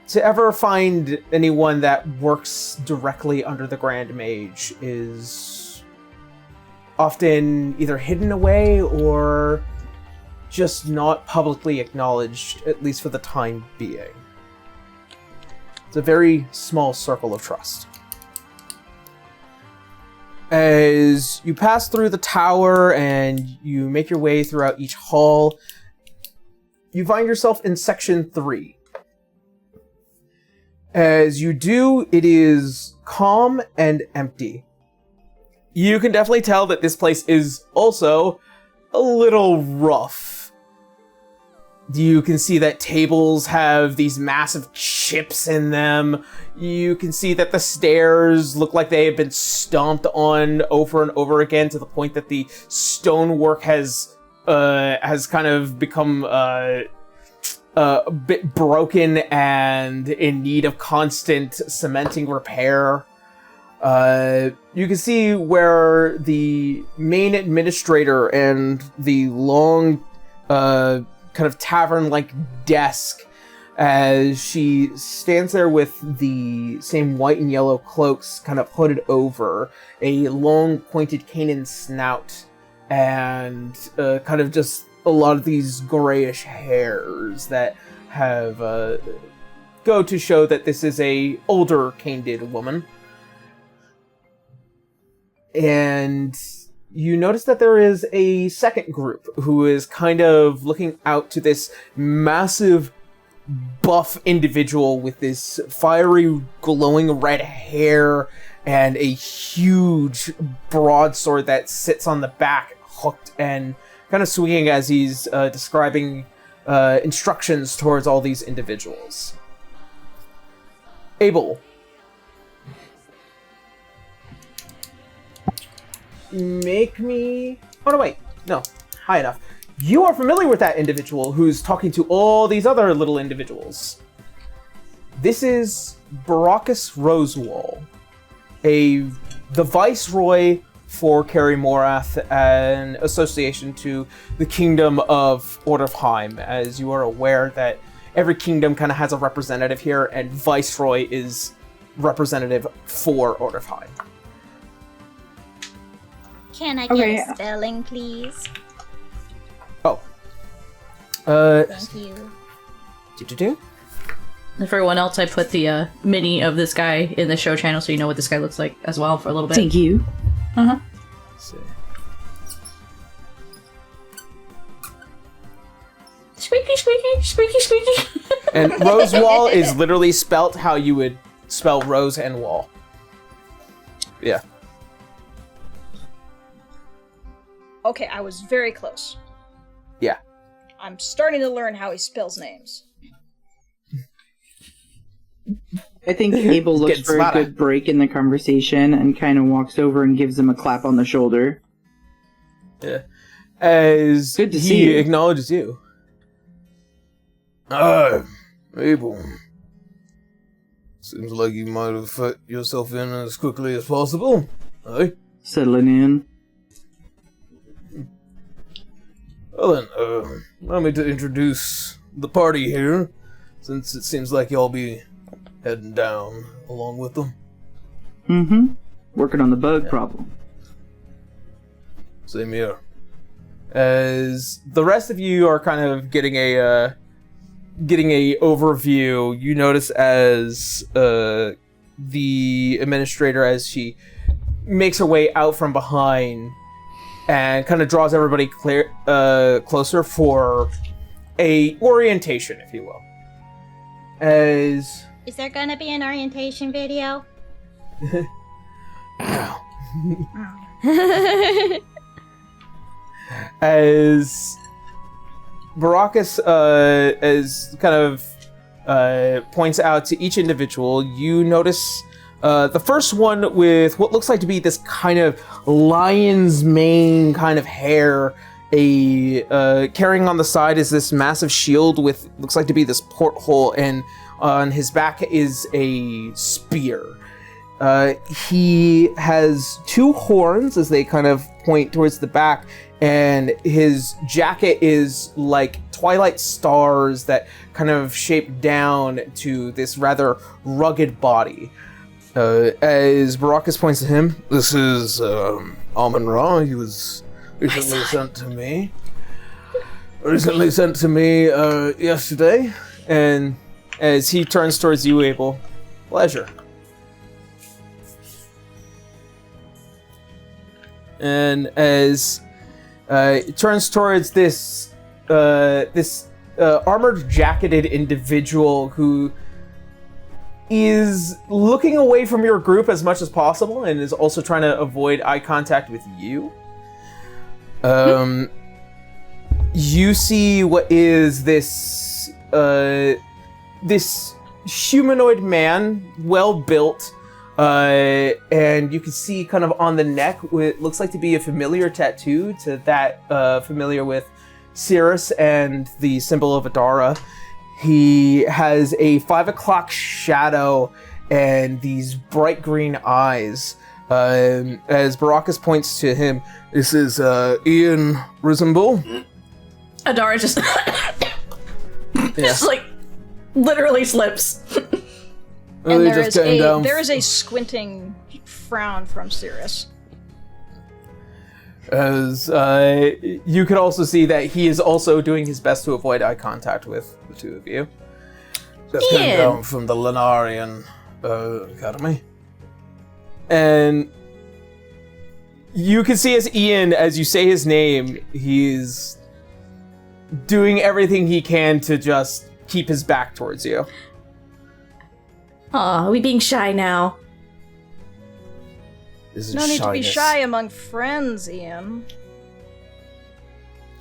to ever find anyone that works directly under the Grand Mage is often either hidden away or just not publicly acknowledged, at least for the time being. It's a very small circle of trust. As you pass through the tower and you make your way throughout each hall, you find yourself in section 3. As you do, it is calm and empty. You can definitely tell that this place is also a little rough. You can see that tables have these massive chips in them. You can see that the stairs look like they have been stomped on over and over again to the point that the stonework has kind of become a bit broken and in need of constant cementing repair. You can see where the main administrator and the long kind of tavern-like desk, as she stands there with the same white and yellow cloaks kind of hooded over, a long pointed canine snout, and kind of just a lot of these grayish hairs that have go to show that this is a older canid woman. And you notice that there is a second group who is kind of looking out to this massive buff individual with this fiery glowing red hair and a huge broadsword that sits on the back, hooked and kind of swinging as he's describing instructions towards all these individuals. Abel. Make me... Oh, no, wait. No. High enough. You are familiar with that individual who's talking to all these other little individuals. This is Baracus Rosewall, the Viceroy for Kerymhorath, an association to the Kingdom of Orderfheim, as you are aware that every kingdom kind of has a representative here, and Viceroy is representative for Orderfheim. Can I get a spelling, please? Oh. Thank you. Do? And for everyone else, I put the mini of this guy in the show channel so you know what this guy looks like as well for a little bit. Thank you. Uh-huh. Let's see. Squeaky, squeaky, squeaky, squeaky. And Rosewall is literally spelt how you would spell rose and wall. Yeah. Okay, I was very close. Yeah. I'm starting to learn how he spells names. I think Abel looks for a good break in the conversation and kind of walks over and gives him a clap on the shoulder. Yeah. As good to he see you. acknowledges you. Ah, Abel. Seems like you might have fit yourself in as quickly as possible. Hey? Settling in. Well then, allow me to introduce the party here, since it seems like y'all be heading down along with them. Mm-hmm. Working on the bug problem. Same here. As the rest of you are kind of getting a overview, you notice as the administrator, as she makes her way out from behind and kind of draws everybody closer for a orientation, if you will. As Is there gonna be an orientation video? as Baracus as kind of points out to each individual, you notice the first one with what looks like to be this kind of lion's mane kind of hair. Carrying on the side is this massive shield with looks like to be this porthole, and on his back is a spear. He has two horns as they kind of point towards the back, and his jacket is like twilight stars that kind of shape down to this rather rugged body. As Baracus points to him, this is Amon-Ra. He was recently sent to me. Yesterday. And as he turns towards you, Abel, pleasure. And as it turns towards this armored jacketed individual who is looking away from your group as much as possible and is also trying to avoid eye contact with you. You see what is this humanoid man, well built, and you can see kind of on the neck what looks like to be a familiar tattoo to that familiar with Cirrus and the symbol of Adara. He has a 5 o'clock shadow and these bright green eyes. As Baracus points to him, this is Eardsihimmle. Adara just just like literally slips. And there is a squinting frown from Cirrus. As you can also see that he is also doing his best to avoid eye contact with the two of you. Just came down from the Lenarian Academy. And you can see as Ian, as you say his name, he's doing everything he can to just keep his back towards you. Aw, are we being shy now? No need to be shy among friends, Ian.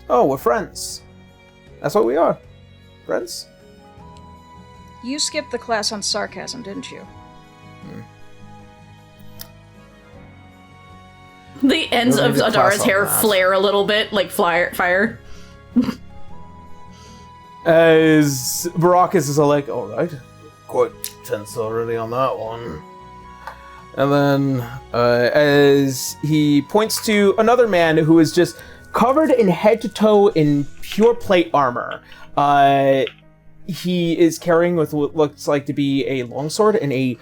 Oh, we're friends. That's what we are. Friends. You skipped the class on sarcasm, didn't you? The ends of Adara's hair flare a little bit, like fire. As Baracus is all like, alright, quite tense already on that one. And then, as he points to another man who is just covered in head to toe in pure plate armor. He is carrying with what looks like to be a longsword and a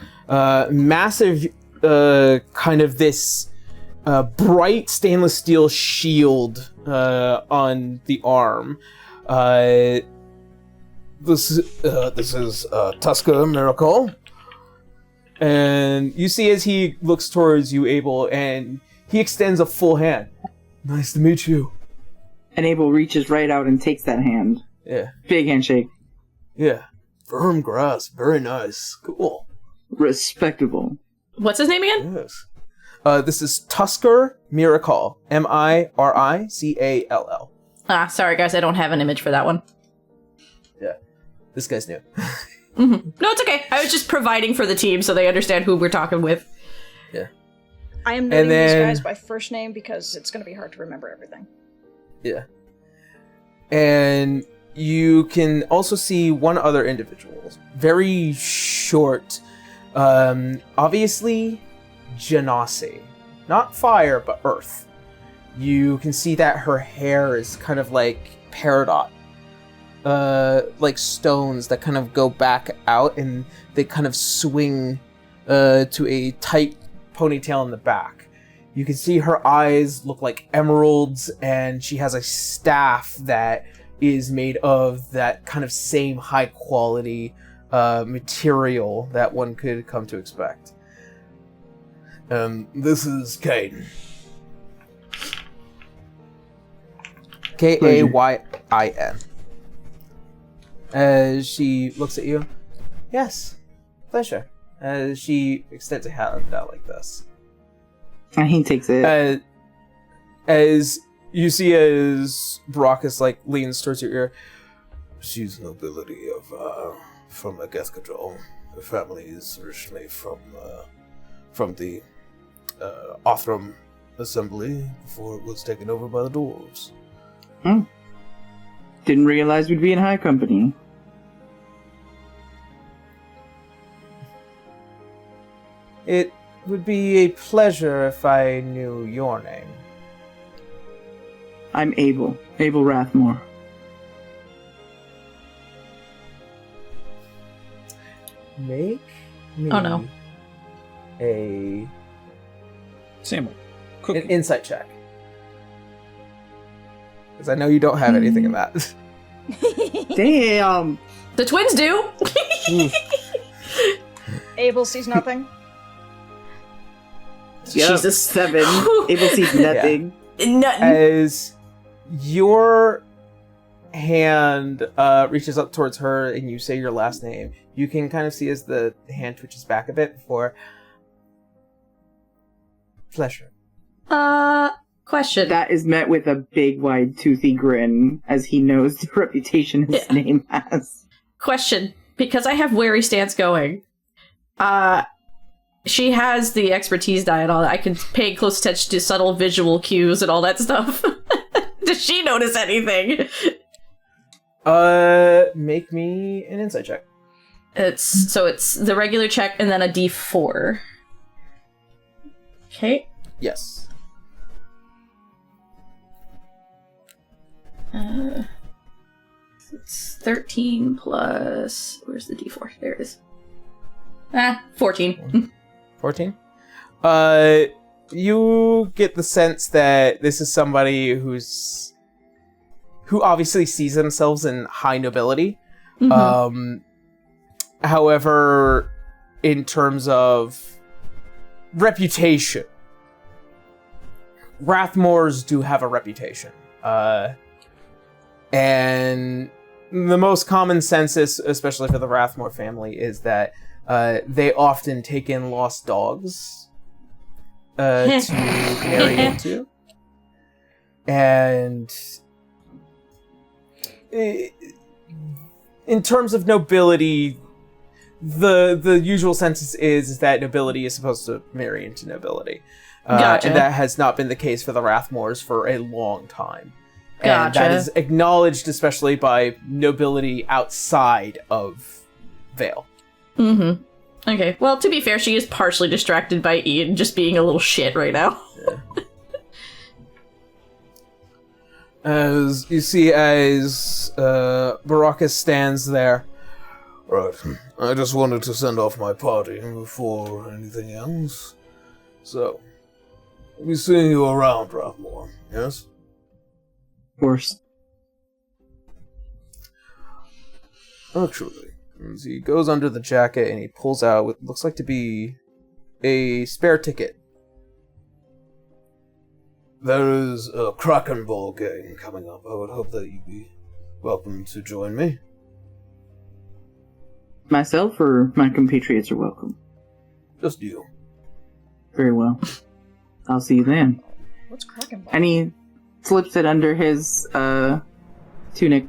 massive kind of this bright stainless steel shield on the arm. This is Tusker Miracle. And you see as he looks towards you, Abel, and he extends a full hand. Nice to meet you. And Abel reaches right out and takes that hand. Yeah. Big handshake. Yeah. Firm grasp. Very nice. Cool. Respectable. What's his name again? Yes. This is Tusker Miracle. Miricall. Ah, sorry guys, I don't have an image for that one. Yeah. This guy's new. Mm-hmm. No, it's okay. I was just providing for the team so they understand who we're talking with. Yeah. I am noting these guys by first name because it's going to be hard to remember everything. Yeah. And you can also see one other individual. Very short. Obviously, Genasi. Not fire, but earth. You can see that her hair is kind of like peridot. Like stones that kind of go back out and they kind of swing to a tight ponytail in the back. You can see her eyes look like emeralds, and she has a staff that is made of that kind of same high quality material that one could come to expect. This is Kain. Kayin. As she looks at you, yes, pleasure. As she extends a hand out like this. And he takes it. As you see, as Baracus like leans towards your ear, she's nobility of from Agethkadrol. Her family is originally from the Othram assembly before it was taken over by the dwarves. Didn't realize we'd be in high company. It would be a pleasure if I knew your name. I'm Abel Rathmore. Make me a Samuel, an insight check. Because I know you don't have anything of that. Damn! The twins do! Abel sees nothing. Jesus, 7. Abel sees nothing. Nothing. As your hand reaches up towards her and you say your last name, you can kind of see as the hand twitches back a bit before... Pleasure. Question. That is met with a big, wide, toothy grin, as he knows the reputation his name has. Question. Because I have wary stance going, she has the expertise die and all that. I can pay close attention to subtle visual cues and all that stuff. Does she notice anything? Make me an insight check. It's the regular check and then a D4. Okay. Yes. It's 13 plus... Where's the D4? There it is. 14. 14? You get the sense that this is somebody who obviously sees themselves in high nobility. Mm-hmm. However, in terms of reputation, Rathmores do have a reputation. And the most common census, especially for the Rathmore family, is that they often take in lost dogs to marry into. And in terms of nobility, the usual census is that nobility is supposed to marry into nobility. Gotcha. And that has not been the case for the Rathmores for a long time. And Gotcha. that is acknowledged especially by nobility outside of Vale. Mm-hmm. Okay. Well, to be fair, she is partially distracted by Ian just being a little shit right now. Yeah. As you see, as Baracus stands there. Right. I just wanted to send off my party before anything else. So, I'll be seeing you around, Rathmore, yes? Of course. Actually, as he goes under the jacket and he pulls out what looks like to be a spare ticket. There is a Kraken Ball game coming up. I would hope that you'd be welcome to join me. Myself or my compatriots are welcome. Just you. Very well. I'll see you then. What's Kraken Ball? And he slips it under his tunic.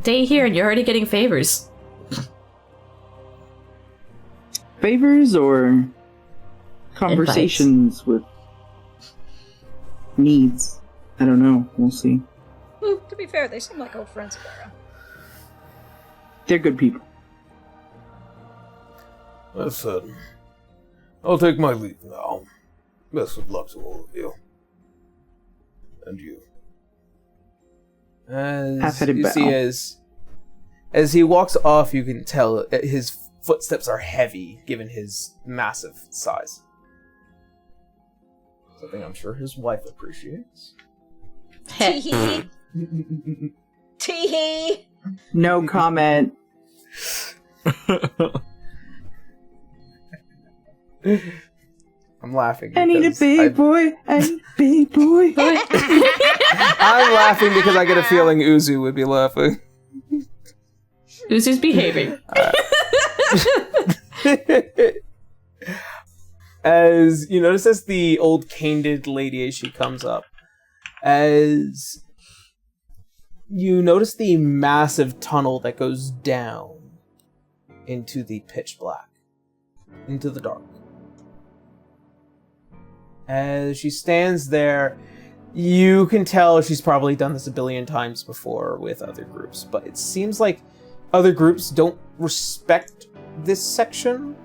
Day here and you're already getting favors. Favors or conversations with needs? I don't know. We'll see. To be fair, they seem like old friends of Dara. They're good people. Listen, I'll take my leave now. Best of luck to all of you. And you. As you see, as he walks off, you can tell his footsteps are heavy, given his massive size. Something I'm sure his wife appreciates. Tee-hee. Tee-hee. No comment. I'm laughing. I need a big boy. I need a big boy. I'm laughing because I get a feeling Uzu would be laughing. Uzu's behaving. As you notice, as the old caned lady, as she comes up, as you notice the massive tunnel that goes down into the pitch black, into the dark. As she stands there, you can tell she's probably done this a billion times before with other groups, but it seems like other groups don't respect this section.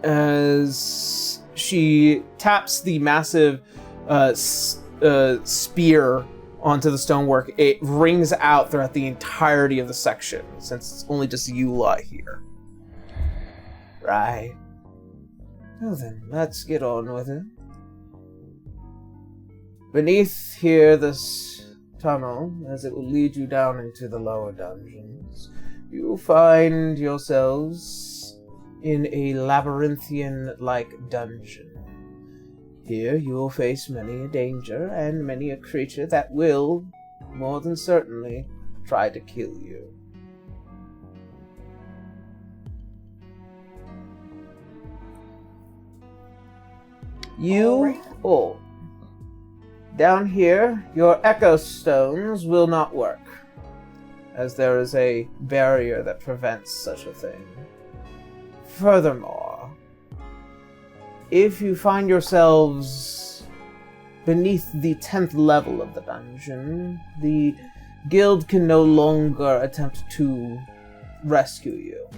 As she taps the massive spear onto the stonework, it rings out throughout the entirety of the section, since it's only just you lie here. Right. Well then, let's get on with it. Beneath here, this tunnel, as it will lead you down into the lower dungeons, you'll find yourselves in a labyrinthian-like dungeon. Here you will face many a danger and many a creature that will, more than certainly, try to kill you. Down here, your echo stones will not work, as there is a barrier that prevents such a thing. Furthermore, if you find yourselves beneath the 10th level of the dungeon, the guild can no longer attempt to rescue you.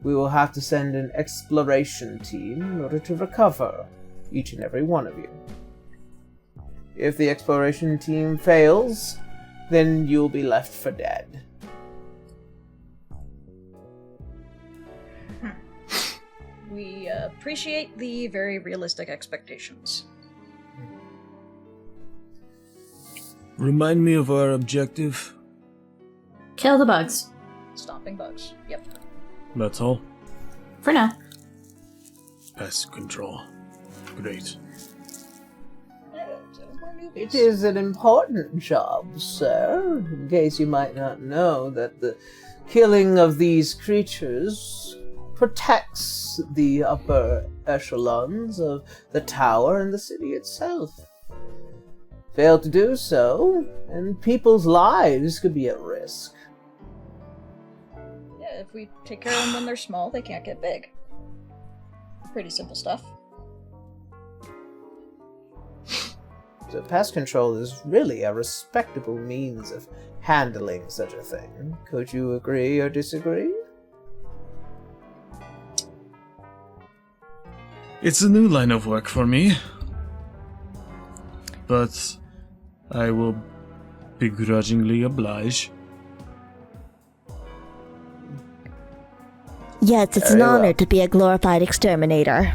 We will have to send an exploration team in order to recover each and every one of you. If the exploration team fails, then you'll be left for dead. We appreciate the very realistic expectations. Remind me of our objective. Kill the bugs. Stomping bugs. Yep. That's all. For now. Pest control. Great. It is an important job, sir. In case you might not know that the killing of these creatures protects the upper echelons of the tower and the city itself. Fail to do so, and people's lives could be at risk. Yeah, if we take care of them when they're small, they can't get big. Pretty simple stuff. So pest control is really a respectable means of handling such a thing. Could you agree or disagree? It's a new line of work for me. But I will begrudgingly oblige. Yes, it's an honor to be a glorified exterminator.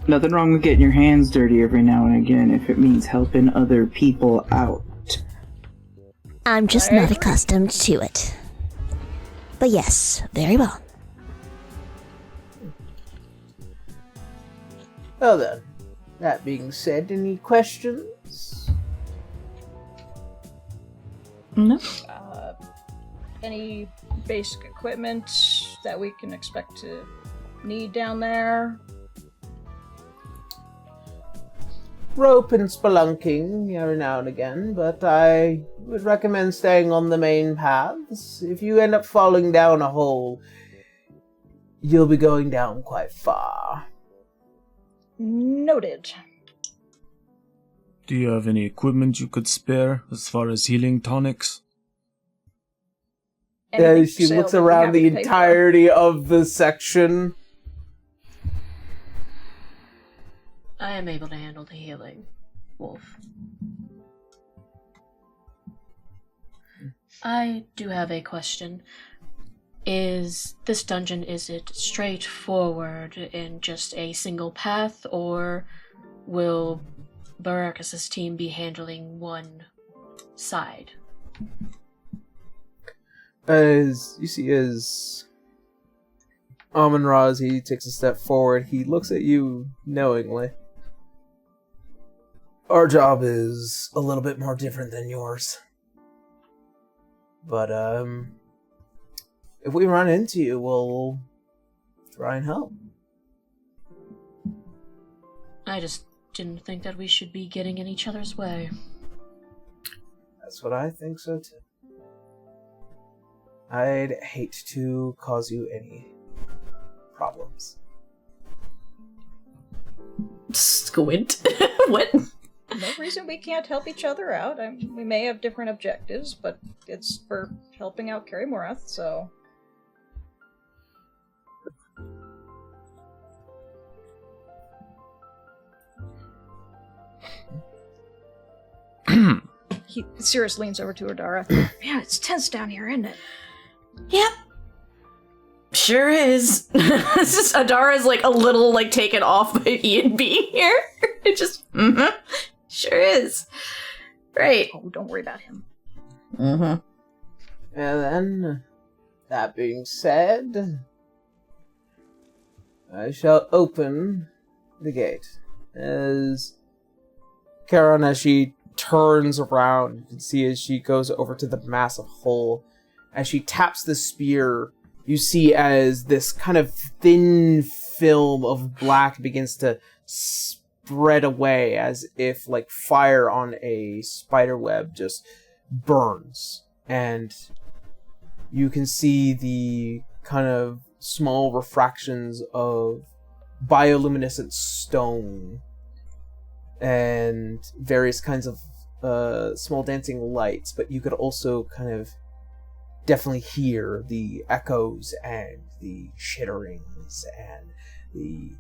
Nothing wrong with getting your hands dirty every now and again if it means helping other people out. I'm just not accustomed to it. But yes, very well. Well then, that being said, any questions? No. Any basic equipment that we can expect to need down there? Rope and spelunking every now and again, but I would recommend staying on the main paths. If you end up falling down a hole, you'll be going down quite far. Noted. Do you have any equipment you could spare as far as healing tonics? Anything She for sale, looks we'd be around happy the to pay for it. entirety of the section. I am able to handle the healing, Wolf. I do have a question. Is this dungeon, is it straightforward in just a single path, or will Barakas' team be handling one side? As you see, as Amon-Ra, as he takes a step forward, he looks at you knowingly. Our job is a little bit more different than yours. But, if we run into you, we'll try and help. I just didn't think that we should be getting in each other's way. That's what I think so too. I'd hate to cause you any problems. Squint. What? No reason we can't help each other out. We may have different objectives, but it's for helping out Kerymhorath, so... Sirius leans over to Adara. Yeah, it's tense down here, isn't it? Yep. Sure is. Adara's like a little like taken off by Ian being here. It just, sure is. Right. Oh, don't worry about him. And then, that being said, I shall open the gate. As Charon, as she turns around, you can see as she goes over to the massive hole, as she taps the spear, you see as this kind of thin film of black begins to spread away, as if like fire on a spider web just burns. And you can see the kind of small refractions of bioluminescent stone and various kinds of small dancing lights, but you could also kind of definitely hear the echoes and the chitterings and the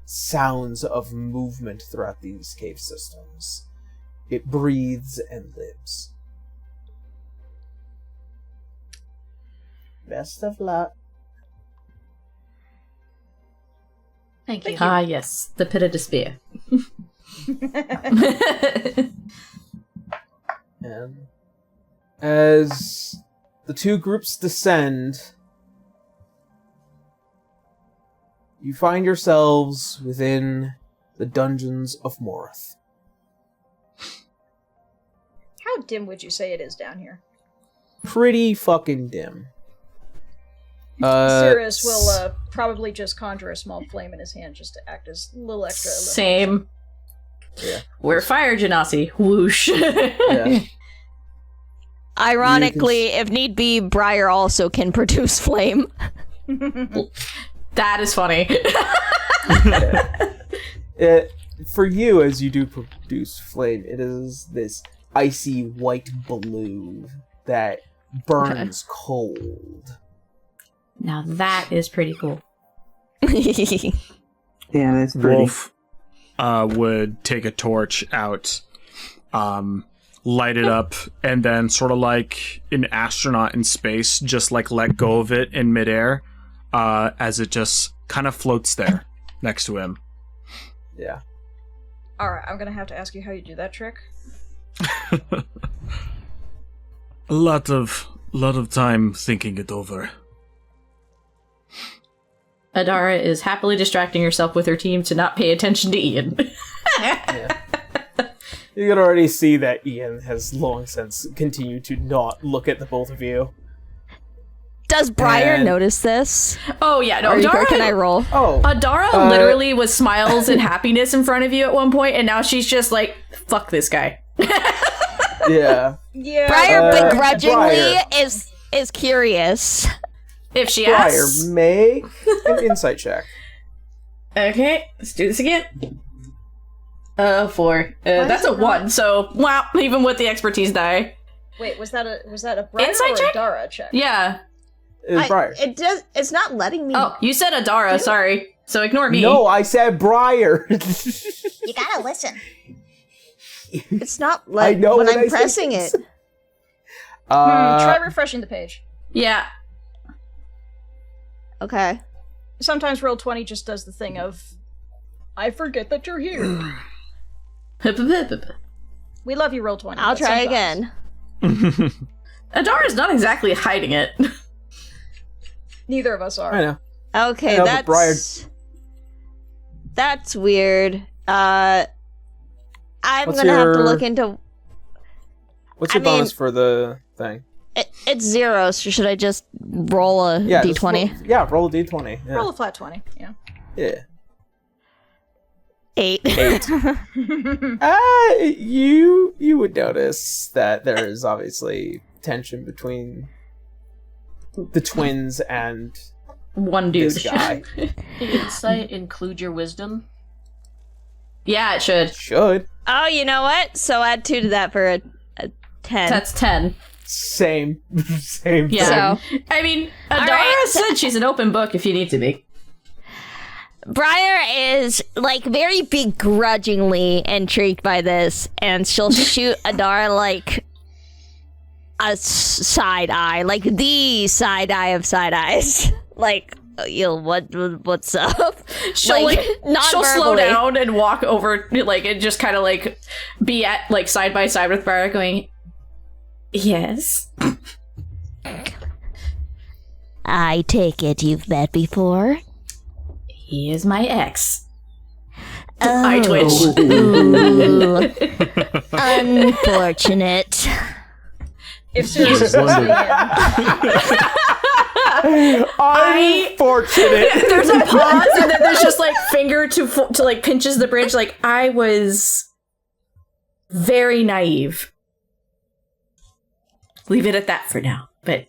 sounds of movement throughout these cave systems. It breathes and lives. Best of luck. Thank you. Ah, yes. The pit of despair. And as the two groups descend, you find yourselves within the dungeons of Morath. How dim would you say it is down here? Pretty fucking dim. Sirius will probably just conjure a small flame in his hand just to act as a little extra. Same. Yeah. We're fire genasi. Whoosh. Yeah. Ironically, if need be, Briar also can produce flame. That is funny. For you, as you do produce flame, it is this icy white blue that burns cold. Now that is pretty cool. Yeah, that's pretty. Wolf would take a torch out, light it up, and then sort of like an astronaut in space, just like let go of it in midair, as it just kind of floats there next to him. Yeah. Alright, I'm gonna have to ask you how you do that trick. A lot of time thinking it over. Adara is happily distracting herself with her team to not pay attention to Ian. Yeah. You can already see that Ian has long since continued to not look at the both of you. Does Briar And- notice this? Oh yeah, no, Or Adara, can I roll? Oh, Adara literally was smiles and happiness in front of you at one point, and now she's just like, fuck this guy. yeah. Yeah. Briar begrudgingly Briar. is curious. If she Briar, asks. make an insight check. Okay, let's do this again. 4. That's a 1, so wow, even with the expertise die. Wait, was that a Briar Insight or check? a Dara check? Yeah. Briar. It's not letting me. Oh, you said Adara, sorry. So ignore me. No, I said Briar. You gotta listen. It's not like I know when what I'm I pressing said. it. Try refreshing the page. Yeah. Okay. Sometimes Roll20 just does the thing of, I forget that you're here. We love you, Roll20. I'll but try sometimes. again. Adara's not exactly hiding it. Neither of us are. I know. Okay, I know, but Briar- that's weird. I'm What's gonna have to your- look into. What's your bonus for the thing? It's 0, so should I just roll a just d20? roll a d20. Yeah. Roll a flat 20, yeah. Yeah. 8. You would notice that there is obviously tension between the twins and One dude. this guy. The insight include your wisdom. Yeah, it should. Should. Oh, you know what? So add 2 to that for a 10. That's 10. Same. Same. Yeah. So- I mean, Adara right, said she's an open book if you need to be. Briar is like very begrudgingly intrigued by this, and she'll shoot Adara like a side eye, like the side eye of side eyes. Like, yo, what's up? She'll she'll slow non-verbally. down and walk over, like, and just kind of like be at like side by side with Briar, going, "Yes." I take it you've met before. He is my ex. Oh. I twitch. Ooh. Unfortunate. If Sirius is listening in. Unfortunate. There's a pause, and then there's just like finger to like pinches the bridge. Like, I was very naive. Leave it at that for now. But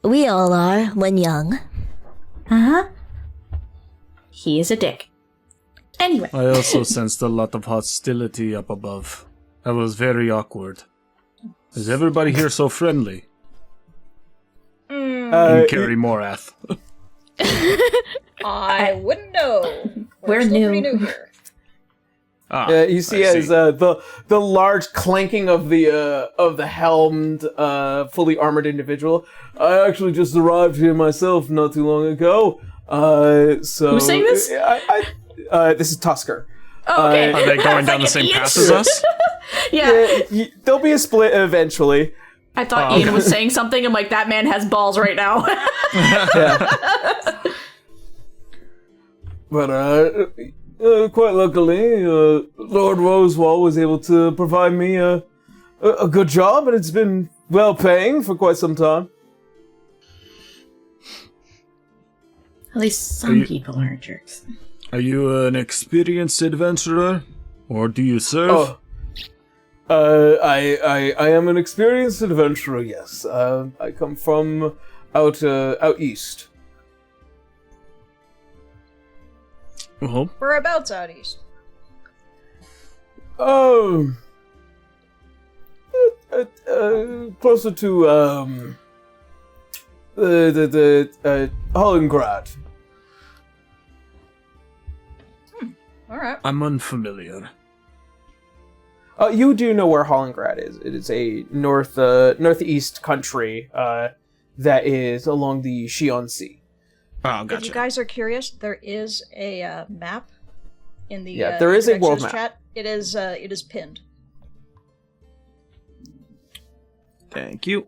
We all are when young. he is a dick. Anyway, I also sensed a lot of hostility up above. That was very awkward. Is everybody here so friendly? In Kerymhorath. I wouldn't know. We're still new. pretty new here. You see as the large clanking of the helmed, fully armored individual. I actually just arrived here myself not too long ago. So Who's saying this? This is Tusker. oh, okay. Are they going down the Like, same Ian- path as us? Yeah. There'll be a split eventually. I thought Ian was saying something. I'm like, that man has balls right now. But quite luckily, Lord Rosewall was able to provide me a good job, and it's been well paying for quite some time. At least some people aren't jerks. Are you an experienced adventurer? Or do you serve? I am an experienced adventurer. Yes, I come from out east. Well, Whereabouts out east? Closer to the Hollengrad. All right. I'm unfamiliar. You do know where Hollengrad is. It is a northeast country that is along the Shion Sea. Oh, If you gotcha. guys are curious, there is a map in the there is a world directions map. chat. It is pinned. Thank you.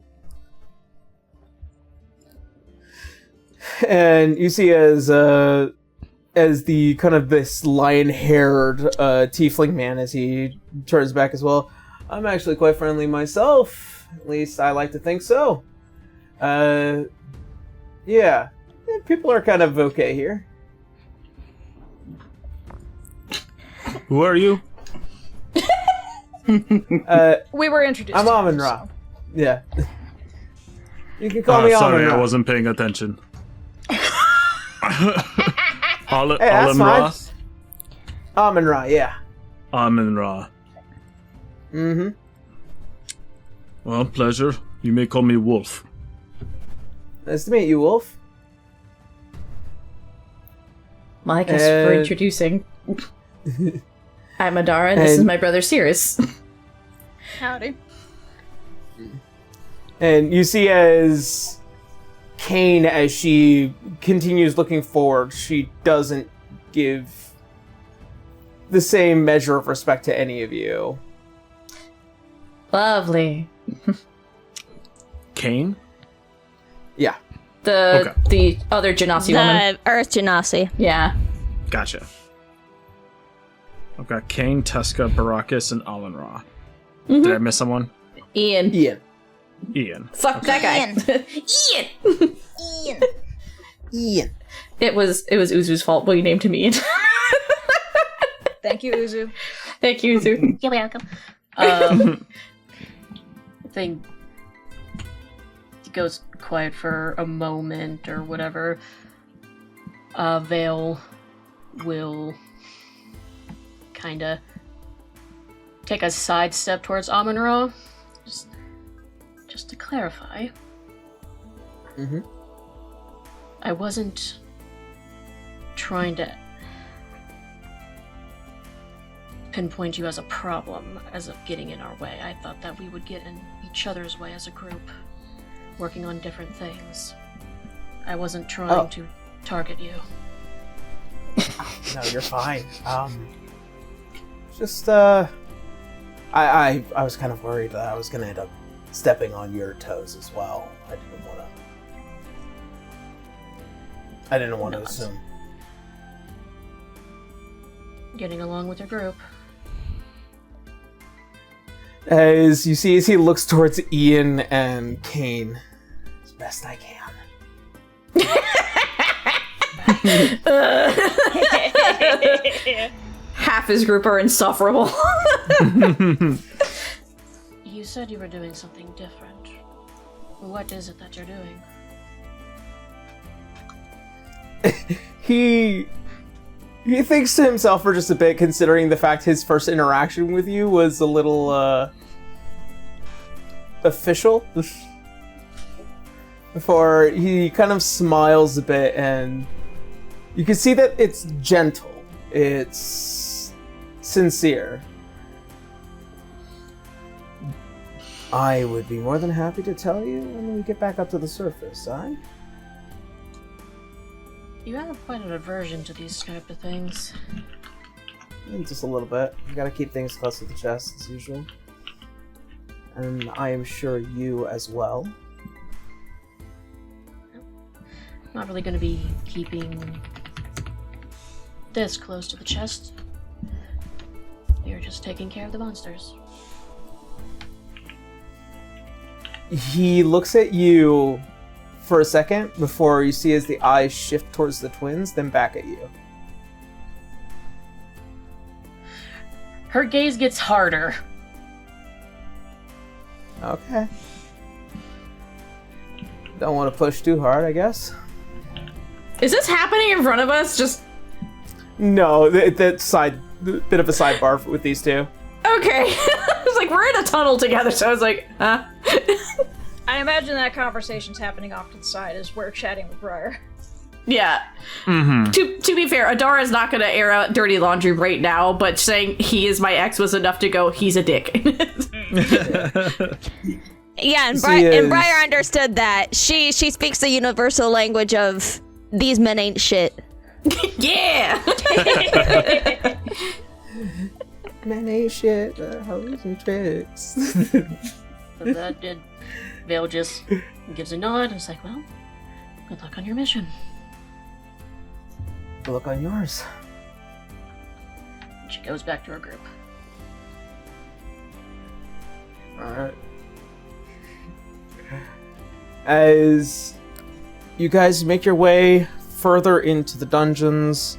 And you see as the kind of this lion-haired tiefling man, as he turns back as well, I'm actually quite friendly myself. At least I like to think so. Yeah. People are kind of okay here. Who are you? We were introduced. I'm to Amon him, Ra. Yeah. You can call me Sorry, Amon I Ra. wasn't paying attention. Hey, that's fine. Amon-Ra, yeah. Amon-Ra. Mm-hmm. Well, pleasure. You may call me Wolf. Nice to meet you, Wolf. Well, I guess for introducing. I'm Adara, and this is my brother Cirrus. Howdy. And you see as Kane, as she continues looking forward, she doesn't give the same measure of respect to any of you. Lovely. Kane? Yeah. The other Genasi woman. The Earth Genasi. Yeah. Gotcha. I've got Kane, Tuska, Baracus, and Amon-Ra. Mm-hmm. Did I miss someone? Ian. Ian. Fuck that guy. Ian. Ian. It was Uzu's fault, but you named him Ian. Thank you, Uzu. Thank you, Uzu. You're welcome. I think it goes quiet for a moment or whatever. Vale will kind of take a side step towards Amon-Ra. Just to clarify. Mm-hmm. I wasn't trying to pinpoint you as a problem, as of getting in our way. I thought that we would get in each other's way as a group, working on different things. I wasn't trying to target you. No, you're fine. I was kind of worried that I was going to end up stepping on your toes as well. I didn't want to assume. Getting along with your group. As you see, as he looks towards Ian and Kane, as best I can. Half his group are insufferable. You said you were doing something different. What is it that you're doing? He thinks to himself for just a bit, considering the fact his first interaction with you was a little official. Before he kind of smiles a bit, and you can see that it's gentle, it's sincere. I would be more than happy to tell you when we get back up to the surface, huh? You have quite an aversion to these type of things. Just a little bit. You gotta keep things close to the chest, as usual. And I am sure you as well. Not really gonna be keeping this close to the chest. You're just taking care of the monsters. He looks at you for a second before you see as the eyes shift towards the twins, then back at you. Her gaze gets harder. Okay. Don't want to push too hard, I guess. Is this happening in front of us? Just No, that side bit of a sidebar with these two. okay. I was like, we're in a tunnel together, so I was like, huh? I imagine that conversation's happening off to the side as we're chatting with Briar. Yeah. Mm-hmm. To be fair, Adara's not going to air out dirty laundry right now, but saying he is my ex was enough to go, he's a dick. Yeah, and Briar understood that. She speaks the universal language of these men ain't shit. Yeah! Man ain't shit, hoes and tricks. But that did. Vale just gives a nod and is like, well, good luck on your mission. Good luck on yours. And she goes back to her group. Alright. As you guys make your way further into the dungeons,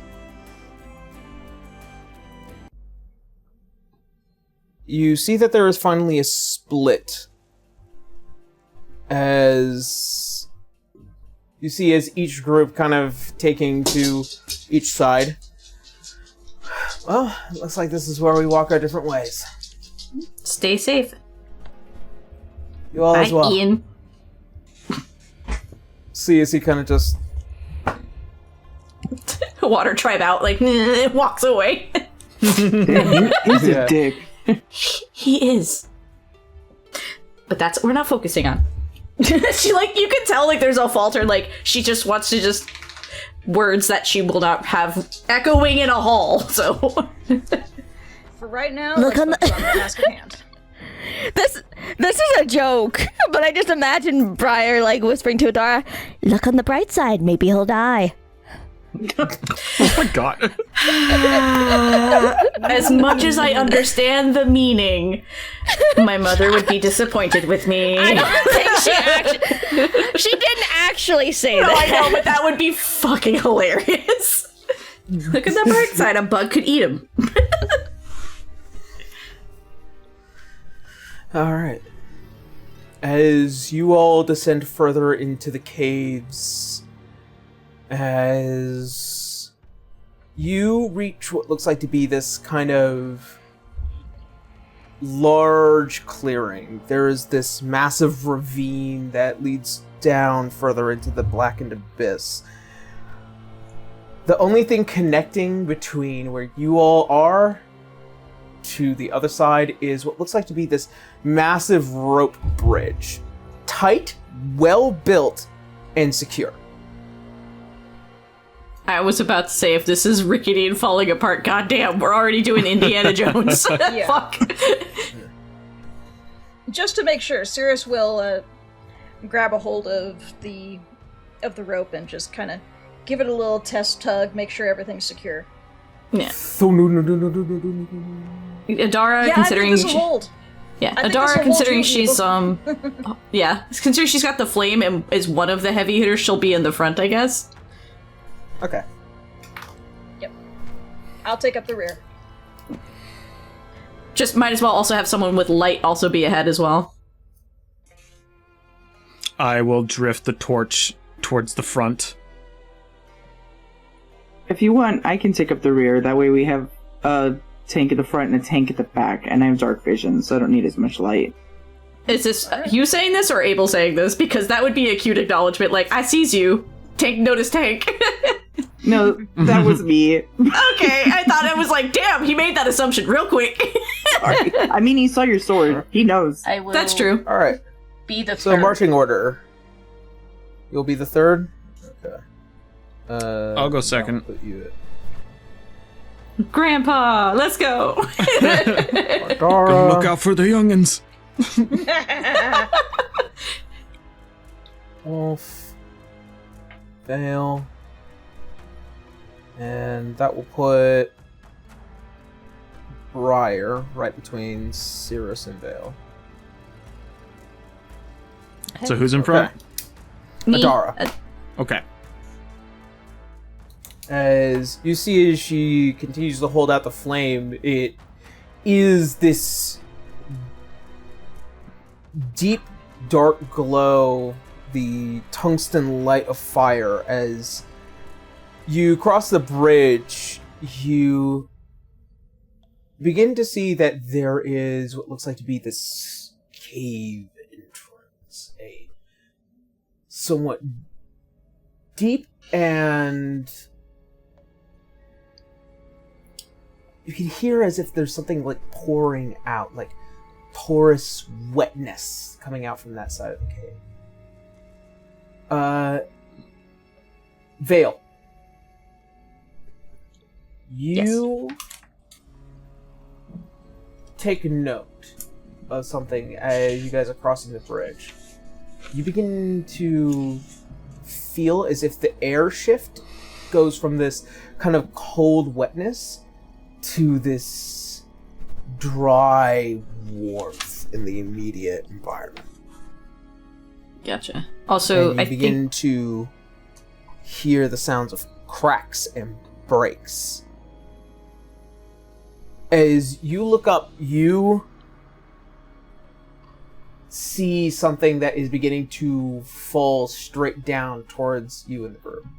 you see that there is finally a split. As you see as each group kind of taking to each side. Well, it looks like this is where we walk our different ways. Stay safe. You all Bye, as well. Ian. See as he kind of just... Water tribe out, like, walks away. He's Yeah. a dick. He is. But we're not focusing on. She, like, you can tell, like, there's a falter, like, she just wants to just words that she will not have echoing in a hall, so. For right now, Look let's on the- focus on the task at hand. This is a joke, but I just imagine Briar like whispering to Adara, "Look on the bright side, maybe he'll die." Oh my god. As much as I understand the meaning, my mother would be disappointed with me. I don't think she didn't actually say No, that. I know, but that would be fucking hilarious. Look at the bright side, a bug could eat him. Alright. As you all descend further into the caves, as you reach what looks like to be this kind of large clearing, there is this massive ravine that leads down further into the blackened abyss. The only thing connecting between where you all are to the other side is what looks like to be this massive rope bridge. Tight, well built, and secure. I was about to say, if this is rickety and falling apart, goddamn, we're already doing Indiana Jones. Yeah. Fuck. Just to make sure, Sirius will grab a hold of the rope and just kind of give it a little test tug, make sure everything's secure. Yeah. No. Adara, Yeah, considering I think this will hold. yeah, I think Adara, this'll hold considering you, she's yeah, considering she's got the flame and is one of the heavy hitters, she'll be in the front, I guess. Okay. I'll take up the rear. Just might as well also have someone with light also be ahead as well. I will drift the torch towards the front. If you want, I can take up the rear. That way we have a tank at the front and a tank at the back, and I have dark vision, so I don't need as much light. Is this you saying this or Abel saying this? Because that would be a cute acknowledgement, like, I sees you. Tank, notice tank. No, that was me. Okay, I thought it was like, damn, he made that assumption real quick. Sorry. I mean, he saw your sword. He knows. I will That's true. Alright. be the So, third. marching order. You'll be the third? Okay. I'll go second. I'll put you Grandpa, let's go. at Go look out for the youngins. Wolf. Vale. And that will put Briar right between Cirrus and Vale. So who's in front? Me. Adara. Okay. As you see as she continues to hold out the flame, it is this deep, dark glow, the tungsten light of fire. As you cross the bridge, you begin to see that there is what looks like to be this cave entrance, a somewhat deep, and you can hear as if there's something like pouring out, like porous wetness coming out from that side of the cave. Vale. You take note of something as you guys are crossing the bridge. You begin to feel as if the air shift goes from this kind of cold wetness to this dry warmth in the immediate environment. Gotcha. Also, And you I begin think to hear the sounds of cracks and breaks. As you look up, you see something that is beginning to fall straight down towards you in the room.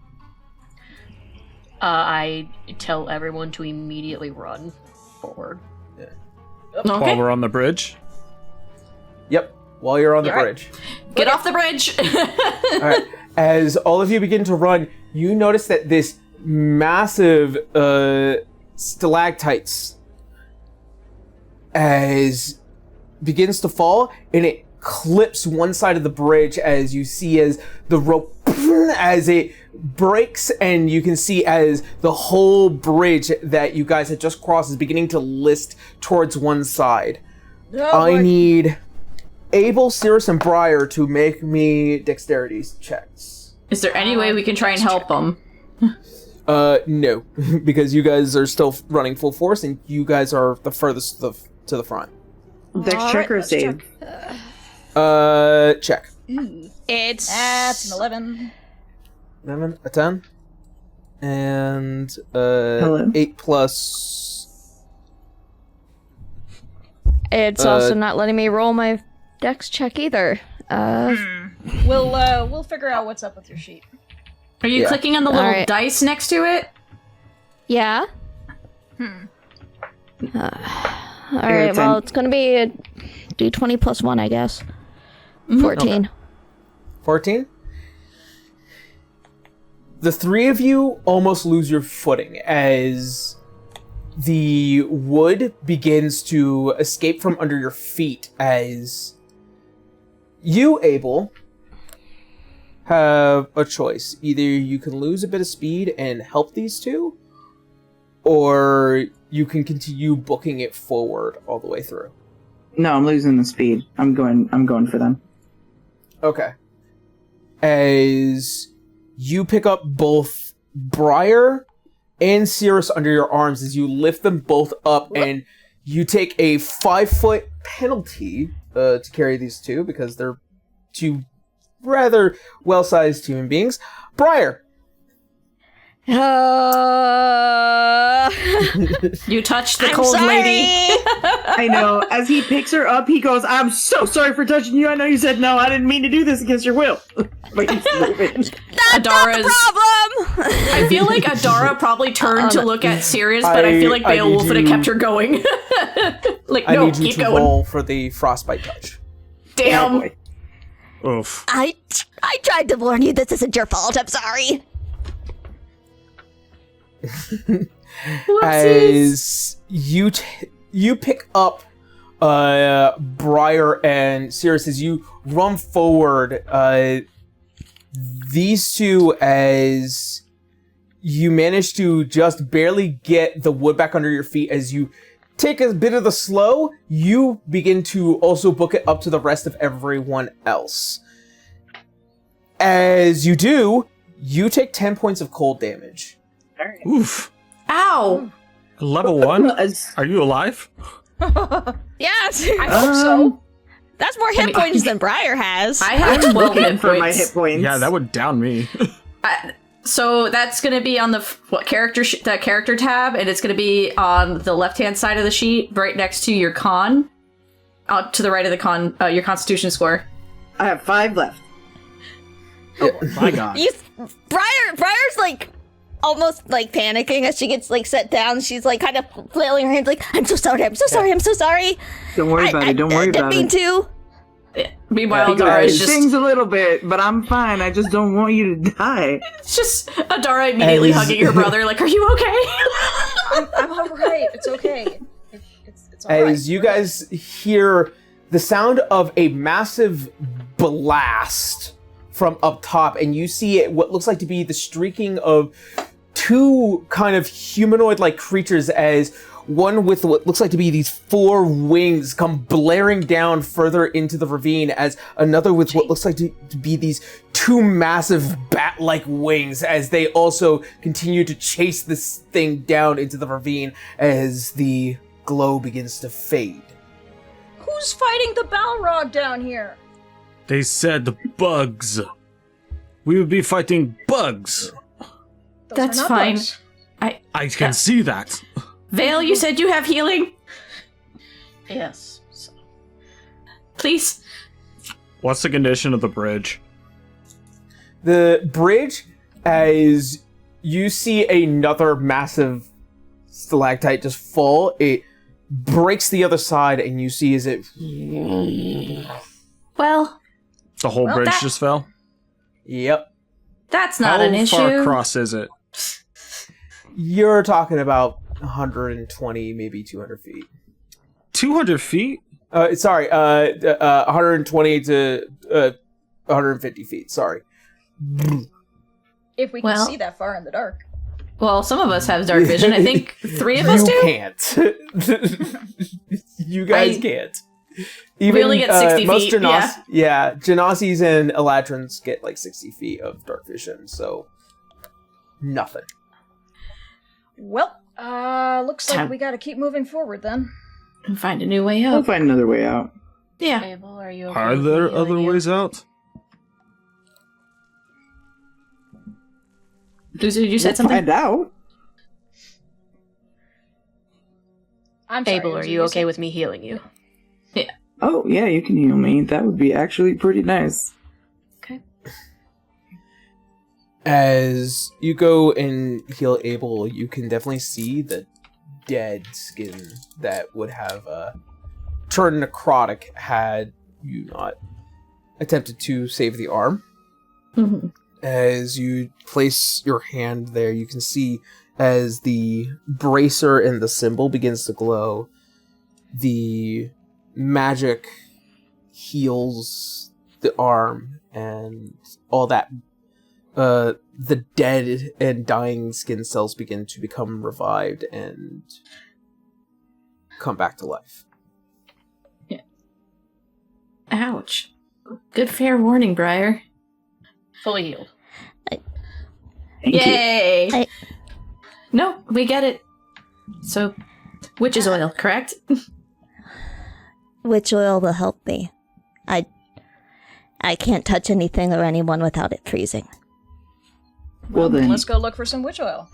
I tell everyone to immediately run forward. Okay. While we're on the bridge. Yep, while you're on the Alright. bridge. Get off the bridge! Alright, as all of you begin to run, you notice that this massive stalactites begins to fall, and it clips one side of the bridge as you see as the rope as it breaks, and you can see as the whole bridge that you guys had just crossed is beginning to list towards one side. I need Abel, Cirrus, and Briar to make me dexterity checks. Is there any way we can try and help them? No, because you guys are still running full force, and you guys are the furthest to the front. Dex check or save? Check. It's That's an 11. 11, a 10, and Hello? 8 plus. It's also not letting me roll my dex check either. We'll figure out what's up with your sheet. Are you Yeah. clicking on the little Alright. dice next to it? Yeah. Alright, well, it's gonna be a d20 plus 1, I guess. 14. 14. The three of you almost lose your footing as the wood begins to escape from under your feet as you, Abel, have a choice. Either you can lose a bit of speed and help these two, or you can continue booking it forward all the way through. No, I'm losing the speed. I'm going for them. Okay. As you pick up both Briar and Cirrus under your arms as you lift them both up, and you take a 5-foot penalty to carry these two because they're two rather well-sized human beings. Briar. You You touched the I'm cold sorry. lady. I know. As he picks her up, he goes, "I'm so sorry for touching you. I know you said no. I didn't mean to do this against your will." But he's moving. That's not the problem! I feel like Adara probably turned to look at Sirius, but I feel like I Beowulf need would have you- kept her going. Like, I no, need you keep to going. roll for the frostbite touch. Damn. boy. Oof. I tried to warn you, this isn't your fault, I'm sorry. As you pick up Briar and Cirrus as you run forward, these two, as you manage to just barely get the wood back under your feet, as you take a bit of the slow, you begin to also book it up to the rest of everyone else. As you do, you take 10 points of cold damage. Oof. Ow. Level 1? As- Are you alive? Yes! I hope so. That's more hit points than Briar has. I have 12 looking hit for my points. hit points. Yeah, that would down me. So that's going to be on the that character tab, and it's going to be on the left-hand side of the sheet, right next to your con, out to the right of the your Constitution score. I have 5 left. My God. Briar's like almost like panicking as she gets like set down. She's like kind of flailing her hands like, I'm so sorry, I'm so sorry, I'm so sorry. Don't worry about it. Don't worry didn't about mean it. to. Meanwhile, Yeah, Adara It is just stings a little bit, but I'm fine. I just don't want you to die. it's just Adara immediately As- hugging her brother, like, "Are you okay?" I'm alright. It's okay. It's alright. As you guys hear the sound of a massive blast from up top, and you see it, what looks like to be the streaking of two kind of humanoid-like creatures, as one with what looks like to be these 4 wings come blaring down further into the ravine, as another with what looks like to be these 2 massive bat-like wings, as they also continue to chase this thing down into the ravine as the glow begins to fade. Who's fighting the Balrog down here? They said bugs. We would be fighting bugs. Those That's are not fine. bugs. I can see that. Vale, you said you have healing. Yes. So, Please. What's the condition of the bridge? The bridge, as you see another massive stalactite just fall. It breaks the other side, and you see as it... Well... The whole bridge just fell? Yep. That's not an issue. How far across is it? You're talking about 120, maybe 200 feet. 200 feet? Sorry, 120 to 150 feet, sorry. If we can see that far in the dark. Well, some of us have dark vision. I think 3 of us do? You can't. You guys can't. Even, we only get 60 most feet, yeah, Genasis and Eladrins get like 60 feet of dark vision, so nothing. Well, looks like we gotta keep moving forward then. And find a new way out. We'll find another way out. Yeah. Abel, are you okay Are with there me healing other you? ways out? Lucy, you said something? Find out. I'm sorry, Abel, are you okay with me healing you? Yeah. Oh, yeah, you can heal me. That would be actually pretty nice. Okay. As you go and heal Abel, you can definitely see the dead skin that would have turned necrotic had you not attempted to save the arm. Mm-hmm. As you place your hand there, you can see as the bracer and the symbol begins to glow, the magic heals the arm and all that. The dead and dying skin cells begin to become revived and come back to life. Yeah. Ouch. Good fair warning, Briar. Fully healed. Yay! No, we get it. So, witch's oil, correct? Witch oil will help me. I can't touch anything or anyone without it freezing. Well then, let's go look for some witch oil.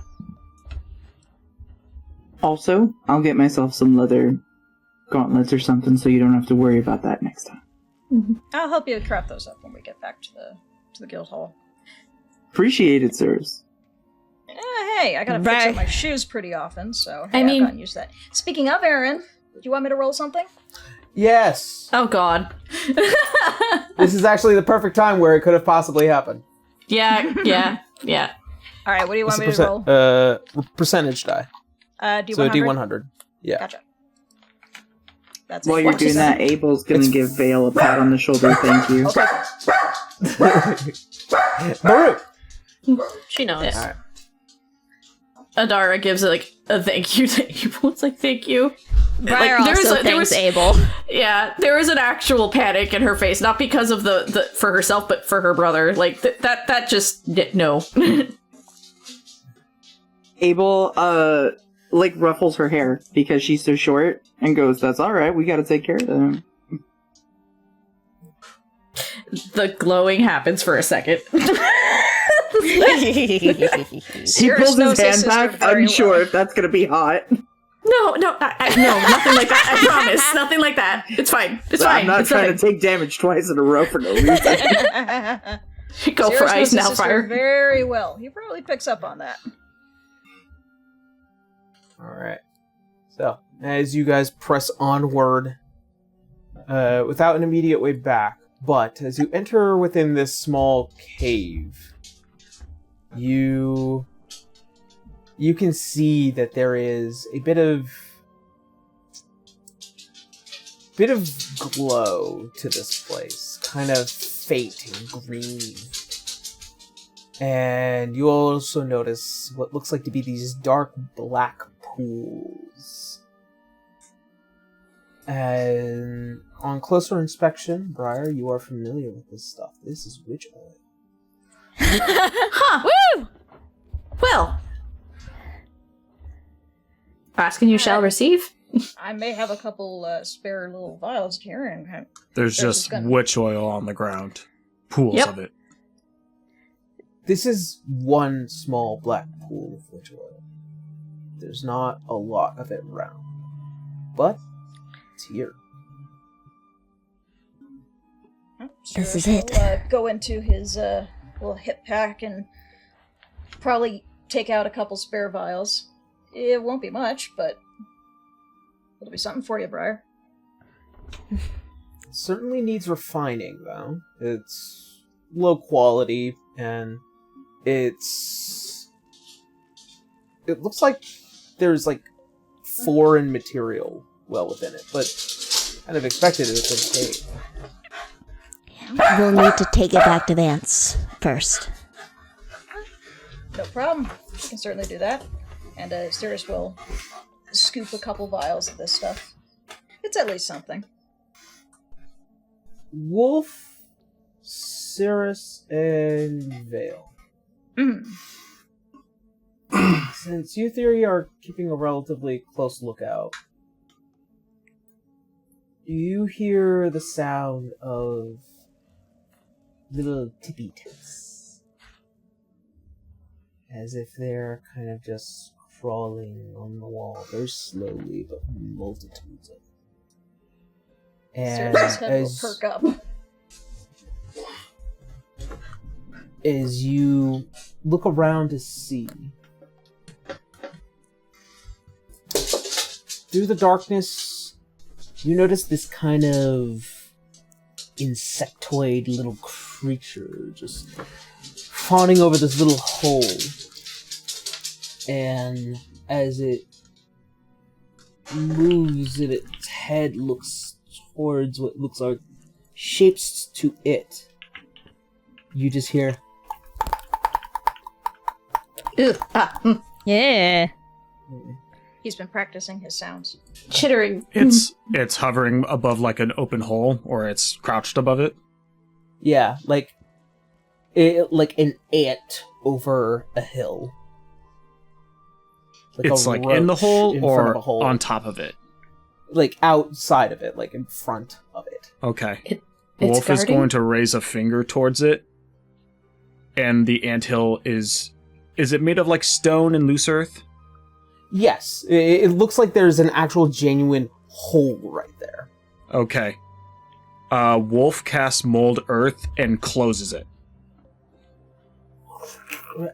also, I'll get myself some leather gauntlets or something so you don't have to worry about that next time. Mm-hmm. I'll help you craft those up when we get back to the guild hall. Appreciate it, sirs. Hey, I gotta fix up my shoes pretty often, so I mean- I've gotten used to that. Speaking of Aaron, do you want me to roll something? Yes! Oh god. This is actually the perfect time where it could have possibly happened. Yeah. Alright, what do you want me It's to roll? percentage die. D100? So a D100. Yeah. Gotcha. That's While it. you're doing that, Abel's gonna give Vale a pat on the shoulder, thank you. Baru! She knows. Alright. Adara gives a thank you to Abel. It's like, thank you. Briar Like, also thanks Abel. Yeah, there was an actual panic in her face, not because of the for herself, but for her brother. Like, that just, no. Abel, ruffles her hair because she's so short and goes, "That's alright, we gotta take care of them." The glowing happens for a second. He pulls his hand back, unsure if that's gonna be hot. No, no, nothing like that. I promise, nothing like that. It's fine. It's fine. I'm not it's trying to take damage twice in a row for no reason. Go for ice now, fire. Very well. He probably picks up on that. Alright. So, as you guys press onward, without an immediate way back, but as you enter within this small cave, you can see that there is a bit of glow to this place, kind of faint and green. And you also notice what looks like to be these dark black pools. And on closer inspection, Briar, you are familiar with this stuff. This is witch oil. Huh. Woo! Well. Ask and you shall receive. I may have a couple spare little vials here. And There's just witch oil on the ground. Pools of it. This is one small black pool of witch oil. There's not a lot of it around. But it's here. This is it. Go into his little hip pack and probably take out a couple spare vials. It won't be much, but it'll be something for you, Briar. Certainly needs refining, though. It's low quality, and it looks like there's like foreign material well within it, but kind of expected it within a cave. We'll need to take it back to Vance first. No problem. We can certainly do that. And Cirrus will scoop a couple vials of this stuff. It's at least something. Wolf, Cirrus, and Vale. Since you three are keeping a relatively close lookout, do you hear the sound of little tippy taps? As if they're kind of just crawling on the wall, very slowly, but multitudes of them. And Cirrus's head will perk up. As you look around to see, through the darkness, you notice this kind of insectoid little creature just fawning over this little hole. And as it moves and its head looks towards what looks like shapes to it, you just hear... Yeah. He's been practicing his sounds. Chittering. It's hovering above like an open hole, or it's crouched above it. Yeah, like an ant over a hill. It's a like in the hole roach in front or of a hole. on top of it. Like outside of it, like in front of it. Okay. It's Wolf is guarding? going to raise a finger towards it, and the anthill is it made of like stone and loose earth? Yes, it looks like there's an actual genuine hole right there. Okay. Wolf casts mold earth and closes it.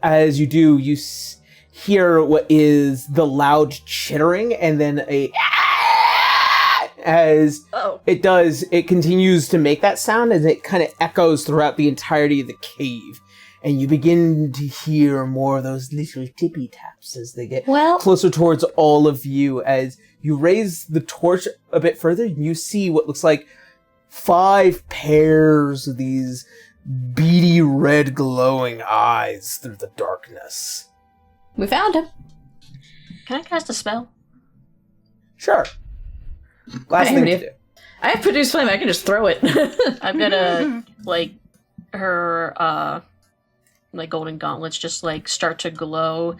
As you do, you hear what is the loud chittering, and then as it continues to make that sound, as it kind of echoes throughout the entirety of the cave. And you begin to hear more of those little tippy taps as they get closer towards all of you. As you raise the torch a bit further, you see what looks like 5 pairs of these beady red glowing eyes through the darkness. We found him. Can I cast a spell? Sure. Last thing to do. I have produce flame. I can just throw it. I'm gonna her like golden gauntlets just like start to glow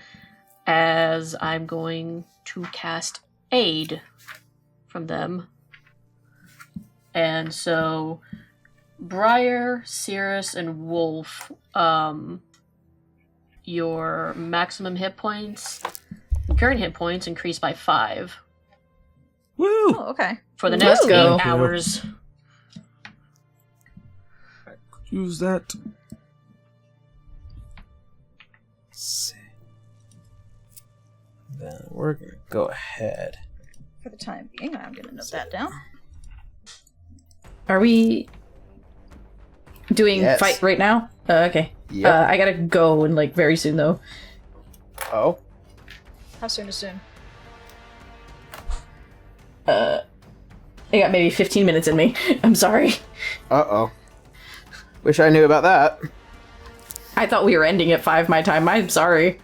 as I'm going to cast aid from them. And so Briar, Cirrus, and Wolf, your maximum hit points, current hit points increase by 5. Woo! Oh, okay. For the next 8 go. hours. Use that. Let's see. Then we're gonna go ahead. For the time being, I'm going to note that down. Are we doing Yes. fight right now? Okay. Yep. I gotta go and like very soon though. Oh. How soon is soon? I got maybe 15 minutes in me. I'm sorry. Uh-oh. Wish I knew about that. I thought we were ending at 5 my time. I'm sorry.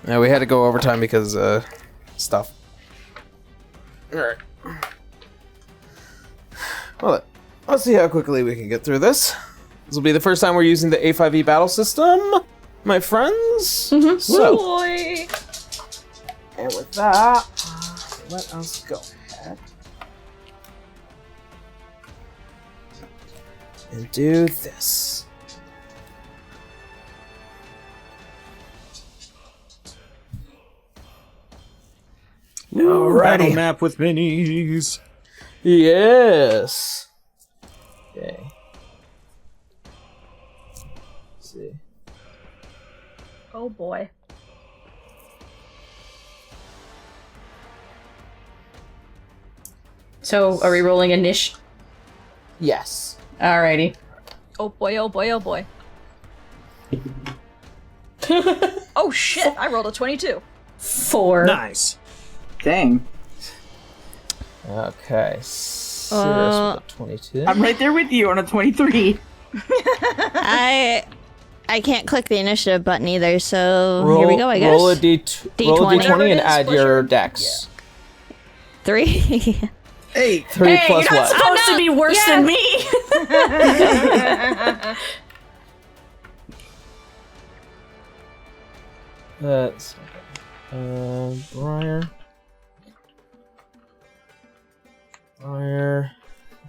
Yeah, we had to go overtime because, stuff. Alright. Well, let's see how quickly we can get through this. This will be the first time we're using the A5E battle system, my friends. Mm-hmm. So, Boy! and with that, let us go ahead and do this. Battle Alrighty. map with minis. Yes. Okay. Let's see. Oh boy. So, are we rolling a niche? Yes. Alrighty. Oh boy, oh boy, oh boy. Oh shit, I rolled a 22. 4. Nice. Dang. Okay. Cirrus with a 22. I'm right there with you on a 23. I can't click the initiative button either, so here we go, I guess. Roll a D20 and add your dex. 3. 8. 3 Hey, plus you're not what? supposed to be worse than me! That's Briar.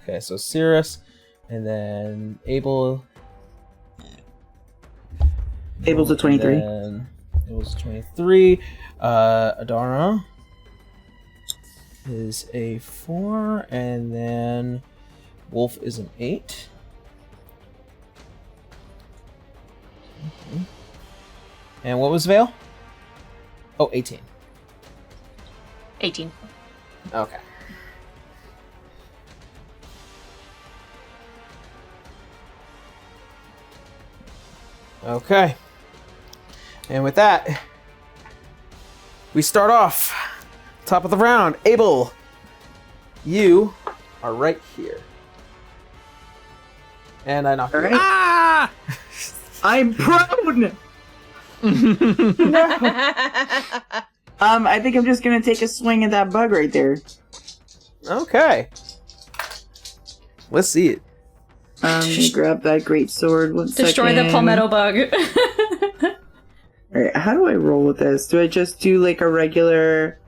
Okay, so Cirrus, and then Abel. Abel's a 23. Abel's a 23. Adara is a 4, and then Wolf is an 8. And what was Vale? Oh, 18. 18. Okay. Okay. And with that, we start off. Top of the round. Abel, you are right here. And I knocked you Alright. out. Ah! I'm prone! I think I'm just gonna take a swing at that bug right there. Okay. Let's see it. Grab that great sword. Destroy the palmetto bug. Alright, how do I roll with this? Do I just do like a regular...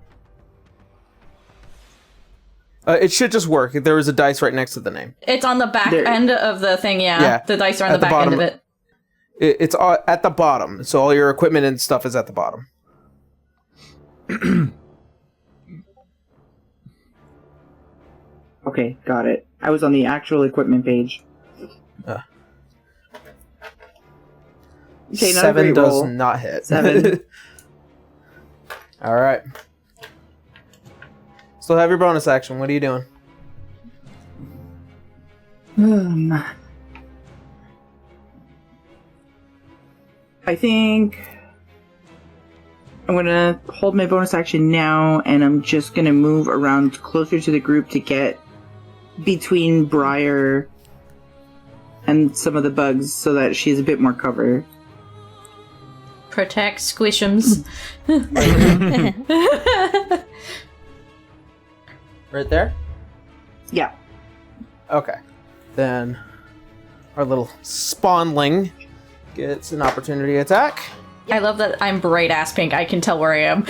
It should just work. There is a dice right next to the name. It's on the back There. end of the thing, yeah. Yeah. The dice are on At the the back bottom. end of it. It's all at the bottom, so all your equipment and stuff is at the bottom. Okay, got it. I was on the actual equipment page. Okay, not a 7 great does roll. not hit. 7. All right. Still have your bonus action. What are you doing? I think I'm gonna hold my bonus action now, and I'm just gonna move around closer to the group to get between Briar and some of the bugs so that she has a bit more cover. Protect squishums. Right there? Yeah. Okay. Then our little spawnling gets an opportunity attack. I love that I'm bright ass pink. I can tell where I am.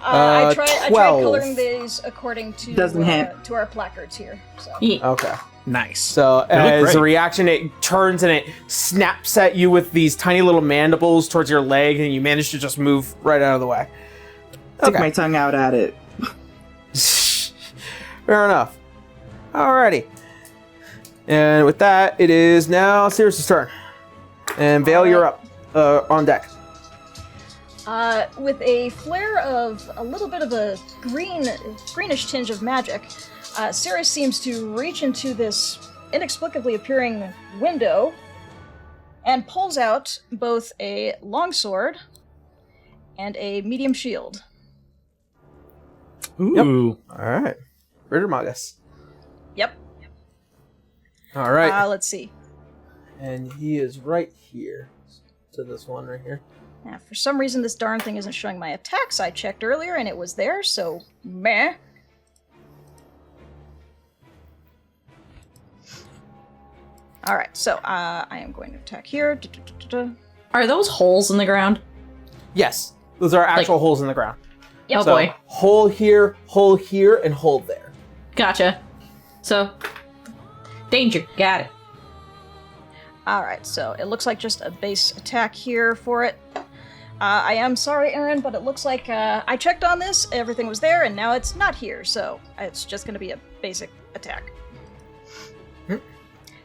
I tried 12. coloring these according to Doesn't hit. to our placards here. So. Okay. Nice. So They look as a great. reaction, it turns and it snaps at you with these tiny little mandibles towards your leg, and you manage to just move right out of the way. Stick Okay. my tongue out at it. Fair enough. Alrighty. And with that, it is now Cirrus' turn. And Vale, you're up on deck. With a flare of a little bit of a greenish tinge of magic, Cirrus seems to reach into this inexplicably appearing window and pulls out both a longsword and a medium shield. Ooh. Alright. Rittermagus. Yep. Alright. Let's see. And he is right here. To this one right here. Now, for some reason, this darn thing isn't showing my attacks. I checked earlier and it was there, so meh. Alright, so I am going to attack here. Are those holes in the ground? Yes. Those are actual holes in the ground. Oh So, boy. hole here, and hold there. Gotcha. So, danger. Got it. Alright, so it looks like just a base attack here for it. I am sorry, Aaron, but it looks like I checked on this, everything was there, and now it's not here, so it's just going to be a basic attack.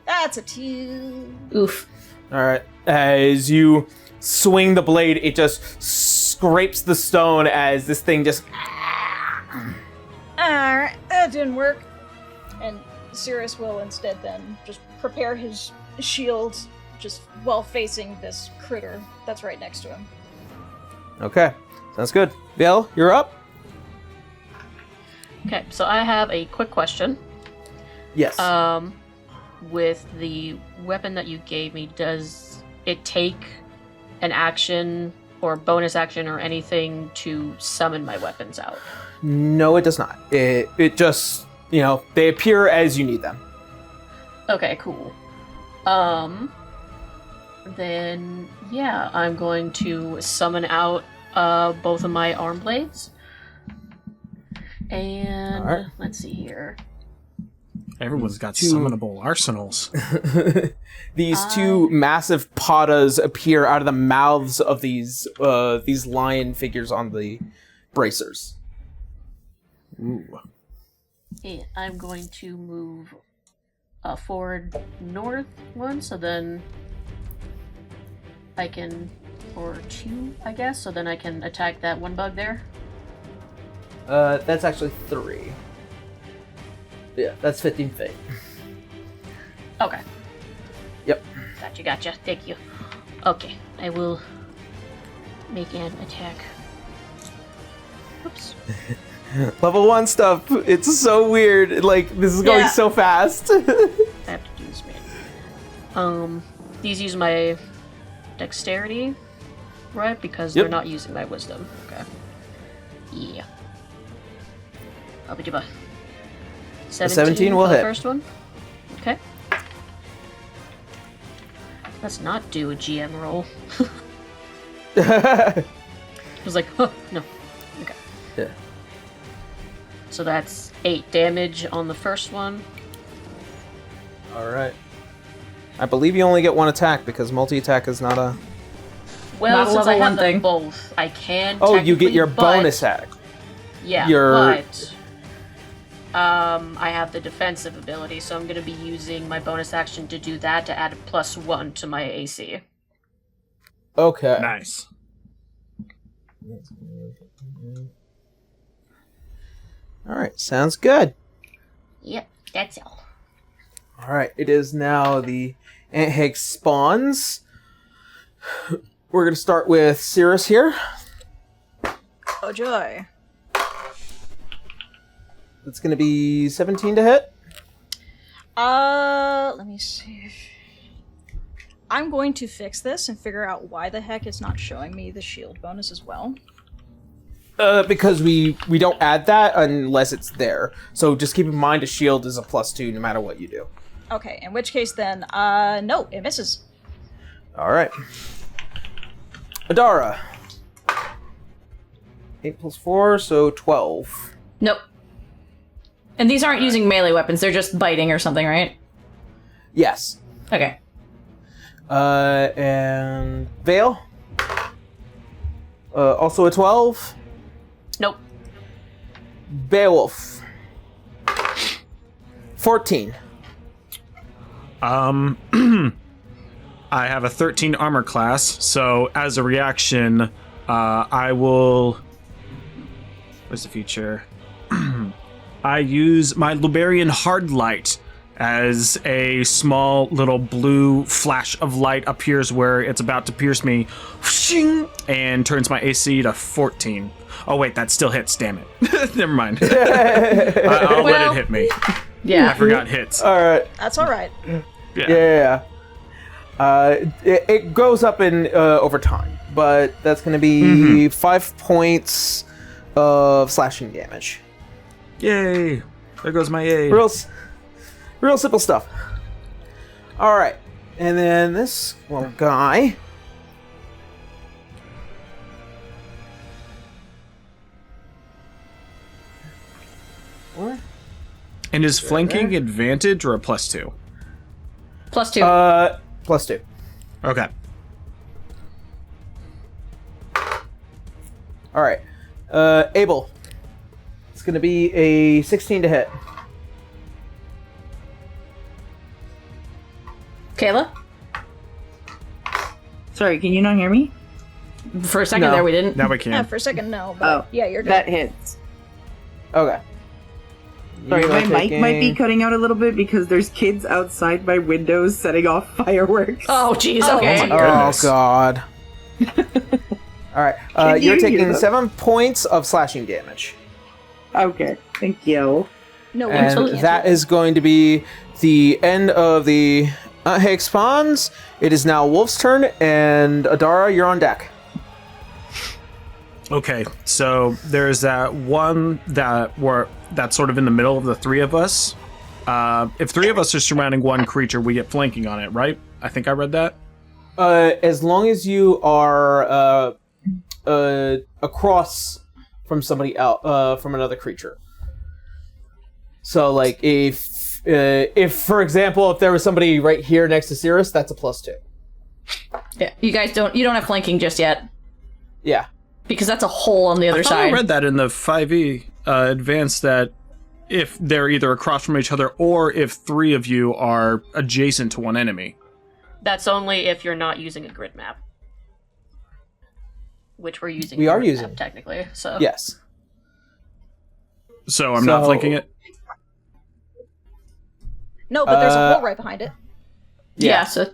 That's a 2. Oof. All right. As you swing the blade, it just scrapes the stone as this thing just... Alright, that didn't work. And Cirrus will instead then just prepare his shield just while facing this critter that's right next to him. Okay. Sounds good. Bill, you're up? Okay, so I have a quick question. Yes. With the weapon that you gave me, does it take an action or bonus action or anything to summon my weapons out? No, it does not. It just, they appear as you need them. Okay, cool. Then, yeah, I'm going to summon out both of my arm blades. And Alright. let's see here. Everyone's got summonable arsenals. These two massive patas appear out of the mouths of these lion figures on the bracers. Ooh. And I'm going to move forward north one, so then I can, or two, I guess, so then I can attack that one bug there. That's actually 3. Yeah, that's 15 feet. Okay. Yep. Gotcha. Thank you. Okay, I will make an attack. Oops. Level 1 stuff. It's so weird. Like, this is going so fast. I have to do this, man. These use my dexterity, right? Because they're not using my wisdom. Okay. Yeah. Abba-jabba. 17 will for the hit. First one. Okay. Let's not do a GM roll. I was like, oh, no. Okay. Yeah. So that's 8 damage on the first one. Alright. I believe you only get 1 attack because multi-attack is not a... Well, Not a since level I have one them thing. both, I can Oh, you get technically, your but- bonus attack. Yeah, Your- but I have the defensive ability, so I'm going to be using my bonus action to do that to add a +1 to my AC. Okay. Nice. Alright, sounds good. Yep, that's all. Alright, it is now the Ant-Hag spawns. We're going to start with Cirrus here. Oh joy. That's going to be 17 to hit. Let me see. I'm going to fix this and figure out why the heck it's not showing me the shield bonus as well. Because we don't add that unless it's there. So just keep in mind a shield is a +2 no matter what you do. Okay, in which case then, no, it misses. Alright. Adara. 8 + 4, so 12. Nope. And these aren't using melee weapons, they're just biting or something, right? Yes. Okay. And Vale. Also a 12. Nope. Beowulf. 14. I have a 13 armor class, so as a reaction, I will... Where's the feature? I use my Liberian Hard Light as a small little blue flash of light appears where it's about to pierce me, and turns my AC to 14. Oh wait, that still hits, damn it. Never mind. I'll let it hit me. Yeah. I forgot hits. Alright. That's alright. Yeah. It goes up in over time, but that's going to be 5 points of slashing damage. Yay! There goes my aid. Real simple stuff. All right, and then this little guy. What? And is flanking advantage or a +2? +2. +2. Okay. All right. Abel. It's going to be a 16 to hit. Kayla? Sorry, can you not hear me? For a second No. there, we didn't. Now we can. Yeah, for a second, no. But Oh, yeah, you're good. that hits. Okay. Sorry, You my are mic might be taking- cutting out a little bit because there's kids outside my windows setting off fireworks. Oh, jeez. Oh, Okay. my Oh goodness. God. All right. Can You're you hear taking them? 7 points of slashing damage, Okay, thank you. No, we and can't that do is going to be the end of the Hex spawns. It is now Wolf's turn, and Adara, you're on deck. Okay, so there's that one that's sort of in the middle of the three of us. If three of us are surrounding one creature, we get flanking on it, right? I think I read that. As long as you are across from somebody else, from another creature. So, like, if for example, if there was somebody right here next to Cirrus, that's a +2. Yeah, you don't have flanking just yet Yeah. because that's a hole on the other I thought side. I read that in the 5e advance that if they're either across from each other or if three of you are adjacent to one enemy. That's only if you're not using a grid map. Which we're using. We a are grid using. map, technically. So Yes. So I'm not So- flanking it? No, but there's a hole right behind it. Yeah. So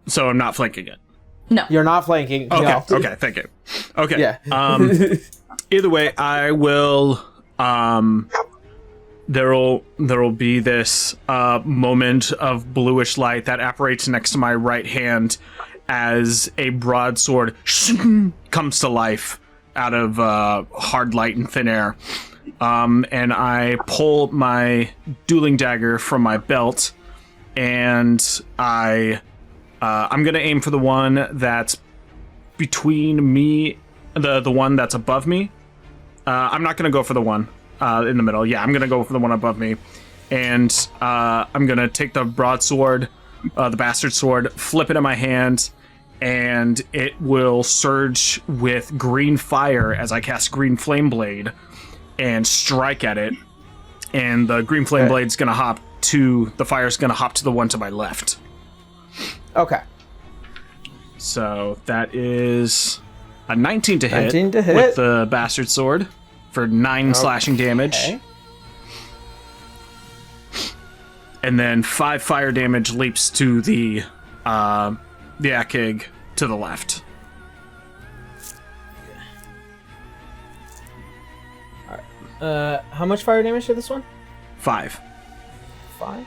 So I'm not flanking it. no. You're not flanking. Okay, No. okay, thank you. Okay. Yeah. Either way, I will there'll be this moment of bluish light that apparates next to my right hand as a broadsword comes to life out of hard light and thin air. And I pull my dueling dagger from my belt, and I'm gonna aim for the one that's between me, the one that's above me. I'm not gonna go for the one in the middle. Yeah, I'm gonna go for the one above me, and I'm gonna take the broadsword, the bastard sword, flip it in my hand, and it will surge with green fire as I cast Green Flame Blade and strike at it. And the Green Flame Blade's gonna hop to the fire's gonna hop to the one to my left. Okay. So that is a 19 to hit, 19 to hit. with the bastard sword for 9 slashing damage. Okay. And then 5 fire damage leaps to the Akig to the left. How much fire damage to this one? 5. 5.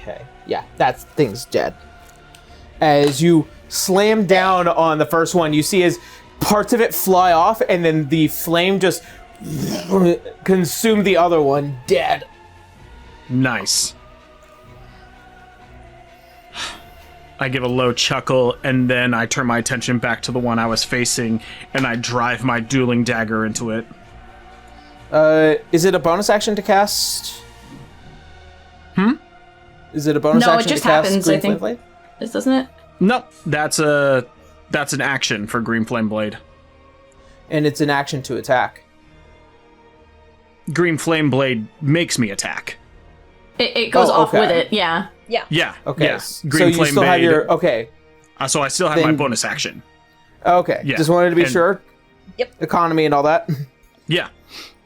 Okay. Yeah, that thing's dead. As you slam down on the first one, you see as parts of it fly off, and then the flame just consume the other one, dead. Nice. I give a low chuckle, and then I turn my attention back to the one I was facing, and I drive my dueling dagger into it. Is it a bonus action to cast? Is it a bonus No, it action just to cast happens, Green I think. Flame Blade? This doesn't it? Nope, that's an action for Green Flame Blade. And it's an action to attack. Green Flame Blade makes me attack. It goes off okay. with it. Yeah. Yeah. Yeah. Okay. Yeah. So Green you Flame still have Blade. your... Okay. So I still have my Then- bonus action. Okay. Yeah, Just wanted to be and- sure. Yep. Economy and all that. Yeah.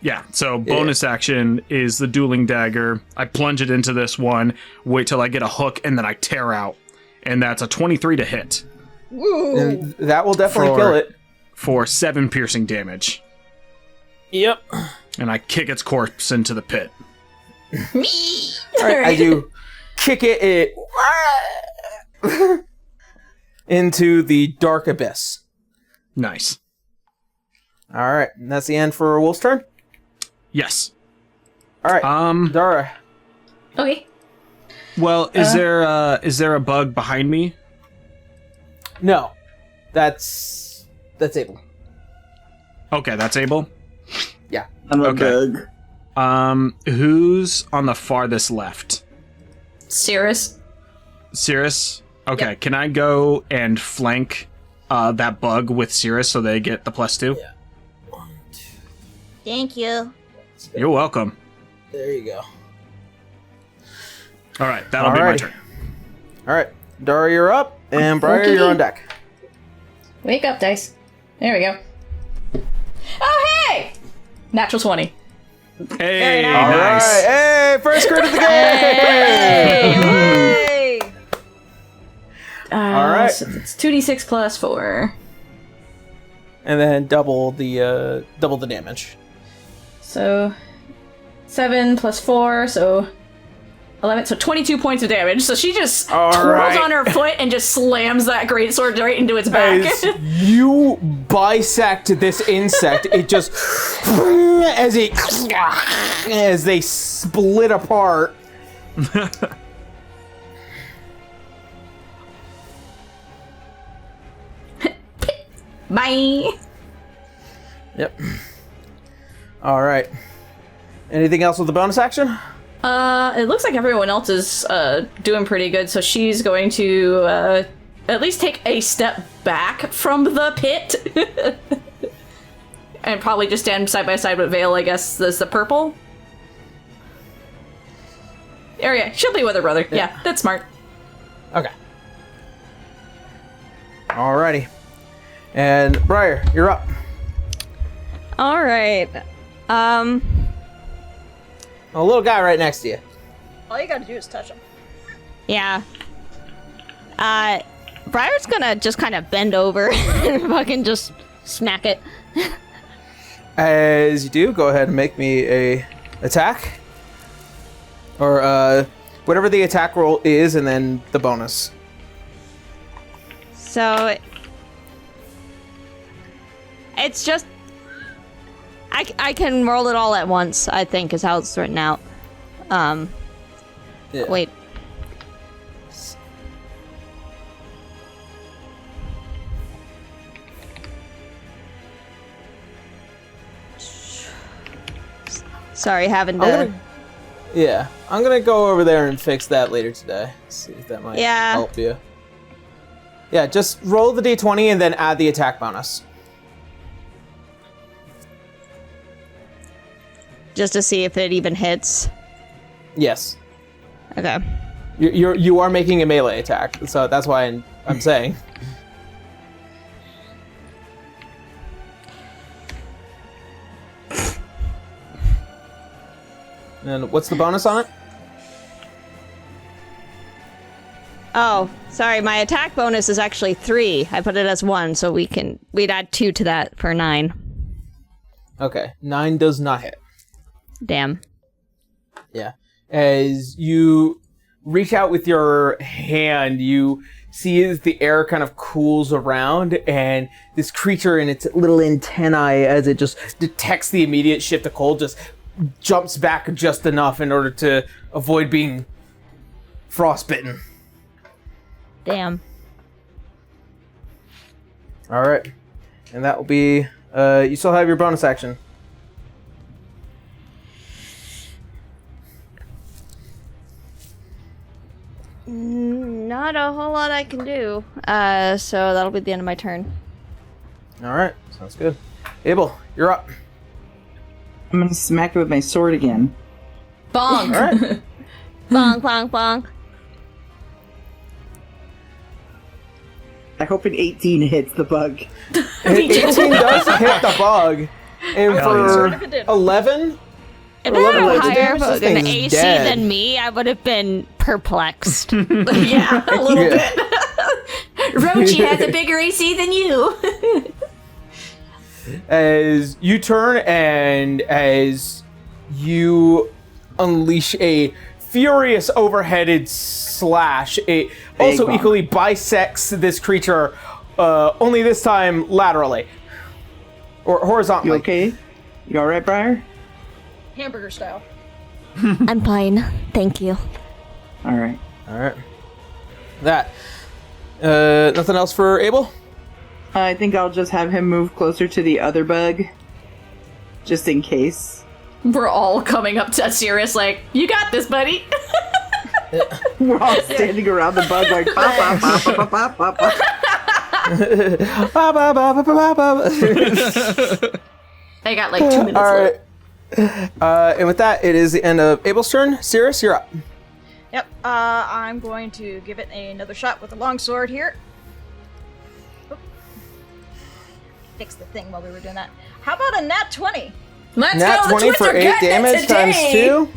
Yeah. So bonus action is the dueling dagger. I plunge it into this one, wait till I get a hook, and then I tear out. And that's a 23 to hit Woo! And that will definitely For- kill it. for 7 piercing damage. Yep. And I kick its corpse into the pit. Alright, I do kick it into the dark abyss. Nice. Alright, and that's the end for Wolf's turn. Yes. Alright, Dara. Okay. Well, is there a bug behind me? No. That's Abel. Okay, that's Abel. Yeah. I'm a Okay. bug. Who's on the farthest left? Cirrus. Cirrus? Okay, can I go and flank that bug with Cirrus so they get the +2? Yeah. Thank you. You're welcome. There you go. All right, that'll be my turn. All right, Dara, you're up, and Briar, you're on deck. Wake up, dice. There we go. Oh, hey! Natural 20. Hey, All nice. right, hey, first crit of the game. Hey! All right. So it's 2d6 plus 4. And then double the damage. So 7 plus 4, so 11. So 22 points of damage. So she just twirls on her foot and just slams that greatsword right into its back. As you bisect this insect, it just as they split apart. Bye. Yep. All right. Anything else with the bonus action? It looks like everyone else is doing pretty good, so she's going to at least take a step back from the pit. And probably just stand side by side with Vale, I guess, is the purple. Yeah, she'll be with her brother. Yeah, that's smart. Okay. Alrighty. And Briar, you're up. All right. A little guy right next to you. All you gotta do is touch him. Yeah. Briar's gonna just kind of bend over and fucking just smack it. As you do, go ahead and make me a attack. Or whatever the attack roll is, and then the bonus. So it's just I can roll it all at once, I think, is how it's written out. Yeah. Wait. Sorry, having to... I'm gonna go over there and fix that later today. See if that might help you. Yeah, just roll the d20 and then add the attack bonus. Just to see if it even hits. Yes. Okay. You are making a melee attack, so that's why I'm saying. And what's the bonus on it? Oh, sorry, my attack bonus is actually 3. I put it as 1, so we'd add 2 to that for 9. Okay, 9 does not hit. Damn. Yeah. As you reach out with your hand, you see as the air kind of cools around, and this creature in its little antennae, as it just detects the immediate shift of cold, just jumps back just enough in order to avoid being frostbitten. Damn. All right. And that will be... you still have your bonus action. Not a whole lot I can do. So that'll be the end of my turn. All right. Sounds good. Abel, you're up. I'm gonna smack it with my sword again. Bonk! All right. Bonk, bonk, bonk. I hope an 18 hits the bug. 18 does hit the bug. And for If it did. 11... If it had a higher damage, this an thing's AC dead. than me, I would have been perplexed. Yeah, a little Yeah. bit. Rochi has a bigger AC than you. As you turn and as you unleash a furious overheaded slash, it also bonk. equally bisects this creature, only this time laterally. Or You horizontally. okay? You alright, Briar? Hamburger style. I'm fine. Thank you. Alright. Alright. That. Nothing else for Abel? I think I'll just have him move closer to the other bug. Just in case. We're all coming up to Sirius like, you got this, buddy. We're all standing around the bug like, pop, pop, pop, pop, pop, pop, pop. Ba, ba, ba, ba, ba, ba. I got like 2 minutes All left. right. And with that, it is the end of Abel's turn. Cirrus, you're up. Yep. I'm going to give it another shot with the longsword here. Oop. Fix the thing while we were doing that. How about a nat 20? Let's Nat go. 20 The for Twister 8 getting it damage times today. 2?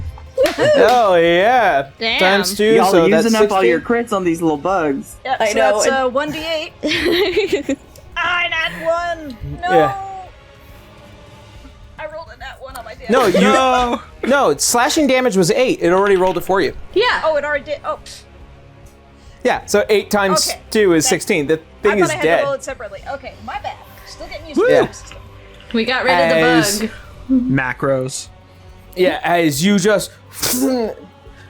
Oh, yeah. Damn. Times 2, Y'all so are that's using up all 16. your crits on these little bugs. Yep, I so know, that's 1d8. Nat 1! No! Yeah. I rolled a nat 1 on my damage. No, no, slashing damage was 8. It already rolled it for you. Yeah. Oh, it already did. Oh. Yeah, so 8 times Okay. 2 is Thanks. 16. The I thing is thought I had to roll dead. it separately. Okay, my bad. Still getting used to Yeah. the system. We got rid As- of the bug. Macros. Yeah, as you just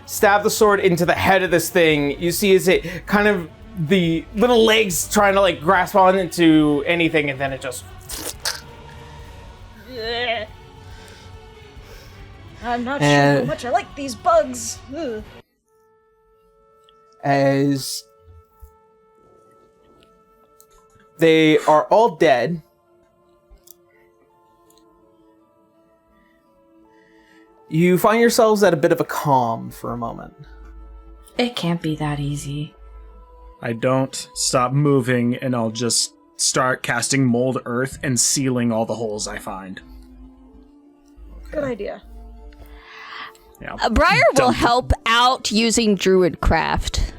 stab the sword into the head of this thing, you see as it kind of the little legs trying to like grasp on into anything, and then it just. Ugh. I'm not And- sure how much I like these bugs. Ugh. As they are all dead. You find yourselves at a bit of a calm for a moment. It can't be that easy. I don't stop moving, and I'll just start casting mold earth and sealing all the holes I find. Good idea. Yeah. Briar will Dump. help out using Druidcraft.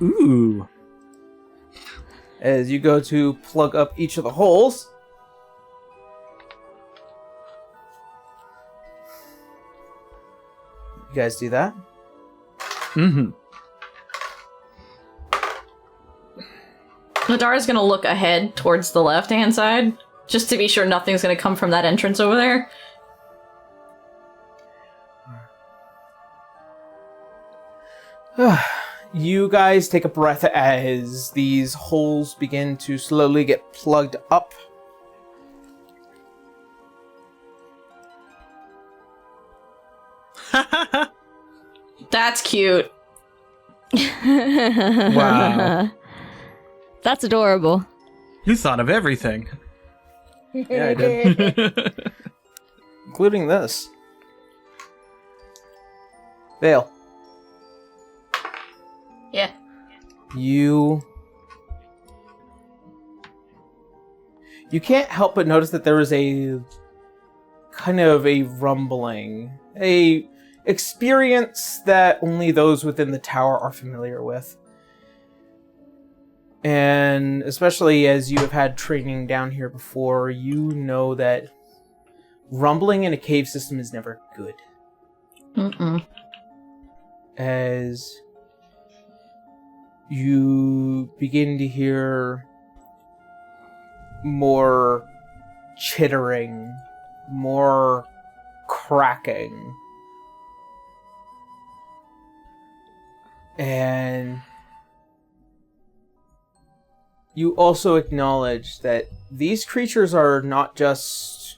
Ooh. As you go to plug up each of the holes. You guys do that? Mm-hmm. Nadara's gonna look ahead towards the left-hand side, just to be sure nothing's gonna come from that entrance over there. You guys take a breath as these holes begin to slowly get plugged up. That's cute. Wow. That's adorable. You thought of everything. Yeah, I did. Including this. Vale, Yeah. you can't help but notice that there is a kind of a rumbling, a experience that only those within the tower are familiar with. And especially as you have had training down here before, you know that rumbling in a cave system is never good. Mm-mm. As you begin to hear more chittering, more cracking, and you also acknowledge that these creatures are not just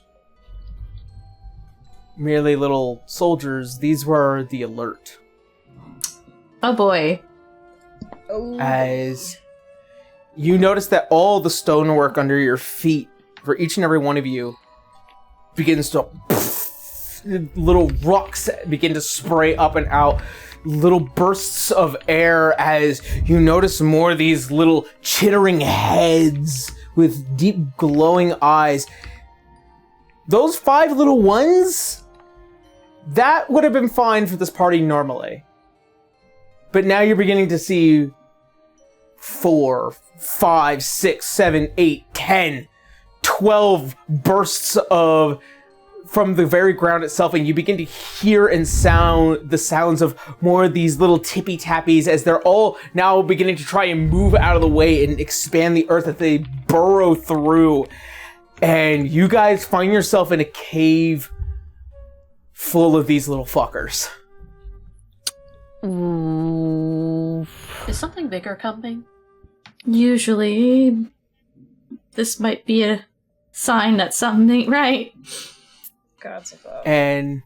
merely little soldiers, these were the alert. Oh boy. Oh. As you notice that all the stonework under your feet, for each and every one of you, begins to little rocks begin to spray up and out, little bursts of air, as you notice more of these little chittering heads with deep glowing eyes. Those 5 little ones, that would have been fine for this party normally. But now you're beginning to see 4, 5, 6, 7, 8, 10, 12 bursts of from the very ground itself, and you begin to hear and sound the sounds of more of these little tippy tappies as they're all now beginning to try and move out of the way and expand the earth that they burrow through. And you guys find yourself in a cave full of these little fuckers. Ooh. Is something bigger coming? Usually, this might be a sign that something ain't right. Gods above. And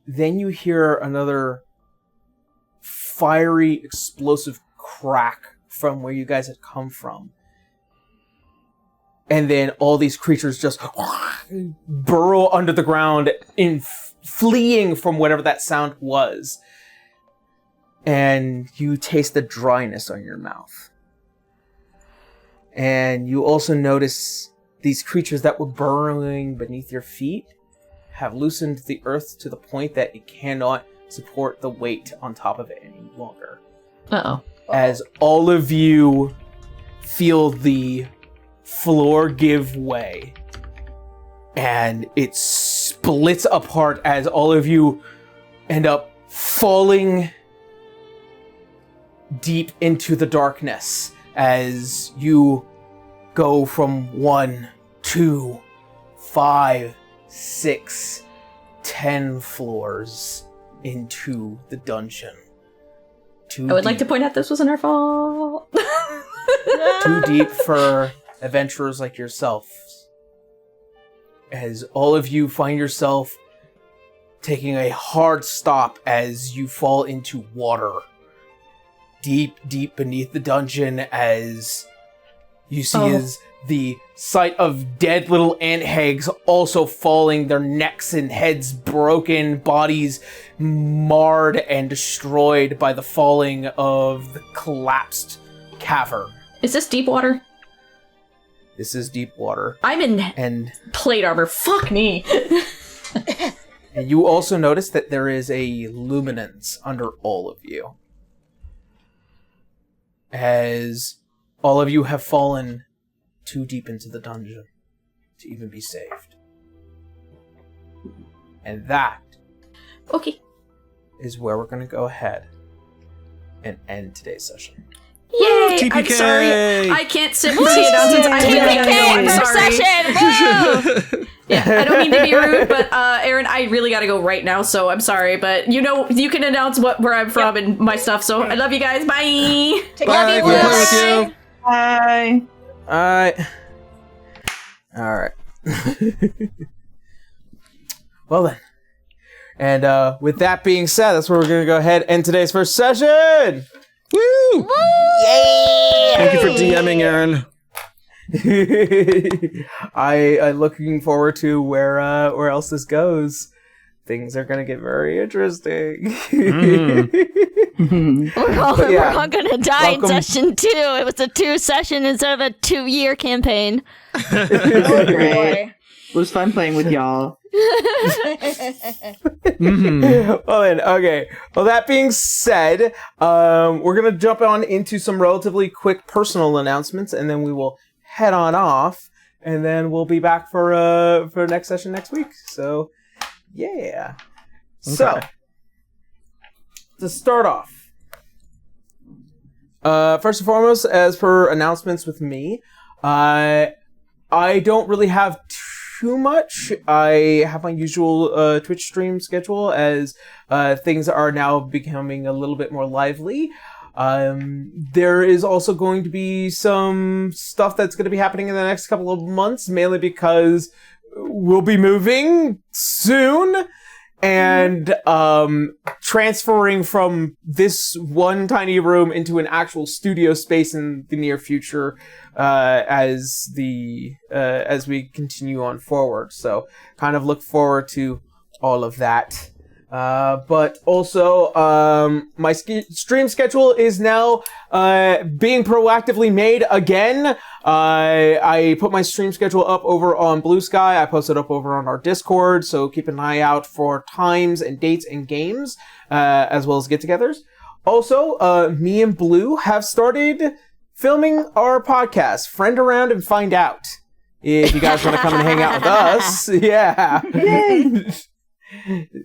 then you hear another fiery, explosive crack from where you guys had come from. and then all these creatures just burrow under the ground in fleeing from whatever that sound was. And you taste the dryness on your mouth. And you also notice these creatures that were burrowing beneath your feet have loosened the earth to the point that it cannot support the weight on top of it any longer. Uh-oh. As all of you feel the floor give way, and it splits apart as all of you end up falling deep into the darkness as you go from 1, 2, 5, 6, 10 floors into the dungeon. I would like to point out this wasn't our fault. Too deep for adventurers like yourselves. As all of you find yourself taking a hard stop as you fall into water. Deep, deep beneath the dungeon, as you see as the sight of dead little ant hags also falling, their necks and heads broken, bodies marred and destroyed by the falling of the collapsed cavern. Is this deep water? This is deep water. I'm in plate armor. Fuck me. And you also notice that there is a luminance under all of you. As all of you have fallen too deep into the dungeon to even be saved. And that is where we're going to go ahead and end today's session. Yay! TPK! I'm sorry. I can't sit for the announcements. I really gotta go. I'm sorry. Yeah, I don't mean to be rude, but Aaron, I really gotta go right now, so I'm sorry. But you know, you can announce where I'm from and my stuff, so I love you guys. Bye! Bye! Good playing with you. Bye. Alright. Well then. And with that being said, that's where we're going to go ahead and end today's first session! Woo! Yay! Thank you for DMing, Aaron. I'm looking forward to where else this goes. Things are gonna get very interesting. We're all gonna die in session 2. It was a 2-session instead of a 2-year campaign. Oh boy. It was fun playing with y'all. Well then, okay. Well, that being said, we're gonna jump on into some relatively quick personal announcements, and then we will head on off, and then we'll be back for next session next week. So, yeah. Okay. So, to start off, first and foremost, as per announcements with me, I don't really have too much. I have my usual Twitch stream schedule as things are now becoming a little bit more lively. There is also going to be some stuff that's going to be happening in the next couple of months, mainly because we'll be moving soon and transferring from this one tiny room into an actual studio space in the near future as we continue on forward. So kind of look forward to all of that. But also, my stream schedule is now being proactively made again. I put my stream schedule up over on Blue Sky. I posted up over on our Discord, so keep an eye out for times and dates and games, as well as get-togethers. Also, me and Blue have started filming our podcast, Friend Around and Find Out. If you guys want to come and hang out with us, yeah. Yay!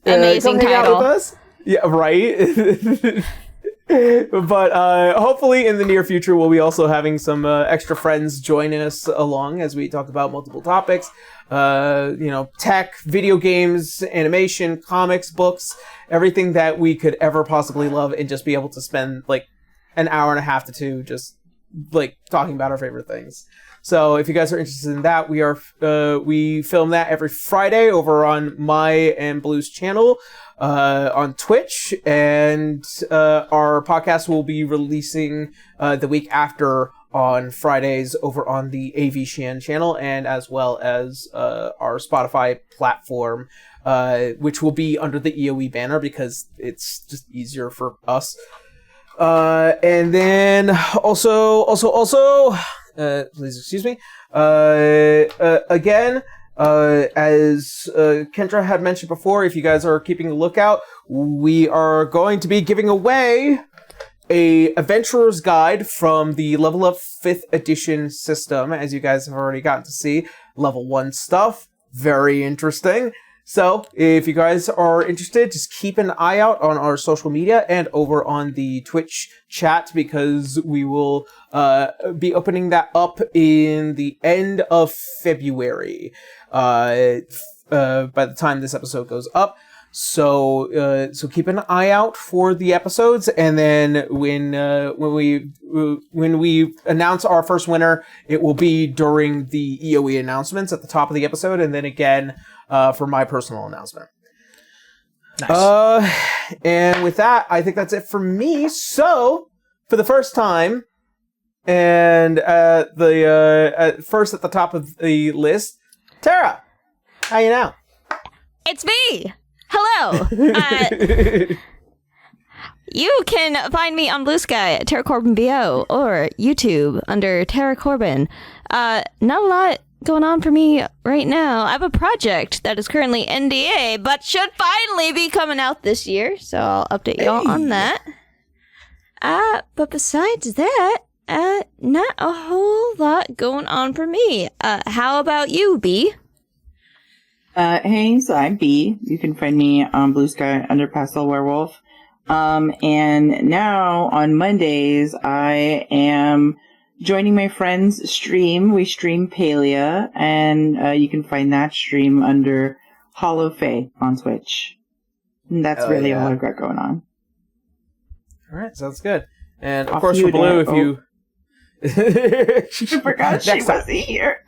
Amazing come hang title. out with us. Yeah, right. But hopefully in the near future, we'll be also having some extra friends join us along as we talk about multiple topics. Tech, video games, animation, comics, books, everything that we could ever possibly love, and just be able to spend like an hour and a half to 2 just like talking about our favorite things. So if you guys are interested in that, we film that every Friday over on my and Blue's channel on Twitch, and our podcast will be releasing the week after on Fridays over on the AV channel, and as well as our Spotify platform, which will be under the EOE banner because it's just easier for us. And then also, please excuse me. Again, as Kendra had mentioned before, if you guys are keeping a lookout, we are going to be giving away a Adventurer's Guide from the Level Up 5th Edition system, as you guys have already gotten to see. Level 1 stuff. Very interesting. So, if you guys are interested, just keep an eye out on our social media and over on the Twitch chat, because we will be opening that up in the end of February, by the time this episode goes up. So keep an eye out for the episodes, and then when we announce our first winner, it will be during the EOE announcements at the top of the episode, and then again for my personal announcement. Nice. And with that, I think that's it for me. So for the first time, and first at the top of the list, Tara, how you now? It's me! Hello! You can find me on Blue Sky at Tara Corbin BO or YouTube under Tara Corbin. Not a lot going on for me right now. I have a project that is currently NDA, but should finally be coming out this year, so I'll update y'all on that. But besides that, not a whole lot going on for me. How about you, B? Hey, so I'm B. You can find me on Blue Sky under Pastel Werewolf. And now on Mondays, I am joining my friend's stream. We stream Palia, and you can find that stream under Hollow Fae on Twitch. And that's all I've got going on. All right, sounds good. And of Off course, you, for Blue, Dan. if you I forgot she wasn't here.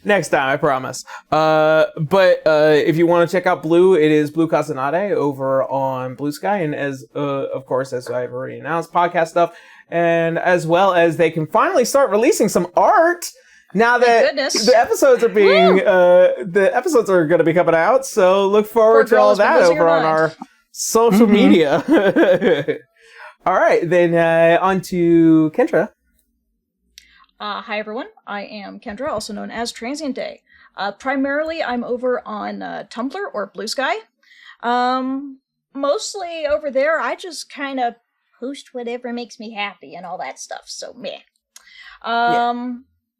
next time, I promise. But if you want to check out Blue, it is Blue Casanade over on Blue Sky, and as of course, as I've already announced, podcast stuff, and as well as they can finally start releasing some art now that the episodes are being the episodes are going to be coming out. So look forward to all that over on our social media. All right, then on to Kendra. Hi everyone, I am Kendra, also known as Transient Day. Primarily, I'm over on Tumblr or Blue Sky. Mostly over there, I just kind of post whatever makes me happy and all that stuff, so meh.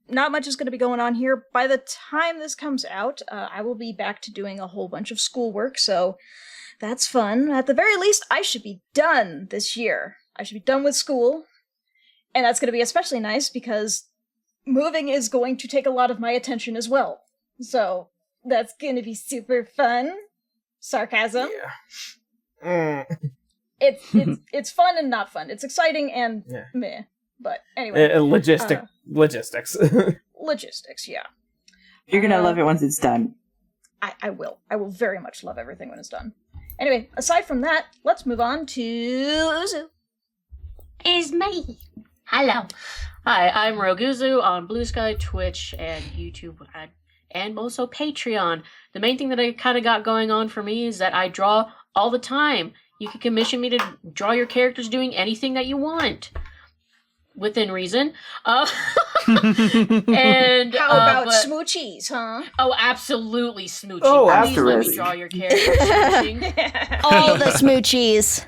Not much is going to be going on here. By the time this comes out, I will be back to doing a whole bunch of schoolwork, so that's fun. At the very least, I should be done this year. I should be done with school, and that's going to be especially nice because moving is going to take a lot of my attention as well. So that's going to be super fun. Sarcasm. Yeah. It's fun and not fun. It's exciting and meh. But anyway. Logistics. Logistics, yeah. You're gonna love it once it's done. I will. I will very much love everything when it's done. Anyway, aside from that, let's move on to Uzu. Is me. Hello. Hi, I'm Roguzu on Blue Sky, Twitch, and YouTube, and also Patreon. The main thing that I kind of got going on for me is that I draw all the time. You can commission me to draw your characters doing anything that you want. Within reason. And how about smoochies, huh? Oh, absolutely smoochies. Oh, please let me draw your characters smooching. All the smoochies.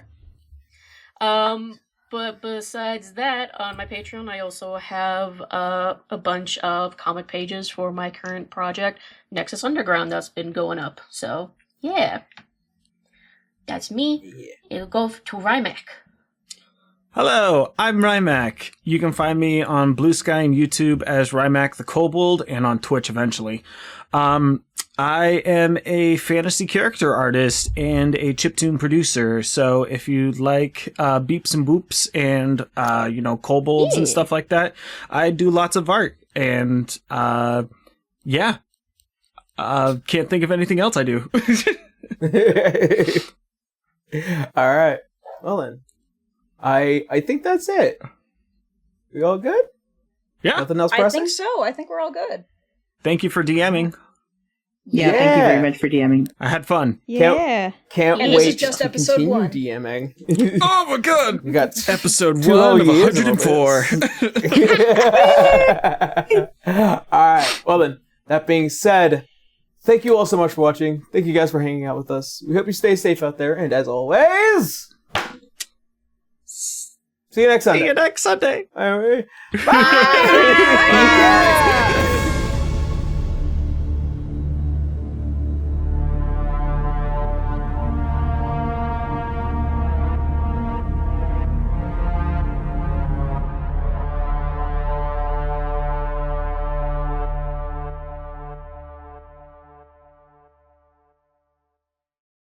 But besides that, on my Patreon, I also have a bunch of comic pages for my current project, Nexus Underground, that's been going up. So, yeah. That's me. It'll go to Rymac. Hello, I'm Rymac. You can find me on Blue Sky and YouTube as Rymac the Kobold, and on Twitch eventually. I am a fantasy character artist and a chiptune producer, so if you like beeps and boops and kobolds and stuff like that, I do lots of art, and can't think of anything else I do. All right, well then. I think that's it. We all good? Yeah. Nothing else I pressing? think so. I think we're all good. Thank you for DMing. Yeah, thank you very much for DMing. I had fun. Yeah. Can't And this wait is just to episode continue 1. DMing. Oh my god! We got Episode 2 1 whole of years of 104. Alright, well then, that being said, thank you all so much for watching. Thank you guys for hanging out with us. We hope you stay safe out there, and as always, see you next Sunday. See you next Sunday. Bye!